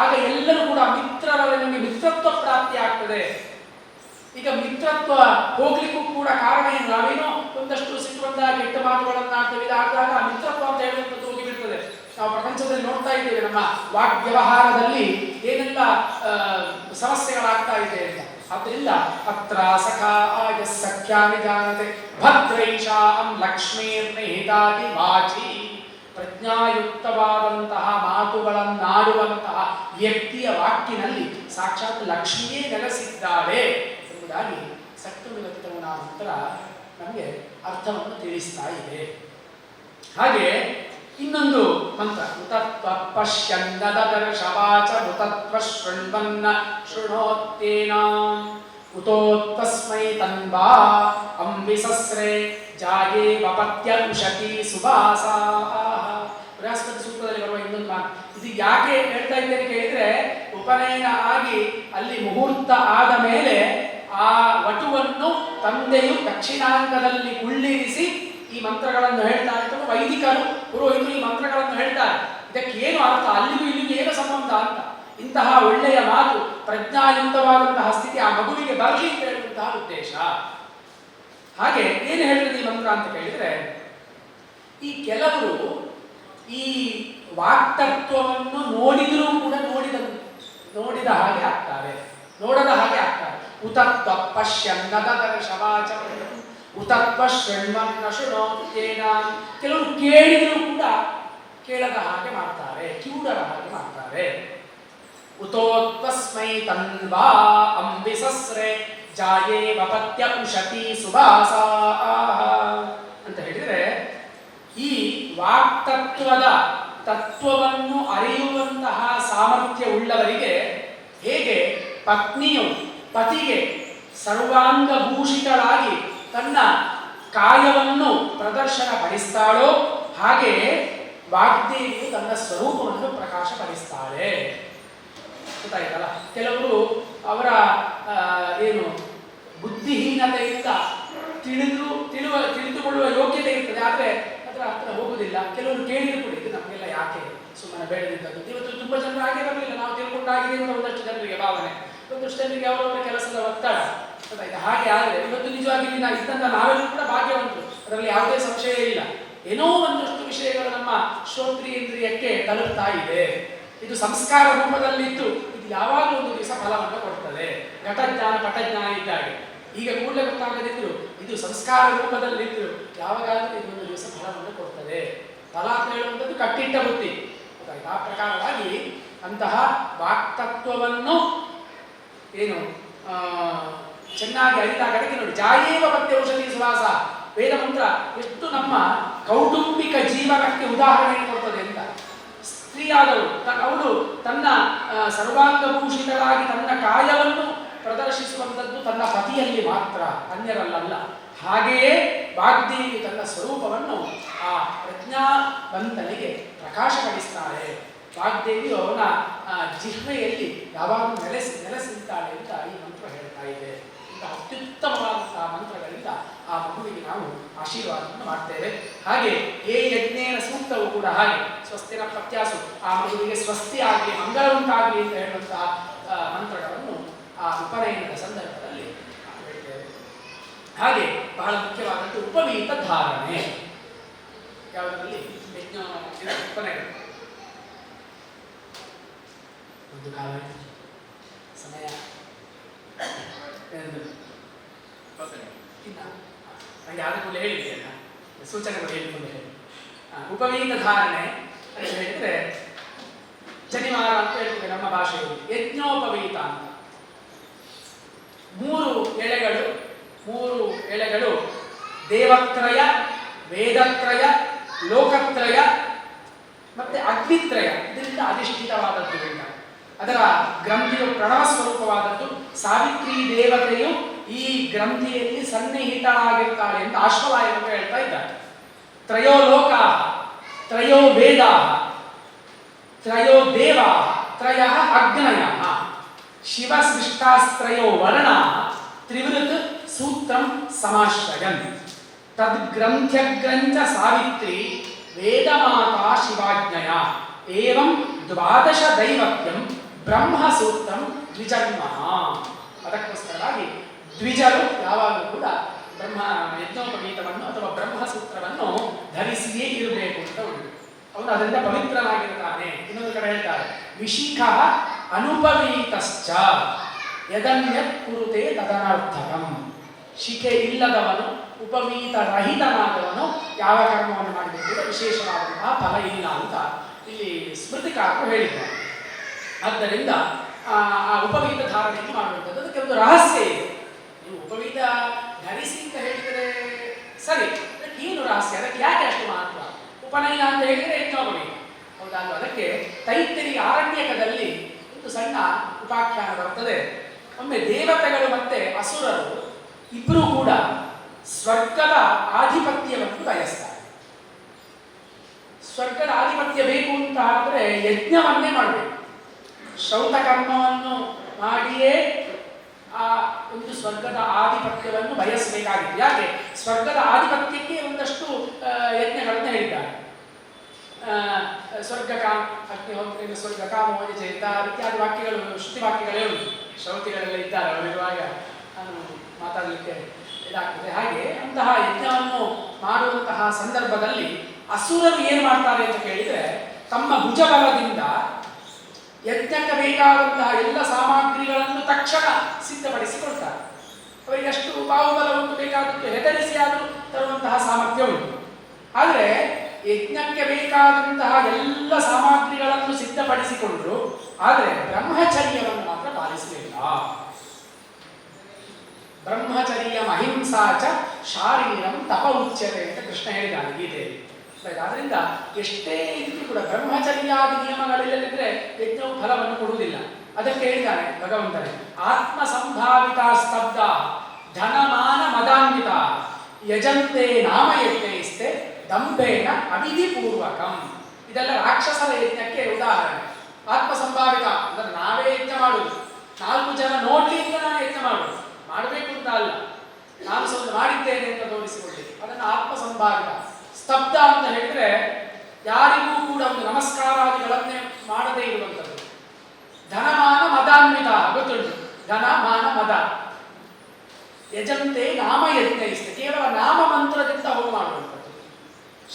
ಆಗ ಎಲ್ಲರೂ ಕೂಡ ಮಿತ್ರರಲ್ಲಿ ಮಿತ್ರತ್ವ ಪ್ರಾಪ್ತಿ ಆಗ್ತದೆ. ಈಗ ಮಿತ್ರತ್ವ ಹೋಗ್ಲಿಕ್ಕೂ ಕೂಡ ಕಾರಣ ಏನು, ನಾವೇನೋ ಒಂದಷ್ಟು ಸಿಟ್ಟುವಂತಹ ಕೆಟ್ಟ ಮಾತುಗಳನ್ನು ಆಡ್ತೇವೆ. ಆದಾಗ ಆ ಮಿತ್ರತ್ವ ಅಂತ ಹೇಳುವಂಥದ್ದು ಹೋಗಿಬಿಡ್ತದೆ. ನಾವು ಪ್ರಪಂಚದಲ್ಲಿ ನೋಡ್ತಾ ಇದ್ದೇವೆ, ನಮ್ಮ ವಾಗ್ವ್ಯವಹಾರದಲ್ಲಿ ಏನೆಲ್ಲ ಸಮಸ್ಯೆಗಳಾಗ್ತಾ ಇದೆ ಅಂತ. ಆದ್ದರಿಂದ ಅತ್ರ ಸಖಾಯ ಸಖ್ಯಾನಿ ಜಾನತೆ ಭದ್ರೈಷಾಂ ಲಕ್ಷ್ಮೀರ್ನಿಹಿತಾದಿ ವಾಚಿ. ಪ್ರಜ್ಞಾಯುಕ್ತವಾದಂತಹ ಮಾತುಗಳನ್ನಾಡುವಂತಹ ವ್ಯಕ್ತಿಯ ವಾಕ್ಕಿನಲ್ಲಿ ಸಾಕ್ಷಾತ್ ಲಕ್ಷ್ಮಿಯೇ ನೆಲೆಸಿದ್ದಾಳೆ ಎಂಬುದಾಗಿ ಸಕ್ತು ನಿವತಿತವನ ಮಂತ್ರ ನಮಗೆ ಅರ್ಥವನ್ನು ತಿಳಿಸ್ತಾ ಇದೆ. ಹಾಗೆ ಇನ್ನೊಂದು ಮಂತ್ರ, ಉತತ್ವ ಪಶ್ಯನ್ನದರ್ಶವಾಚ ಉತತ್ವ ಶೃಣ್ವನ್ನ ಶೃಣೋತ್ಯೇನಾಂ ಉತೋತ್ವಸ್ಮೈ ತನ್ವಾ ಅಂಬಿಸಸ್ರೇ ಜಾಯೇ ವಪತ್ಯ ಉಷತಿ ಸುವಾಸಾ. ಬೃಹಸ್ಪತಿ ಸೂಕ್ತದಲ್ಲಿ ಬರುವ ಇನ್ನೊಂದು ಮಾತು. ಇದು ಯಾಕೆ ಹೇಳ್ತಾ ಇದ್ದೇನೆ ಕೇಳಿದ್ರೆ, ಉಪನಯನ ಆಗಿ ಅಲ್ಲಿ ಮುಹೂರ್ತ ಆದ ಮೇಲೆ ಆ ವಟುವನ್ನು ತಂದೆಯು ದಕ್ಷಿಣಾಂಗದಲ್ಲಿ ಕುಳ್ಳಿರಿಸಿ ಈ ಮಂತ್ರಗಳನ್ನು ಹೇಳ್ತಾ ಇರ್ತಾರೆ. ವೈದಿಕರು, ಪುರೋಹಿತರು ಈ ಮಂತ್ರಗಳನ್ನು ಹೇಳ್ತಾರೆ. ಇದಕ್ಕೆ ಏನು ಅರ್ಥ, ಅಲ್ಲಿಗೂ ಇಲ್ಲಿಗೂ ಏನು ಸಂಬಂಧ ಅಂತ. ಇಂತಹ ಒಳ್ಳೆಯ ಮಾತು, ಪ್ರಜ್ಞಾಯುಕ್ತವಾದಂತಹ ಸ್ಥಿತಿ ಆ ಮಗುವಿಗೆ ಬರಲಿ ಅಂತ ಹೇಳುವಂತಹ ಉದ್ದೇಶ. ಹಾಗೆ ಏನು ಹೇಳ್ತದೆ ಈ ಮಂತ್ರ ಅಂತ ಕೇಳಿದ್ರೆ, ಈ ಕೆಲವರು ಈ ವಾಕ್ತತ್ವವನ್ನು ನೋಡಿದರೂ ಕೂಡ ನೋಡಿದ ಹಾಗೆ ಆಗ್ತಾರೆ, ನೋಡದ ಹಾಗೆ ಆಗ್ತಾರೆ. ಉತತ್ವ ಪಶ್ಯನ್ನದರ ಶವಾಚ ಉತತ್ವ ಶೃಣ್ವನ್ನ ಶೃಣೋತ್ಯೇನ. ಕೆಲವರು ಕೇಳಿದರೂ ಕೂಡ ಕೇಳದ ಹಾಗೆ ಮಾಡ್ತಾರೆ, ಕಿವುಡರ ಹಾಗೆ ಮಾಡ್ತಾರೆ. ಉತೋತ್ವಸ್ಮೈ ತನ್ವಾ ಅಂಬಿಸಸ್ರೆ ಜಾಯೇ ವಪತ್ಯ ಉಷತಿ ಸುಭಾಸ ಅಂತ ಹೇಳಿದರೆ, ಈ ವಾಕ್ತತ್ವದ ತತ್ವವನ್ನು ಅರಿಯುವಂತಹ ಸಾಮರ್ಥ್ಯ ಉಳ್ಳವರಿಗೆ ಹೇಗೆ ಪತ್ನಿಯು ಪತಿಗೆ ಸರ್ವಾಂಗಭೂಷಿತಳಾಗಿ ತನ್ನ ಕಾಯವನ್ನು ಪ್ರದರ್ಶನ ಪಡಿಸ್ತಾಳೋ ಹಾಗೆ ವಾಗ್ದೇವಿಯು ತನ್ನ ಸ್ವರೂಪವನ್ನು ಪ್ರಕಾಶಪಡಿಸ್ತಾಳೆ. ಗೊತ್ತಾಯ್ತಲ್ಲ? ಕೆಲವರು ಅವರ ಏನು ಬುದ್ಧಿಹೀನತೆಯಿಂದ ತಿಳಿದುಕೊಳ್ಳುವ ಯೋಗ್ಯತೆ ಇರ್ತದೆ, ಆದರೆ ಅದರ ಹತ್ರ ಹೋಗುವುದಿಲ್ಲ. ಕೆಲವರು ಕೇಳಿದ್ರು ಕೂಡ ಇದು ನಮಗೆಲ್ಲ ಯಾಕೆ ಸುಮ್ಮನೆ ಬೇಡದಿದ್ದದ್ದು. ಇವತ್ತು ತುಂಬ ಜನರು ಹಾಗೆ ಬರಲಿಲ್ಲ, ನಾವು ತಿಳ್ಕೊಂಡಾಗಿದೆ ಅಂತ ಒಂದಷ್ಟು ಜನರಿಗೆ ಭಾವನೆ, ಒಂದಷ್ಟು ಜನರಿಗೆ ಅವರವರ ಕೆಲಸದ ಒತ್ತಡ. ಗೊತ್ತಾಯ್ತು? ಹಾಗೆ ಆದರೆ ಇವತ್ತು ನಿಜವಾಗಿ ಇದ್ದಂತ ನಾವೆಲ್ಲರೂ ಕೂಡ ಭಾಗ್ಯವಂತರು, ಅದರಲ್ಲಿ ಯಾವುದೇ ಸಂಶಯ ಇಲ್ಲ. ಏನೋ ಒಂದಷ್ಟು ವಿಷಯಗಳು ನಮ್ಮ ಶ್ರೋತ್ರಿಯೇಂದ್ರಿಯಕ್ಕೆ ತಲುಪ್ತಾ ಇದೆ. ಇದು ಸಂಸ್ಕಾರ ರೂಪದಲ್ಲಿದ್ದು ಇದು ಯಾವಾಗಲೂ ಒಂದು ದಿವಸ ಫಲವನ್ನು ಕೊಡ್ತದೆ. ಘಟಜ್ಞಾನ ಪಟಜ್ಞಾನ ಇದ್ದಾಗೆ ಈಗ ಕೂಡಲೇ ಗೊತ್ತಾಗದಿದ್ರು ಇದು ಸಂಸ್ಕಾರ ರೂಪದಲ್ಲಿದ್ದು ಯಾವಾಗಾದ್ರೂ ಇದೊಂದು ದಿವಸ ಫಲವನ್ನು ಕೊಡ್ತದೆ. ಫಲ ಅಂತ ಹೇಳುವಂಥದ್ದು ಕಟ್ಟಿಟ್ಟ ಬುದ್ಧಿ. ಗೊತ್ತಾಯ್ತು? ಆ ಪ್ರಕಾರವಾಗಿ ಅಂತಹ ವಾಕ್ತತ್ವವನ್ನು ಏನು ಚೆನ್ನಾಗಿ ಅರಿತಾಗ ಅದಕ್ಕೆ ನೋಡಿ, ಜಾಯೇವ ಪತ್ಯ ಔಷಧಿ ಸುವಾಸ ವೇದ ಮಂತ್ರ ಎಷ್ಟು ನಮ್ಮ ಕೌಟುಂಬಿಕ ಜೀವನಕ್ಕೆ ಉದಾಹರಣೆ ಕೊಡ್ತದೆ ಅಂತ. ಸ್ತ್ರೀಯಾದವಳು ಅವಳು ತನ್ನ ಸರ್ವಾಂಗಭೂಷಿತರಾಗಿ ತನ್ನ ಕಾಯವನ್ನು ಪ್ರದರ್ಶಿಸುವಂಥದ್ದು ತನ್ನ ಪತಿಯಲ್ಲಿ ಮಾತ್ರ, ಅನ್ಯರಲ್ಲ. ಹಾಗೆಯೇ ವಾಗ್ದೇವಿ ತನ್ನ ಸ್ವರೂಪವನ್ನು ಆ ಪ್ರಜ್ಞಾವಂತನಿಗೆ ಪ್ರಕಾಶಪಡಿಸ್ತಾಳೆ. ವಾಗ್ದೇವಿಯು ಅವನ ಜಿಹ್ವೆಯಲ್ಲಿ ಯಾವಾಗಲೂ ನೆಲೆಸಿದ್ದಾಳೆ ಅಂತ ಈ ಮಂತ್ರ ಹೇಳ್ತಾ ಇದೆ. ಇಂಥ ಅತ್ಯುತ್ತಮವಾದಂತಹ ಮಂತ್ರಗಳಿಂದ ಆ ಮಗುವಿಗೆ ನಾವು ಆಶೀರ್ವಾದವನ್ನು ಮಾಡ್ತೇವೆ. ಹಾಗೆ ಏ ಯಜ್ಞೇನ ಸೂಕ್ತವು ಕೂಡ ಹಾಗೆ ಸ್ವಸ್ತಿನ ಪ್ರತ್ಯಾಸು, ಆ ಮಗುವಿಗೆ ಸ್ವಸ್ತಿ ಆಗಲಿ ಮಂಗಳವಂತಾಗಲಿ ಅಂತ ಹೇಳುವಂತಹ ಮಂತ್ರಗಳನ್ನು ಆ ಉಪನಯನದ ಸಂದರ್ಭದಲ್ಲಿ ಹೇಳ್ತೇವೆ. ಹಾಗೆ ಬಹಳ ಮುಖ್ಯವಾದದ್ದು ಉಪವೀತ ಧಾರಣೆ. ಯಾವುದರಲ್ಲಿ ಯಜ್ಞ ಉಪನಯನ ಒಂದು ಕಾಲ ಸಮಯ ನನಗೆ ಯಾವುದಕ್ಕೂ ಹೇಳಿದ್ದೇನೆ, ಸೂಚನೆಗಳು ಹೇಳಿಕೊಂಡು ಹೇಳಿ. ಉಪವೀತ ಧಾರಣೆ ಅಂತ ಹೇಳಿದರೆ ಜನಿವಾರ ಅಂತ ಹೇಳ್ತೇವೆ ನಮ್ಮ ಭಾಷೆಯಲ್ಲಿ. ಯಜ್ಞೋಪವೀತ ಅಂತ ಮೂರು ಎಳೆಗಳು ದೇವತ್ರಯ, ವೇದತ್ರಯ, ಲೋಕತ್ರಯ ಮತ್ತೆ ಅಗ್ನಿತ್ರಯ ಇದರಿಂದ ಅಧಿಷ್ಠಿತವಾದದ್ದು ಅಂತ. ಅದರ ಗ್ರಂಥಿಯು ಪ್ರಣವ ಸ್ವರೂಪವಾದದ್ದು. ಸಾವಿತ್ರಿ ದೇವತೆಯು ಈ ಗ್ರಂಥಿಯಲ್ಲಿ ಸನ್ನಿಹಿತಳಾಗಿರ್ತಾಳೆ ಅಂತ ಆಶ್ವಲಾಯನರು ಹೇಳ್ತಾ ಇದ್ದಾರೆ. ತ್ರಯೋ ಲೋಕ, ತ್ರಯೋ ವೇದ, ತ್ರಯೋ ದೇವ, ತ್ರಯ ಅಗ್ನಯ, ಶಿವ ಸೃಷ್ಟಾಸ್ತ್ರಯೋ ವರ್ಣ, ತ್ರಿವೃತ್ ಸೂತ್ರಂ ಸಮಾಶ್ರಯನ್. ತದ್ಗ್ರಂಥ್ಯಗ್ರಂಥ ಸಾವಿತ್ರಿ ವೇದಮಾತಾ ಶಿವಾಜ್ಞಯ ಏವಂ ದ್ವಾದಶ ದೈವತ್ಯಂ ಬ್ರಹ್ಮಸೂತ್ರಂ ದ್ವಿಜನ್ಮನ. ಅದಕ್ಕೋಸ್ಕರವಾಗಿ ದ್ವಿಜರು ಯಾವಾಗಲೂ ಕೂಡ ಬ್ರಹ್ಮ ಯಜ್ಞೋಪವೀತವನ್ನು ಅಥವಾ ಬ್ರಹ್ಮಸೂತ್ರವನ್ನು ಧರಿಸಿಯೇ ಇರಬೇಕು ಅಂತ ಉಂಟು. ಅವನು ಅದರಿಂದ ಪವಿತ್ರನಾಗಿರ್ತಾನೆ. ಇನ್ನೊಂದು ಕಡೆ ಹೇಳ್ತಾರೆ, ವಿಶಿಖ ಅನುಪವೀತಶ್ಚ ಯದನ್ಯತ್ ಕುರುತೆ ತದನರ್ಥಕಂ. ಶಿಖೆ ಇಲ್ಲದವನು, ಉಪವೀತ ರಹಿತನಾದವನು ಯಾವ ಕರ್ಮವನ್ನು ಮಾಡಿದರೂ ಕೂಡ ವಿಶೇಷವಾದಂತಹ ಫಲ ಇಲ್ಲ ಅಂತ ಇಲ್ಲಿ ಸ್ಮೃತಿಕಾರರು ಹೇಳಿದ್ದಾರೆ. ಆದ್ದರಿಂದ ಆ ಉಪವೀತ ಧಾರಣೆಯನ್ನು ಮಾಡುವಂಥದ್ದು ಅದಕ್ಕೆ ಒಂದು ರಹಸ್ಯ ಇದೆ. ನೀವು ಉಪವೀತ ಧರಿಸಿ ಅಂತ ಹೇಳಿದರೆ ಸರಿ, ಏನು ರಹಸ್ಯ? ಅದಕ್ಕೆ ಯಾಕೆ ಅಷ್ಟು ಮಹತ್ವ? ಉಪನಯನ ಅಂತ ಹೇಳಿದರೆ ಯಜ್ಞೋಪವೀತ ಹೌದಲ್ವ? ಅದಕ್ಕೆ ತೈತ್ತಿರಿ ಆರಣ್ಯಕದಲ್ಲಿ ಒಂದು ಸಣ್ಣ ಉಪಾಖ್ಯಾನ ಬರ್ತದೆ. ಒಮ್ಮೆ ದೇವತೆಗಳು ಮತ್ತೆ ಅಸುರರು ಇಬ್ಬರೂ ಕೂಡ ಸ್ವರ್ಗದ ಆಧಿಪತ್ಯವನ್ನು ಬಯಸ್ತಾರೆ. ಸ್ವರ್ಗದ ಆಧಿಪತ್ಯ ಬೇಕು ಅಂತ ಆದರೆ ಯಜ್ಞವನ್ನೇ ಮಾಡಬೇಕು. ಶ್ರೌತ ಕರ್ಮವನ್ನು ಮಾಡಿಯೇ ಆ ಒಂದು ಸ್ವರ್ಗದ ಆಧಿಪತ್ಯವನ್ನು ಬಯಸಬೇಕಾಗಿದೆ. ಯಾಕೆ? ಸ್ವರ್ಗದ ಆಧಿಪತ್ಯಕ್ಕೆ ಒಂದಷ್ಟು ಯಜ್ಞಗಳನ್ನು ಹೇಳಿದ್ದಾರೆ. ಸ್ವರ್ಗ ಕಾಮ ಅಗ್ನಿ ಹೋಗ್ತೇನೆ, ಸ್ವರ್ಗ ಕಾಮೋದಿ ಚೇತ ಇತ್ಯಾದಿ ವಾಕ್ಯಗಳು, ಶ್ರುತಿ ವಾಕ್ಯಗಳೇ ಉಂಟು. ಶ್ರೌತಿಗಳೆಲ್ಲ ಇದ್ದಾರೆ. ಅವರಿರುವಾಗ ನಾನು ಮಾತಾಡಲಿಕ್ಕೆ ಇದಾಗ್ತದೆ. ಹಾಗೆ ಅಂತಹ ಯಜ್ಞವನ್ನು ಮಾಡುವಂತಹ ಸಂದರ್ಭದಲ್ಲಿ ಅಸುರರು ಏನು ಮಾಡ್ತಾರೆ ಅಂತ ಕೇಳಿದರೆ, ತಮ್ಮ ಭುಜಬಲದಿಂದ ಯಜ್ಞಕ್ಕೆ ಬೇಕಾದಂತಹ ಎಲ್ಲ ಸಾಮಗ್ರಿಗಳನ್ನು ತಕ್ಷಣ ಸಿದ್ಧಪಡಿಸಿಕೊಳ್ತಾರೆ. ಅವರಿಗೆ ಅಷ್ಟು ಬಾಹುಬಲ ಉಂಟು, ಬೇಕಾದದ್ದು ಹೆದರಿಸಿ ಆದರೂ ತರುವಂತಹ ಸಾಮರ್ಥ್ಯ ಉಂಟು. ಆದರೆ ಯಜ್ಞಕ್ಕೆ ಬೇಕಾದಂತಹ ಎಲ್ಲ ಸಾಮಗ್ರಿಗಳನ್ನು ಸಿದ್ಧಪಡಿಸಿಕೊಂಡರು, ಆದರೆ ಬ್ರಹ್ಮಚರ್ಯವನ್ನು ಮಾತ್ರ ಪಾಲಿಸಲಿಲ್ಲ. ಬ್ರಹ್ಮಚರ್ಯ ಅಹಿಂಸಾಚ ಶಾರೀರಂ ತಪ ಉಚ್ಯತೆ ಅಂತ ಕೃಷ್ಣ ಹೇಳಿದ್ದಾನೆ ಗೀತೆಯಲ್ಲಿ. ಆದ್ದರಿಂದ ಎಷ್ಟೇ ಇದ್ರೂ ಕೂಡ ಬ್ರಹ್ಮಚರ್ಯಾದಿ ನಿಯಮಗಳಿಲ್ಲದಿದ್ದರೆ ಯಜ್ಞವು ಫಲವನ್ನು ಕೊಡುವುದಿಲ್ಲ. ಅದಕ್ಕೆ ಹೇಳಿದ್ದಾನೆ ಭಗವಂತನೇ, ಆತ್ಮ ಸಂಭಾವಿತ ಸ್ತಬ್ಧ ಧನಮಾನ ಮದಾನ್ವಿತ ಯಜಂತೆ ನಾಮ ಯಜ್ಞೈಸ್ತೆ ದಂಭೇನ ಅವಿಧಿಪೂರ್ವಕಂ. ಇದೆಲ್ಲ ರಾಕ್ಷಸರ ಯಜ್ಞಕ್ಕೆ ಉದಾಹರಣೆ. ಆತ್ಮ ಸಂಭಾವಿತ ಅಂದರೆ ನಾವೇ ಯಜ್ಞ ಮಾಡುವುದು, 4 ಜನ ನೋಡ್ಲಿಕ್ಕೆ ನಾನು ಯಜ್ಞ ಮಾಡುವುದು, ಮಾಡಬೇಕು ಅಂತ ಅಲ್ಲ, ನಾನು ಸ್ವಲ್ಪ ಮಾಡಿದ್ದೇನೆ ಅಂತ ತೋರಿಸಿಕೊಳ್ಳಿಕ್ಕೆ, ಅದನ್ನು ಆತ್ಮ ಸಂಭಾವಿತ. ಸ್ತಬ್ಧ ಅಂತ ಹೇಳಿದ್ರೆ ಯಾರಿಗೂ ಕೂಡ ಒಂದು ನಮಸ್ಕಾರಾದಿಗಳನ್ನೇ ಮಾಡದೇ ಇರುವಂಥದ್ದು. ಧನಮಾನ ಮದಾನ್ವಿತ, ಗೊತ್ತುಂಟು, ಧನ ಮಾನ ಮದ. ಯಜಂತೆ ನಾಮ ಯಜ್ಞೈಸ್ತೆ, ಕೇವಲ ನಾಮ ಮಂತ್ರದಿಂದ ಹೋಮ ಮಾಡುವಂಥದ್ದು.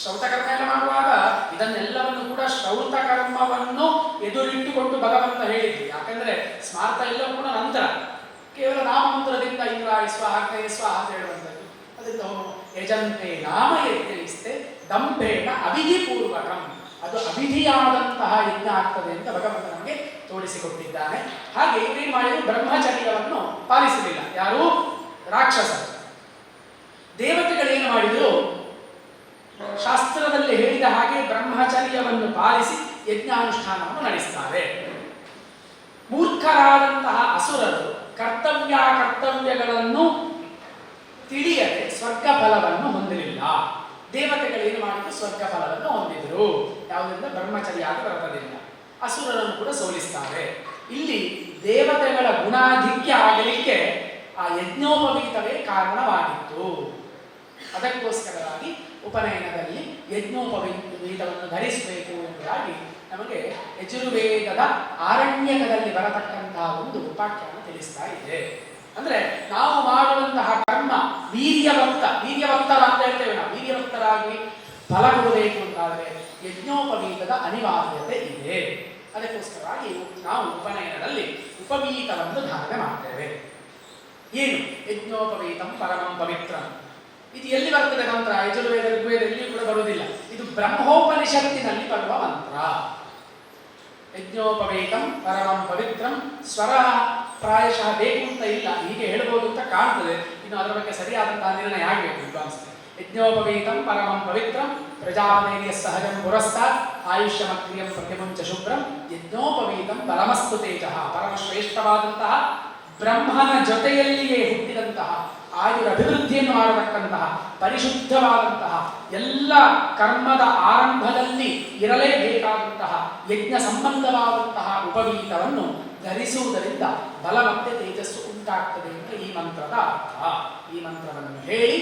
ಶ್ರೌತಕರ್ಮ ಎಲ್ಲ ಮಾಡುವಾಗ ಇದನ್ನೆಲ್ಲವನ್ನು ಕೂಡ ಶ್ರೌತಕರ್ಮವನ್ನು ಎದುರಿಟ್ಟುಕೊಂಡು ಭಗವಂತ ಹೇಳಿದ್ರು. ಯಾಕಂದ್ರೆ ಸ್ಮಾರ್ಥ ಎಲ್ಲವೂ ಕೂಡ ನಂತರ, ಕೇವಲ ನಾಮಮಂತ್ರದಿಂದ ಇಂದ್ರಾಯ ಸ್ವಾಹ ಅಗ್ನೇಯ ಸ್ವಾಹ ಅಂತ ಹೇಳುವಂಥದ್ದು. ಅದರಿಂದ ಯಜಂತೆ ನಾಮ ಯಜ್ಞೈಸ್ತೆ ದಂಭೇನ ಅವಿಧಿಪೂರ್ವಕಂ, ಅದು ಅವಿಧಿಯಾದಂತಹ ಯಜ್ಞ ಆಗ್ತದೆ ಅಂತ ಭಗವಂತ ನಮಗೆ ತೋರಿಸಿಕೊಟ್ಟಿದ್ದಾನೆ. ಹಾಗೆ ಇವರೇನು ಮಾಡಿದ್ರು, ಬ್ರಹ್ಮಚರ್ಯವನ್ನು ಪಾಲಿಸಲಿಲ್ಲ. ಯಾರು? ರಾಕ್ಷಸರು. ದೇವತೆಗಳೇನು ಮಾಡಿದರು, ಶಾಸ್ತ್ರದಲ್ಲಿ ಹೇಳಿದ ಹಾಗೆ ಬ್ರಹ್ಮಚರ್ಯವನ್ನು ಪಾಲಿಸಿ ಯಜ್ಞಾನುಷ್ಠಾನವನ್ನು ನಡೆಸ್ತಾರೆ. ಮೂರ್ಖರಾದಂತಹ ಅಸುರರು ಕರ್ತವ್ಯಗಳನ್ನು ತಿಳಿಯದೆ ಸ್ವರ್ಗ ಫಲವನ್ನು ಹೊಂದಲಿಲ್ಲ. ದೇವತೆಗಳೇನು ಮಾಡಿದ್ರು, ಸ್ವರ್ಗ ಫಲವನ್ನು ಹೊಂದಿದರು. ಯಾವುದರಿಂದ? ಬ್ರಹ್ಮಚರ್ಯಾದಿ ವ್ರತದಿಂದ. ಅಸುರರನ್ನು ಕೂಡ ಸೋಲಿಸ್ತಾರೆ. ಇಲ್ಲಿ ದೇವತೆಗಳ ಗುಣಾಧಿಕ್ಯ ಆಗಲಿಕ್ಕೆ ಆ ಯಜ್ಞೋಪವೀತವೇ ಕಾರಣವಾಗಿತ್ತು. ಅದಕ್ಕೋಸ್ಕರವಾಗಿ ಉಪನಯನದಲ್ಲಿ ಯಜ್ಞೋಪವೀತವನ್ನು ಧರಿಸಬೇಕು ಎಂಬುದಾಗಿ ನಮಗೆ ಯಜುರ್ವೇದದ ಆರಣ್ಯಕದಲ್ಲಿ ಬರತಕ್ಕಂತಹ ಒಂದು ಉಪಾಖ್ಯಾನ ತಿಳಿಸ್ತಾ ಇದೆ. ಅಂದ್ರೆ ನಾವು ಮಾಡುವಂತಹ ಕರ್ಮ ವೀರ್ಯವಂತರ ಅಂತ ಹೇಳ್ತೇವೆ ನಾವು, ವೀರ್ಯವಂತರಾಗಿ ಫಲ ಕೊಡಬೇಕು ಅಂತಾದರೆ ಯಜ್ಞೋಪವೀತದ ಅನಿವಾರ್ಯತೆ ಇದೆ. ಅದಕ್ಕೋಸ್ಕರವಾಗಿ ನಾವು ಉಪನಯನದಲ್ಲಿ ಉಪವೀತವನ್ನು ಧಾರಣೆ ಮಾಡ್ತೇವೆ. ಏನು? ಯಜ್ಞೋಪವೀತಂ ಪರಮಂ ಪವಿತ್ರಂ. ಇದು ಎಲ್ಲಿ ಬರ್ತದೆ ಮಂತ್ರ? ಯಜುರ್ವೇದ ಋಗ್ವೇದ ಎಲ್ಲಿಯೂ ಕೂಡ ಬರುವುದಿಲ್ಲ. ಇದು ಬ್ರಹ್ಮೋಪನಿಷತ್ತಿನಲ್ಲಿ ಬರುವ ಮಂತ್ರ. ಯಜ್ಞೋಪವೀತಂ ಪರಮಂ ಪವಿತ್ರಂ. ಸ್ವರ ಪ್ರಾಯಶಃ ಬೇಕು ಅಂತ ಇಲ್ಲ, ಹೀಗೆ ಹೇಳ್ಬೋದು ಅಂತ ಕಾಣ್ತದೆ. ಇನ್ನು ಅದರ ಬಗ್ಗೆ ಸರಿಯಾದಂತಹ ನಿರ್ಣಯ ಆಗಬೇಕು ವಿದ್ವಾಂಸರು. ಯಜ್ಞೋಪವೀತಂ ಪರಮಂ ಪವಿತ್ರಂ ಪ್ರಜಾಪನೇಯ ಸಹಜಂ ಪುರಸ್ತಾತ್ ಆಯುಷ್ಯಮಕ್ರಿಯಂ ಪ್ರತಿಮುಂಚ ಶುಭ್ರಂ ಯಜ್ಞೋಪವೀತಂ ಪರಮಸ್ತು ತೇಜಃ. ಪರಮಶ್ರೇಷ್ಠವಾದಂತಹ ಬ್ರಹ್ಮನ ಜೊತೆಯಲ್ಲಿಯೇ ಹುಟ್ಟಿದಂತಹ, ಆಯುರ ಅಭಿವೃದ್ಧಿಯನ್ನು ಮಾಡತಕ್ಕಂತಹ, ಪರಿಶುದ್ಧವಾದಂತಹ, ಎಲ್ಲ ಕರ್ಮದ ಆರಂಭದಲ್ಲಿ ಇರಲೇಬೇಕಾದಂತಹ ಯಜ್ಞ ಸಂಬಂಧವಾದಂತಹ ಉಪವೀತವನ್ನು ಧರಿಸುವುದರಿಂದ ಬಲ ಮತ್ತೆ ತೇಜಸ್ಸು ಉಂಟಾಗ್ತದೆ ಅಂತ ಈ ಮಂತ್ರದ ಅರ್ಥ. ಈ ಮಂತ್ರವನ್ನು ಹೇಳಿ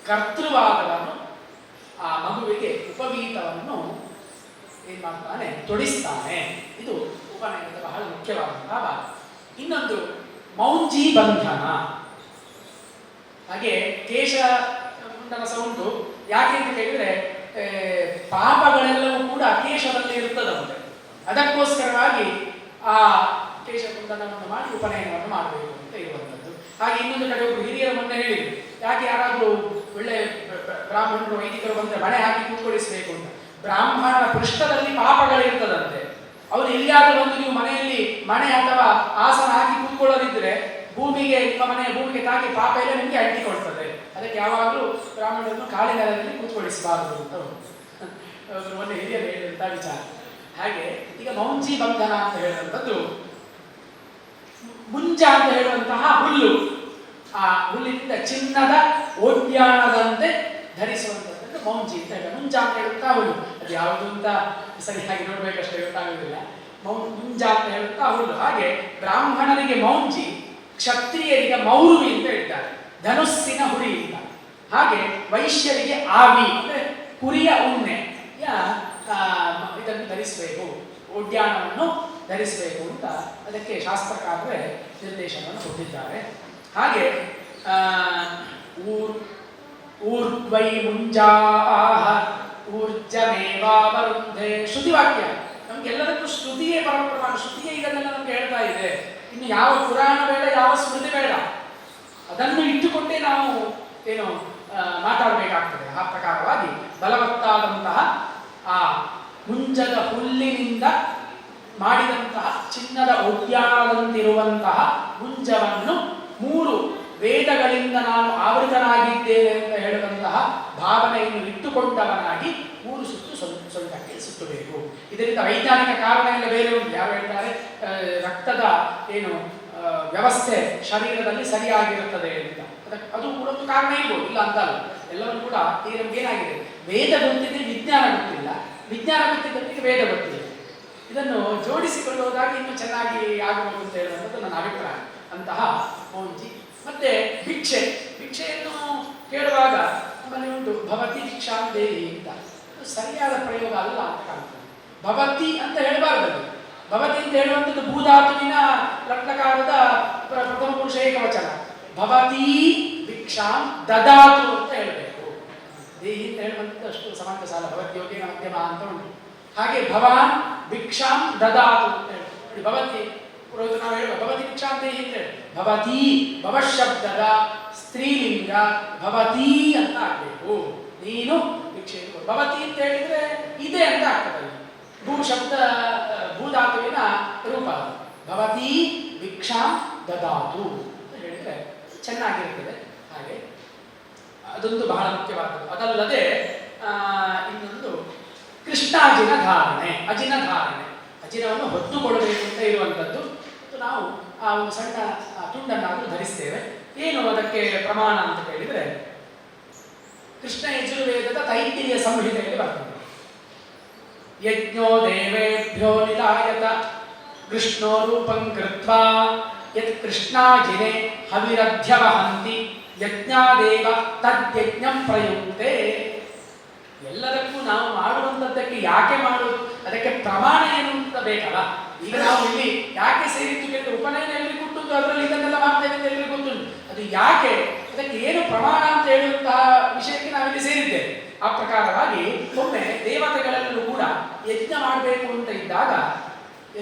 ಕರ್ತೃವಾದವನ್ನು ಆ ಮಗುವಿಗೆ ಉಪವೀತವನ್ನು ಏನ್ ಮಾಡ್ತಾನೆ, ತೊಡಿಸ್ತಾನೆ. ಇದು ಉಪನಯನದ ಬಹಳ ಮುಖ್ಯವಾದಂತಹ ಭಾಗ. ಇನ್ನೊಂದು ಮೌಂಜಿ ಬಂಧನ. ಹಾಗೆ ಕೇಶ ಮುಂಡನ ಸೌಂಡು ಯಾಕೆ ಅಂತ ಕೇಳಿದ್ರೆ ಪಾಪಗಳೆಲ್ಲವೂ ಕೂಡ ಕೇಶದಲ್ಲಿ ಇರ್ತದಂತೆ. ಅದಕ್ಕೋಸ್ಕರವಾಗಿ ಆ ಕೇಶ ಮುಂಡನವನ್ನು ಮಾಡಿ ಉಪನಯನವನ್ನು ಮಾಡಬೇಕು ಅಂತ ಇರುವಂಥದ್ದು. ಹಾಗೆ ಇನ್ನೊಂದು ಕಡೆ ಒಬ್ಬರು ಹಿರಿಯರು ಮೊನ್ನೆ ಹೇಳಿದ್ರು, ಯಾಕೆ ಯಾರಾದರೂ ಒಳ್ಳೆ ಬ್ರಾಹ್ಮಣರು ವೈದಿಕರು ಬಂದರೆ ಮಣೆ ಹಾಕಿ ಕೂತ್ಕೊಳಿಸಬೇಕು ಅಂತ. ಬ್ರಾಹ್ಮಣನ ಪೃಷ್ಠದಲ್ಲಿ ಪಾಪಗಳಿರ್ತದಂತೆ. ಅವರು ಎಲ್ಲಿಯಾದರೂ ಒಂದು ನೀವು ಮನೆಯಲ್ಲಿ ಮಣೆ ಅಥವಾ ಆಸನ ಹಾಕಿ ಕೂತ್ಕೊಳ್ಳೋದಿದ್ರೆ ಭೂಮಿಗೆ, ನಿಮ್ಮ ಮನೆಯ ಭೂಮಿಗೆ ತಾಕಿ ಪಾಪ ಎಲ್ಲ ನಿಮಗೆ ಅಂಟಿಕೊಳ್ತದೆ. ಅದಕ್ಕೆ ಯಾವಾಗಲೂ ಬ್ರಾಹ್ಮಣರನ್ನು ಕಾಳಿ ನೆಲದಲ್ಲಿ ಕೂತ್ಕೊಳಿಸಬಾರದು ಅಂತ ಮೊನ್ನೆ ಹಿರಿಯರು ಹೇಳಿದಂಥ ವಿಚಾರ. ಹಾಗೆ ಈಗ ಮೌಂಜಿ ಬಂಧನ ಅಂತ ಹೇಳುವಂಥದ್ದು, ಮುಂಜ ಅಂತ ಹೇಳುವಂತಹ ಹುಲ್ಲು, ಆ ಹುಲ್ಲಿನಿಂದ ಚಿನ್ನದ ಓಡ್ಯಾಣದಂತೆ ಧರಿಸುವಂಥದ್ದು ಮೌಂಜಿ ಅಂತ ಹೇಳಿ. ಮುಂಜ ಅಂತ ಹೇಳುತ್ತಾ ಹುಲ್ಲು, ಅದು ಯಾವುದು ಅಂತ ಸರಿಯಾಗಿ ನೋಡ್ಬೇಕಷ್ಟೇ ಗೊತ್ತಾಗುವುದಿಲ್ಲ. ಮುಂಜ ಅಂತ ಹೇಳುತ್ತಾ ಹುಲ್ಲು. ಹಾಗೆ ಬ್ರಾಹ್ಮಣರಿಗೆ ಮೌಂಜಿ, ಕ್ಷತ್ರಿಯರಿಗೆ ಮೌರುವಿ ಅಂತ ಹೇಳ್ತಾರೆ, ಧನುಸ್ಸಿನ ಹುರಿ ಅಂತ. ಹಾಗೆ ವೈಶ್ಯರಿಗೆ ಆವಿ ಅಂದ್ರೆ ಕುರಿಯ ಉಣ್ಣೆ ಇದನ್ನು ಧರಿಸಬೇಕು, ಉಡ್ಯಾಣವನ್ನು ಧರಿಸಬೇಕು ಅಂತ ಅದಕ್ಕೆ ಶಾಸ್ತ್ರಕಾರರೇ ನಿರ್ದೇಶನವನ್ನು ಕೊಟ್ಟಿದ್ದಾರೆ. ಹಾಗೆ ಊರ್ಧ್ವೈ ಮುಂಜಾಹ ಊರ್ಜಮೇವಾವರುಂಧೆ ಶ್ರುತಿವಾಕ್ಯ. ನಮ್ಗೆಲ್ಲದಕ್ಕೂ ಶ್ರುತಿಯೇ ಪರಮಪ್ರಮಾಣ. ಶ್ರುತಿಯೇ ಇದನ್ನೆಲ್ಲ ನಮ್ಗೆ ಹೇಳ್ತಾ ಇದೆ. ಇನ್ನು ಯಾವ ಪುರಾಣ ಬೇಡ, ಯಾವ ಸ್ಮೃತಿ ಬೇಡ, ಅದನ್ನು ಇಟ್ಟುಕೊಂಡೇ ನಾವು ಏನು ಮಾತಾಡಬೇಕಾಗ್ತದೆ. ಆ ಪ್ರಕಾರವಾಗಿ ಬಲವತ್ತಾದಂತಹ ಆ ಮುಂಜದ ಹುಲ್ಲಿನಿಂದ ಮಾಡಿದಂತಹ ಚಿನ್ನದ ಉದ್ಯಾನದಂತಿರುವಂತಹ ಮುಂಜವನ್ನು 3 ವೇದಗಳಿಂದ ನಾನು ಆವೃತನಾಗಿದ್ದೇನೆ ಅಂತ ಹೇಳುವಂತಹ ಭಾವನೆಯನ್ನು ಇಟ್ಟುಕೊಂಡವನಾಗಿ 3 ಸುತ್ತು ಸೊಂಟಕ್ಕೆ ಸುತ್ತಬೇಕು. ಇದರಿಂದ ವೈಜ್ಞಾನಿಕ ಕಾರಣ ಎಲ್ಲ ಬೇರೆ ಉಂಟು. ಯಾರು ಹೇಳ್ತಾರೆ ರಕ್ತದ ಏನು ವ್ಯವಸ್ಥೆ ಶರೀರದಲ್ಲಿ ಸರಿಯಾಗಿರುತ್ತದೆ ಅಂತ. ಅದು ಕೂಡ ಒಂದು ಕಾರಣ ಇರ್ಬೋದು, ಇಲ್ಲ ಅಂತಲ್ಲ. ಎಲ್ಲವೂ ಕೂಡ ಈಗ ನಮ್ಗೇನಾಗಿದೆ, ವೇದ ಗೊತ್ತಿದೆ, ವಿಜ್ಞಾನ ಗೊತ್ತಿಲ್ಲ. ವಿಜ್ಞಾನ ಗೊತ್ತಿದ್ದಕ್ಕೆ ವೇದ ಗೊತ್ತಿಲ್ಲ. ಇದನ್ನು ಜೋಡಿಸಿಕೊಳ್ಳುವುದಾಗಿ ಇನ್ನೂ ಚೆನ್ನಾಗಿ ಆಗಬಹುದು ಅಂತ ಹೇಳುವಂಥದ್ದು ನನ್ನ ಅಭಿಪ್ರಾಯ. ಅಂತಹ ಮೌಂಜಿ. ಮತ್ತೆ ಭಿಕ್ಷೆಯನ್ನು ಕೇಳುವಾಗ ನಮ್ಮಲ್ಲಿ ಉಂಟು ಭವತಿ ಭಿಕ್ಷಾಂ ದೇಹಿ ಅಂತ. ಅದು ಸರಿಯಾದ ಪ್ರಯೋಗ ಅಲ್ಲ ಅಂತ ಕಾಣ್ತದೆ. ಭವತಿ ಅಂತ ಹೇಳಬಾರ್ದು. ಭವತಿ ಅಂತ ಹೇಳುವಂಥದ್ದು ಭೂಧಾತುವಿನ ಲಟ್ಲಕಾರದ ಪ್ರಥಮ ಪುರುಷ ಏಕವಚನ. ಭವತಿ ಭಿಕ್ಷಾಂ ದದಾತು ಅಂತ ಹೇಳಬೇಕು. ದೇಹಿ ಅಂತ ಹೇಳುವಂಥದ್ದು ಅಷ್ಟು ಸಮಾನ ಸಾಲ. ಭವತ್ಯೋಗೇನ ಮಧ್ಯಮ ಅಂತ ಉಂಟು. ಹಾಗೆ ಭವಾನ್ ಭಿಕ್ಷಾಂ ದದಾತು ಅಂತ ಹೇಳಿ ಭವತಿ ಪುರೋಹಿತ ನಾವು ಹೇಳುವ ಭವತಿ ಭಿಕ್ಷಾಂ ದೇಹಿ ಅಂತ ಹೇಳಿ ಭವತಿ ಭವಶಬ್ದದ ಸ್ತ್ರೀಲಿಂಗ ಭವತಿ ಅಂತ ಆಗ್ಬೇಕು. ನೀನು ಭಿಕ್ಷೆ ಭವತಿ ಅಂತ ಹೇಳಿದ್ರೆ ಇದೆ ಅಂತ ಆಗ್ತದೆ. ಭೂ ಶಬ್ದ ಭೂಧಾತುವಿನ ರೂಪ. ಭವತಿ ಭಿಕ್ಷಾಂ ದದಾತು ಅಂತ ಹೇಳಿದ್ರೆ ಚೆನ್ನಾಗಿರ್ತದೆ. ಹಾಗೆ ಅದೊಂದು ಬಹಳ ಮುಖ್ಯವಾದದ್ದು. ಅದಲ್ಲದೆ ಇನ್ನೊಂದು ಕೃಷ್ಣಾಜಿನ ಧಾರಣೆ, ಅಜಿನ ಧಾರಣೆ. ಅಜಿನವನ್ನು ಹೊತ್ತುಕೊಳ್ಳಬೇಕು ಅಂತ ಇರುವಂಥದ್ದು. ನಾವು ಆ ಒಂದು ಸಣ್ಣ ತುಂಡನ್ನಾದರೂ ಧರಿಸ್ತೇವೆ. ಏನು ಅದಕ್ಕೆ ಪ್ರಮಾಣ ಅಂತ ಹೇಳಿದರೆ, ಕೃಷ್ಣ ಯಜುರ್ವೇದದ ತೈತ್ತಿರಿಯ ಸಂಹಿತೆಯಲ್ಲಿ ಬರ್ತದೆ. ಯಜ್ಞೋ ದೇವೇಭ್ಯೋ ನಿಲಾಯತ ಕೃಷ್ಣೋ ರೂಪಂ ಕೃತ್ವಾ ಯತ್ ಕೃಷ್ಣಾಜಿನೆ ಹವಿರಧ್ಯವಹಂತಿ ಯಜ್ಞಾದೇವ ತದ್ಯಜ್ಞಂ ಪ್ರಯುಕ್ತೆ. ಎಲ್ಲದಕ್ಕೂ ನಾವು ಮಾಡುವಂಥದ್ದಕ್ಕೆ ಯಾಕೆ ಮಾಡೋದು, ಅದಕ್ಕೆ ಪ್ರಮಾಣ ಏನು ಅಂತ ಬೇಕಲ್ಲ. ಈಗ ನಾವು ಇಲ್ಲಿ ಯಾಕೆ ಸೇರಿತ್ತು ಕೇಳಿದ್ರೆ ಉಪನಯನ ಎಲ್ರಿಗೂ ಗೊತ್ತುಂಟು, ಅದರಲ್ಲಿ ಇದನ್ನೆಲ್ಲ ಮಾಡ್ತೇವೆ ಅಂತ ಎಲ್ರಿಗೂ ಗೊತ್ತುಂಟು. ಅದು ಯಾಕೆ, ಅದಕ್ಕೆ ಏನು ಪ್ರಮಾಣ ಅಂತ ಹೇಳುವಂತಹ ವಿಷಯಕ್ಕೆ ನಾವಿಲ್ಲಿ ಸೇರಿದ್ದೇವೆ. ಆ ಪ್ರಕಾರವಾಗಿ ಒಮ್ಮೆ ದೇವತೆಗಳಲ್ಲೂ ಕೂಡ ಯಜ್ಞ ಮಾಡಬೇಕು ಅಂತ ಇದ್ದಾಗ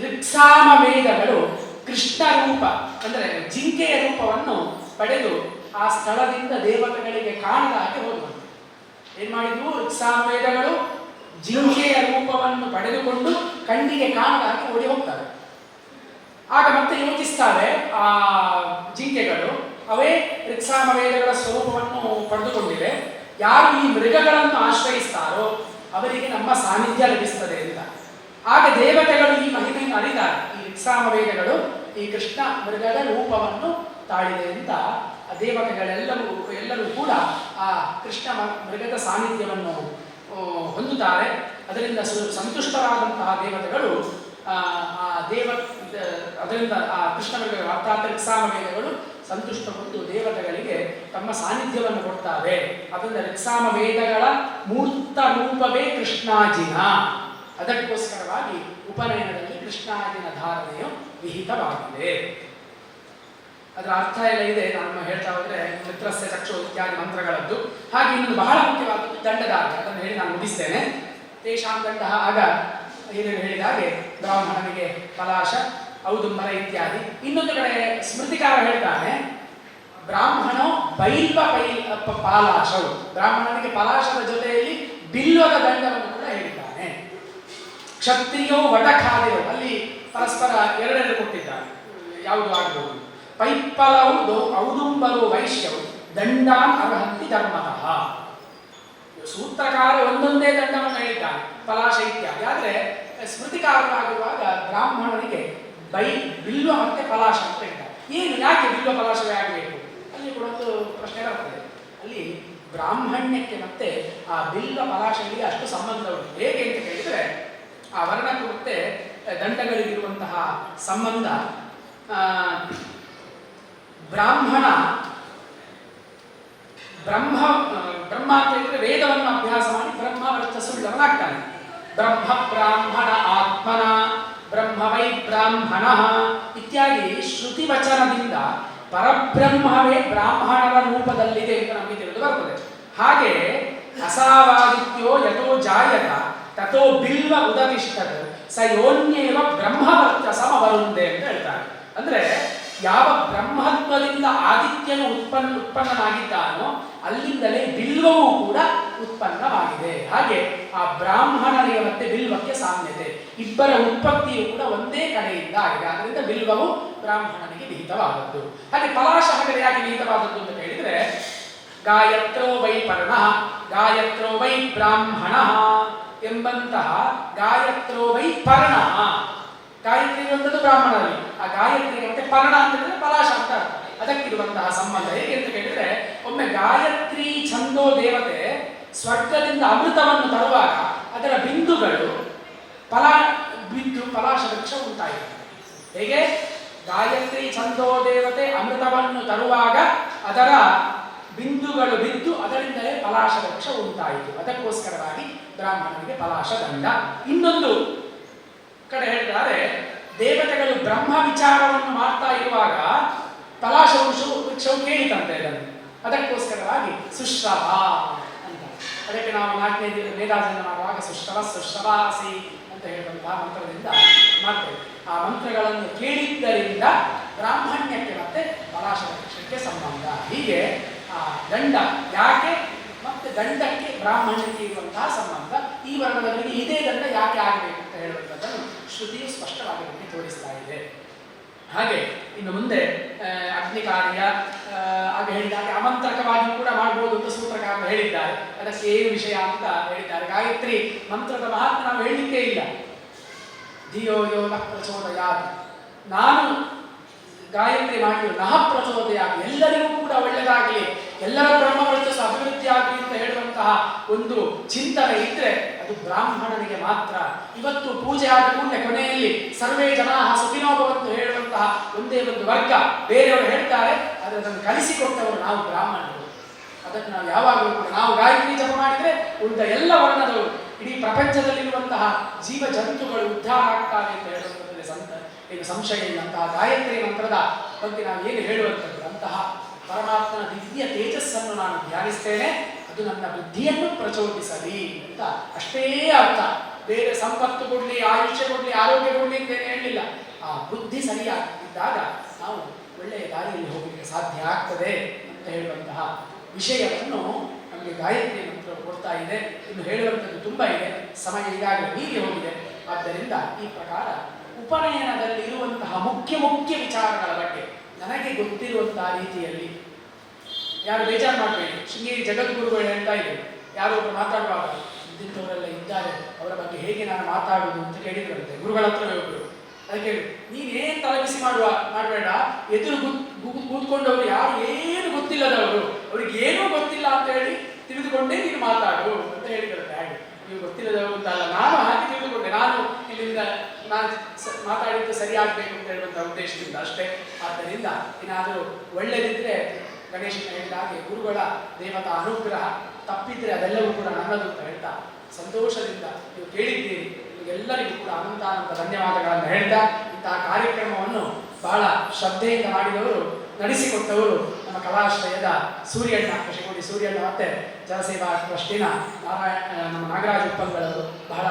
ಋಕ್ಸಾಮ ವೇದಗಳು ಕೃಷ್ಣ ರೂಪ ಅಂದರೆ ಜಿಂಕೆಯ ರೂಪವನ್ನು ಪಡೆದು ಆ ಸ್ಥಳದಿಂದ ದೇವತೆಗಳಿಗೆ ಕಾಣದ ಹಾಗೆ ಹೋಗುವಂತೆ ಏನ್ ಮಾಡಿದ್ವು. ಋಕ್ಸಾಮ ವೇದಗಳು ಜಿಂಕೆಯ ರೂಪವನ್ನು ಪಡೆದುಕೊಂಡು ಕಣ್ಣಿಗೆ ಕಾಣದ ಹಾಗೆ ಓಡಿ ಹೋಗ್ತವೆ. ಆಗ ಮತ್ತೆ ಯೋಚಿಸ್ತಾರೆ ಆ ಜಿಂಕೆಗಳು, ಅವೇ ಋಕ್ಸಾಮ ವೇದಗಳ ಸ್ವರೂಪವನ್ನು ಪಡೆದುಕೊಂಡಿವೆ, ಯಾರು ಈ ಮೃಗಗಳನ್ನು ಆಶ್ರಯಿಸ್ತಾರೋ ಅವರಿಗೆ ನಮ್ಮ ಸಾನ್ನಿಧ್ಯ ಲಭಿಸ್ತದೆ ಅಂತ. ಆಗ ದೇವತೆಗಳು ಈ ಮಹಿಮೆಯನ್ನು ಅರಿತಾರೆ. ಈ ಋಕ್ಸಾಮ ವೇದಗಳು ಈ ಕೃಷ್ಣ ಮೃಗದ ರೂಪವನ್ನು ತಾಳಿದೆ ಅಂತ ಎಲ್ಲರೂ ಕೂಡ ಆ ಕೃಷ್ಣ ಮೃಗದ ಸಾನ್ನಿಧ್ಯವನ್ನು ಹೊಂದುತ್ತಾರೆ. ಅದರಿಂದ ಸಂತುಷ್ಟರಾದಂತಹ ದೇವತೆಗಳು ಅದರಿಂದ ಆ ಕೃಷ್ಣ ಮೃಗಗಳು ಅರ್ಥಾತ್ ಋಕ್ಸಾಮ ವೇದಗಳು ಸಂತುಷ್ಟಗೊಂಡು ದೇವತೆಗಳಿಗೆ ತಮ್ಮ ಸಾನ್ನಿಧ್ಯವನ್ನು ಕೊಡ್ತಾರೆ. ಅದರಿಂದ ಋಕ್ಸಾಮ ವೇದಗಳ ಮೂರ್ತ ರೂಪವೇ ಕೃಷ್ಣಾಜಿನ. ಅದಕ್ಕೋಸ್ಕರವಾಗಿ ಉಪನಯನದಲ್ಲಿ ಕೃಷ್ಣಾಜಿನ ಧಾರಣೆಯು ವಿಹಿತವಾಗಿದೆ. ಅದರ ಅರ್ಥ ಎಲ್ಲ ಇದೆ, ನಾನು ಹೇಳ್ತಾ ಹೋದ್ರೆ ಮಿತ್ರಸ್ಯ ಚಕ್ಷು ಇತ್ಯಾದಿ ಮಂತ್ರಗಳದ್ದು. ಹಾಗೆ ಇನ್ನೊಂದು ಬಹಳ ಮುಖ್ಯವಾದದ್ದು ದಂಡಧಾರಣೆ. ಅದನ್ನು ಹೇಳಿ ನಾನು ಮುಗಿಸ್ತೇನೆ. ತೇಷಾಂ ದಂಡ. ಆಗ ಹಿರಿಯರು ಹೇಳಿದ ಹಾಗೆ ಬ್ರಾಹ್ಮಣನಿಗೆ ಪಲಾಶ, ಔದುಂಬರ ಇತ್ಯಾದಿ. ಇನ್ನೊಂದು ಕಡೆ ಸ್ಮೃತಿಕಾರ ಹೇಳ್ತಾನೆ, ಬ್ರಾಹ್ಮಣೋ ಬೈಲ್ವ ಪಾಲಾಶವು. ಬ್ರಾಹ್ಮಣನಿಗೆ ಪಲಾಶದ ಜೊತೆಯಲ್ಲಿ ಬಿಲ್ವದ ದಂಡವನ್ನು ಕೂಡ ಹೇಳಿದ್ದಾನೆ. ಕ್ಷತ್ರಿಯೋ ವಟಖಾದಿಯೋ, ಅಲ್ಲಿ ಪರಸ್ಪರ ಎರಡೆರಡು ಕೊಟ್ಟಿದ್ದಾನೆ, ಯಾವುದು ಆಗಬಹುದು. ಪೈಪ್ಪಲವು ಔದುಂಬರು ವೈಶ್ಯವು ದಂಡಾನ್ ಅರ್ಹಂತಿ ಧರ್ಮತಃ. ಸೂತ್ರಕಾರ ಒಂದೊಂದೇ ದಂಡವನ್ನು ಹೇಳಿದ್ದಾನೆ, ಪಲಾಶ ಇತ್ಯಾದಿ. ಆದರೆ ಸ್ಮೃತಿಕಾರರಾಗಿರುವಾಗ ಬ್ರಾಹ್ಮಣನಿಗೆ ಬಿಲ್ವ ಮತ್ತೆ ಪಲಾಶ ಅಂತ ಹೇಳ್ತಾರೆ. ಏನು, ಯಾಕೆ ಬಿಲ್ವ ಪಲಾಶವೇ ಆಗಬೇಕು? ಅಲ್ಲಿ ಕೂಡ ಒಂದು ಪ್ರಶ್ನೆ ಬರ್ತದೆ. ಅಲ್ಲಿ ಬ್ರಾಹ್ಮಣ್ಯಕ್ಕೆ ಮತ್ತೆ ಆ ಬಿಲ್ವ ಪಲಾಶಗಳಿಗೆ ಅಷ್ಟು ಸಂಬಂಧ ಉಂಟು. ಹೇಗೆ ಅಂತ ಕೇಳಿದರೆ, ಆ ವರ್ಣಕ್ಕೆ ಮತ್ತೆ ದಂಡಗಳಿಗಿರುವಂತಹ ಸಂಬಂಧ. ಬ್ರಾಹ್ಮ ಅಂತ ಹೇಳಿದ್ರೆ ವೇದವನ್ನು ಅಭ್ಯಾಸ ಮಾಡಿ ಬ್ರಹ್ಮ ವರ್ಚಸ್ಸುಳ್ಳವನಾಗ್ತಾನೆ. ಬ್ರಹ್ಮ ಬ್ರಾಹ್ಮಣ ಆತ್ಮನ ಬ್ರಹ್ಮ ವೈ ಬ್ರಾಹ್ಮಣ ಇತ್ಯಾದಿ ಶ್ರುತಿ ವಚನದಿಂದ ಪರಬ್ರಹ್ಮವೇ ಬ್ರಾಹ್ಮಣರ ರೂಪದಲ್ಲಿದೆ ಅಂತ ನಮಗೆ ತಿಳಿದು ಬರ್ತದೆ. ಹಾಗೆ ಅಸಾವಾದಿತ್ಯೋ ಯಥೋ ಜಾಯತ ತಥೋ ಬಿಲ್ವ ಉದತಿಷ್ಠತ್ ಸ ಯೋನ್ಯೇವ ಬ್ರಹ್ಮವರ್ಚ ಸಮವರುಂದೆ ಅಂತ ಹೇಳ್ತಾರೆ. ಅಂದ್ರೆ ಯಾವ ಬ್ರಹ್ಮತ್ವದಿಂದ ಆದಿತ್ಯನು ಉತ್ಪನ್ನನಾಗಿದ್ದಾನೋ ಅಲ್ಲಿಂದಲೇ ಬಿಲ್ವವೂ ಕೂಡ ಉತ್ಪನ್ನವಾಗಿದೆ. ಹಾಗೆ ಆ ಬ್ರಾಹ್ಮಣನಿಗೆ ಮತ್ತೆ ಬಿಲ್ವಕ್ಕೆ ಸಾಮ್ಯತೆ, ಇಬ್ಬರ ಉತ್ಪತ್ತಿಯು ಕೂಡ ಒಂದೇ ಕಡೆಯಿಂದ ಆಗಿದೆ. ಆದ್ದರಿಂದ ಬಿಲ್ವವು ಬ್ರಾಹ್ಮಣನಿಗೆ ವಿಹಿತವಾದದ್ದು. ಹಾಗೆ ಪಲಾಶ ಹಾಗೆ ಯಾಕೆ ವಿಹಿತವಾದದ್ದು ಅಂತ ಹೇಳಿದ್ರೆ, ಗಾಯತ್ರೋ ವೈ ಪರ್ಣ ಗಾಯತ್ರೋ ವೈ ಬ್ರಾಹ್ಮಣ ಎಂಬಂತಹ ಗಾಯತ್ರೋ ವೈ ಪರ್ಣ, ಗಾಯತ್ರಿ ಇರುವಂಥದ್ದು ಬ್ರಾಹ್ಮಣರಲ್ಲಿ, ಆ ಗಾಯತ್ರಿಗೆ ಮತ್ತೆ ಪರ್ಣ ಅಂತ ಹೇಳಿದ್ರೆ ಪಲಾಶ ಅಂತ ಅದಕ್ಕಿರುವಂತಹ ಸಂಬಂಧ ಹೇಗೆ ಅಂತ ಕೇಳಿದ್ರೆ, ಒಮ್ಮೆ ಗಾಯತ್ರಿ ಛಂದೋ ದೇವತೆ ಸ್ವರ್ಗದಿಂದ ಅಮೃತವನ್ನು ತರುವಾಗ ಅದರ ಬಿಂದುಗಳು ಬಿದ್ದು ಪಲಾಶ ವೃಕ್ಷ ಉಂಟಾಯಿತು. ಹೇಗೆ ಗಾಯತ್ರಿ ಛಂದೋ ದೇವತೆ ಅಮೃತವನ್ನು ತರುವಾಗ ಅದರ ಬಿಂದುಗಳು ಬಿದ್ದು ಅದರಿಂದಲೇ ಪಲಾಶ ವೃಕ್ಷ ಉಂಟಾಯಿತು. ಅದಕ್ಕೋಸ್ಕರವಾಗಿ ಬ್ರಾಹ್ಮಣನಿಗೆ ಪಲಾಶ ದಂಡ. ಇನ್ನೊಂದು ಕಡೆ ಹೇಳ್ತಾರೆ, ದೇವತೆಗಳು ಬ್ರಹ್ಮ ವಿಚಾರವನ್ನು ಮಾಡ್ತಾ ಇರುವಾಗ ಪಲಾಶ ವೃಕ್ಷವು ಕೇಳಿತಂತೆ ಇದನ್ನು. ಅದಕ್ಕೋಸ್ಕರವಾಗಿ ಸುಶ್ರವ ಅಂತ, ಅದಕ್ಕೆ ನಾವು 4ನೇ ವೇದಾಧ್ಯಯನ ಮಾಡುವಾಗ ಸುಶ್ರವಾಸಿ ಅಂತ ಹೇಳುವಂತಹ ಮಂತ್ರದಿಂದ ಮಾಡ್ತೇವೆ. ಆ ಮಂತ್ರಗಳನ್ನು ಕೇಳಿದ್ದರಿಂದ ಬ್ರಾಹ್ಮಣ್ಯಕ್ಕೆ ಮತ್ತೆ ಪಲಾಶ ವೃಕ್ಷಕ್ಕೆ ಸಂಬಂಧ. ಹೀಗೆ ಆ ದಂಡ ಯಾಕೆ ಮತ್ತೆ ದಂಡಕ್ಕೆ ಬ್ರಾಹ್ಮಣ್ಯಕ್ಕೆ ಇರುವಂತಹ ಸಂಬಂಧ, ಈ ವರ್ಣದವರಿಗೆ ಇದೇ ದಂಡ ಯಾಕೆ ಆಗಬೇಕು ಅಂತ ಹೇಳುವಂಥದ್ದನ್ನು ಶ್ರುತಿಯು ಸ್ಪಷ್ಟವಾಗಿ ನಮಗೆ ತೋರಿಸ್ತಾ ಇದೆ. ಹಾಗೆ ಇನ್ನು ಮುಂದೆ ಅಗ್ನಿ ಕಾರ್ಯ ಹಾಗೆ ಹೇಳಿದಾಗ ಅಮಂತ್ರಕವಾಗಿ ಕೂಡ ಮಾಡಬಹುದು ಅಂತ ಸೂತ್ರಕಾರರು ಹೇಳಿದ್ದಾರೆ. ಅದಕ್ಕೆ ಏನು ವಿಷಯ ಅಂತ ಹೇಳಿದ್ದಾರೆ. ಗಾಯತ್ರಿ ಮಂತ್ರದ ಮಹಾತ್ಮ ನಾವು ಹೇಳಲಿಕ್ಕೆ ಇಲ್ಲ. ಧಿಯೋ ಯೋ ನಃ ಪ್ರಚೋದಯಾತ್, ನಾನು ಗಾಯತ್ರಿ ಮಾಡಿ ನಹ ಪ್ರಚೋದಯಾತ್, ಎಲ್ಲರಿಗೂ ಕೂಡ ಒಳ್ಳೆಯದಾಗಲಿ, ಎಲ್ಲರ ಬ್ರಹ್ಮವರ್ಚಸ್ಸು ಅಭಿವೃದ್ಧಿ ಆಗಲಿ ಅಂತ ಹೇಳುವಂತಹ ಒಂದು ಚಿಂತನೆ ಇದ್ರೆ ಅದು ಬ್ರಾಹ್ಮಣನಿಗೆ ಮಾತ್ರ. ಇವತ್ತು ಪೂಜೆ ಆದ ಕೂಡಲೇ ಕೊನೆಯಲ್ಲಿ ಸರ್ವೇ ಜನಾ ಸುಖಿನೋ ಭವಂತು ಹೇಳುವಂತಹ ಒಂದೇ ಒಂದು ವರ್ಗ ಬೇರೆಯವರು ಹೇಳ್ತಾರೆ, ಆದರೆ ಅದನ್ನು ಕಲಿಸಿಕೊಟ್ಟವರು ನಾವು ಬ್ರಾಹ್ಮಣರು. ಅದಕ್ಕೆ ನಾವು ಯಾವಾಗಲೂ ಕೂಡ ನಾವು ಗಾಯತ್ರಿ ಜಪ ಮಾಡಿದ್ರೆ ಉಳಿದ ಎಲ್ಲ ವರ್ಣದವರು, ಇಡೀ ಪ್ರಪಂಚದಲ್ಲಿರುವಂತಹ ಜೀವ ಜಂತುಗಳು ಉದ್ಧಾರ ಆಗ್ತಾರೆ ಅಂತ ಹೇಳುವಂಥದ್ರಲ್ಲಿ ಏನು ಸಂಶಯ ಇಲ್ಲ. ಅಂತಹ ಗಾಯತ್ರಿ ಮಂತ್ರದ ಬಗ್ಗೆ ನಾವು ಏನು ಹೇಳುವಂಥದ್ದು, ಅಂತಹ ಪರಮಾತ್ಮನ ದಿವ್ಯ ತೇಜಸ್ಸನ್ನು ನಾನು ಧ್ಯಾನಿಸ್ತೇನೆ, ಅದು ನನ್ನ ಬುದ್ಧಿಯನ್ನು ಪ್ರಚೋದಿಸಲಿ ಅಂತ ಅಷ್ಟೇ ಅರ್ಥ. ಬೇರೆ ಸಂಪತ್ತು ಕೊಡಲಿ, ಆಯುಷ್ಯ ಕೊಡಲಿ, ಆರೋಗ್ಯ ಕೊಡಲಿ ಅಂತ ಏನು ಹೇಳಲಿಲ್ಲ. ಆ ಬುದ್ಧಿ ಸರಿಯಾಗಿದ್ದಾಗ ನಾವು ಒಳ್ಳೆಯ ದಾರಿಯಲ್ಲಿ ಹೋಗಲಿಕ್ಕೆ ಸಾಧ್ಯ ಆಗ್ತದೆ ಅಂತ ಹೇಳುವಂತಹ ವಿಷಯವನ್ನು ನಮಗೆ ಗಾಯತ್ರಿ ಮಂತ್ರ ಕೊಡ್ತಾ ಇದೆ. ಇನ್ನು ಹೇಳುವಂಥದ್ದು ತುಂಬ ಇದೆ, ಸಮಯ ಈಗಾಗಲೇ ಮೀರಿ ಹೋಗಿದೆ. ಆದ್ದರಿಂದ ಈ ಪ್ರಕಾರ ಉಪನಯನದಲ್ಲಿ ಇರುವಂತಹ ಮುಖ್ಯ ವಿಚಾರಗಳ ಬಗ್ಗೆ ನನಗೆ ಗೊತ್ತಿರುವಂತಹ ರೀತಿಯಲ್ಲಿ, ಯಾರು ಬೇಜಾರು ಮಾಡಬೇಡಿ, ಶೃಂಗೇರಿ ಜಗದ್ಗುರುಗಳು ಹೇಳ್ತಾ ಇದೆ, ಯಾರು ಒಬ್ಬರು ಮಾತಾಡುವಾಗ ಇಂಥವರೆಲ್ಲ ಇದ್ದಾರೆ, ಅವರ ಬಗ್ಗೆ ಹೇಗೆ ನಾನು ಮಾತಾಡುವುದು ಅಂತ ಕೇಳಿದ್ರಂತೆ ಗುರುಗಳ ಹತ್ರವೇ ಒಬ್ಬರು. ಅದಕ್ಕೆ ನೀನೇನು ತಲೆಬಿಸಿ ಮಾಡಬೇಡ, ಎದುರು ಕೂತ್ಕೊಂಡವರು ಯಾರು ಏನು ಗೊತ್ತಿಲ್ಲದವರು, ಅವ್ರಿಗೆ ಏನೂ ಗೊತ್ತಿಲ್ಲ ಅಂತ ಹೇಳಿ ತಿಳಿದುಕೊಂಡೇ ನೀನು ಮಾತಾಡು ಅಂತ ಹೇಳಿದ್ರಂತೆ. ಹಾಗೆ ನೀವು ಗೊತ್ತಿಲ್ಲದವರು ಅಂತಲ್ಲ, ನಾನು ಹಾಗೆ ತಿಳಿದುಕೊಂಡೆ, ನಾನು ಇಲ್ಲಿಂದ ನಾನು ಮಾತಾಡಿದ್ದು ಸರಿಯಾಗಬೇಕು ಅಂತ ಹೇಳುವಂಥ ಉದ್ದೇಶದಿಂದ ಅಷ್ಟೇ. ಆದ್ದರಿಂದ ಏನಾದರೂ ಒಳ್ಳೆದಿದ್ರೆ ಗಣೇಶನ ಹೇಳಿದ ಹಾಗೆ ಗುರುಗಳ ದೇವತಾ ಅನುಗ್ರಹ, ತಪ್ಪಿದ್ರೆ ಅದೆಲ್ಲವೂ ಕೂಡ ನನ್ನದು ಅಂತ ಹೇಳ್ತಾ ಸಂತೋಷದಿಂದ ನೀವು ಕೇಳಿದ್ದೀರಿ. ಎಲ್ಲರಿಗೂ ಕೂಡ ಅನಂತ ಧನ್ಯವಾದಗಳನ್ನು ಹೇಳ್ತಾ, ಇಂತಹ ಕಾರ್ಯಕ್ರಮವನ್ನು ಬಹಳ ಶ್ರದ್ಧೆಯಿಂದ ಮಾಡಿದವರು, ನಡೆಸಿಕೊಟ್ಟವರು ನಮ್ಮ ಕಲಾಶ್ರಯದ ಸೂರ್ಯಣ್ಣ, ಕೃಷಿಕೋಟಿ ಸೂರ್ಯಣ್ಣ ಮತ್ತೆ ಜನಸೇವಾ ಟ್ರಸ್ಟಿನ ನಮ್ಮ ನಾಗರಾಜ ಉಪ್ಪಂಗಳವರು ಬಹಳ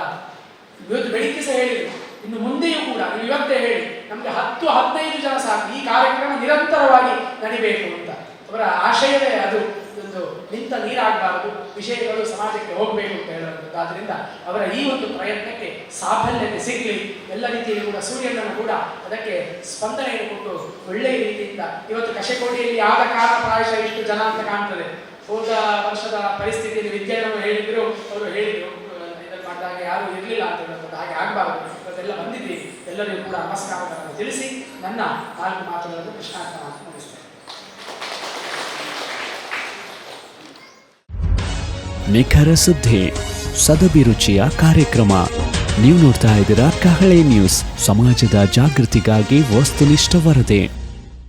ಇವತ್ತು ಬೆಳಿಗ್ಗೆ ಸಹ ಹೇಳಿದರು, ಇನ್ನು ಮುಂದೆಯೂ ಕೂಡ ನೀವು ಇವತ್ತೇ ಹೇಳಿ ನಮಗೆ 10-15 ಜನ ಸಾಕು, ಈ ಕಾರ್ಯಕ್ರಮ ನಿರಂತರವಾಗಿ ನಡಿಬೇಕು ಅಂತ. ಅವರ ಆಶಯವೇ ಅದು, ಒಂದು ನಿಂತ ನೀರಾಗಬಾರದು, ವಿಷಯಗಳು ಸಮಾಜಕ್ಕೆ ಹೋಗಬೇಕು ಅಂತ ಹೇಳುವಂಥದ್ದು. ಆದ್ದರಿಂದ ಅವರ ಈ ಒಂದು ಪ್ರಯತ್ನಕ್ಕೆ ಸಾಫಲ್ಯತೆ ಸಿಗಲಿ. ಎಲ್ಲ ರೀತಿಯಲ್ಲಿ ಕೂಡ ಸೂರ್ಯನನ್ನು ಕೂಡ ಅದಕ್ಕೆ ಸ್ಪಂದನೆಯನ್ನು ಕೊಟ್ಟು ಒಳ್ಳೆಯ ರೀತಿಯಿಂದ ಇವತ್ತು ಕಶೆಕೋಟೆಯಲ್ಲಿ ಆದ ಕಾರಣ ಪ್ರಾಯಶಃ ಇಷ್ಟು ಜನ ಅಂತ ಕಾಣ್ತದೆ. ಹೋದ ವರ್ಷದ ಪರಿಸ್ಥಿತಿಯಲ್ಲಿ ವಿದ್ಯಾರ್ಥಿಗಳು ಹೇಳಿದ್ರು, ಅವರು ಹೇಳಿದರು ಇದನ್ನು ಮಾಡಿದಾಗ ಯಾರು ಇರಲಿಲ್ಲ ಅಂತ ಹೇಳುವಂಥದ್ದು. ಹಾಗೆ ಆಗಬಾರದು, ಇವತ್ತೆಲ್ಲ ಬಂದಿದ್ದೀವಿ. ಎಲ್ಲರಿಗೂ ಕೂಡ ನಮಸ್ಕಾರಗಳನ್ನು ತಿಳಿಸಿ ನನ್ನ 4 ಮಾತುಗಳನ್ನು ಕೃಷ್ಣಾರ್ಥ ಮಾತು ಮುಗಿಸ್ತೇನೆ. ನಿಖರ ಸುದ್ದಿ, ಸದಭಿರುಚಿಯ ಕಾರ್ಯಕ್ರಮ. ನೀವು ನೋಡ್ತಾ ಇದ್ದೀರಾ ಕಹಳೆ ನ್ಯೂಸ್, ಸಮಾಜದ ಜಾಗೃತಿಗಾಗಿ ವಸ್ತುನಿಷ್ಠ ವರದಿ.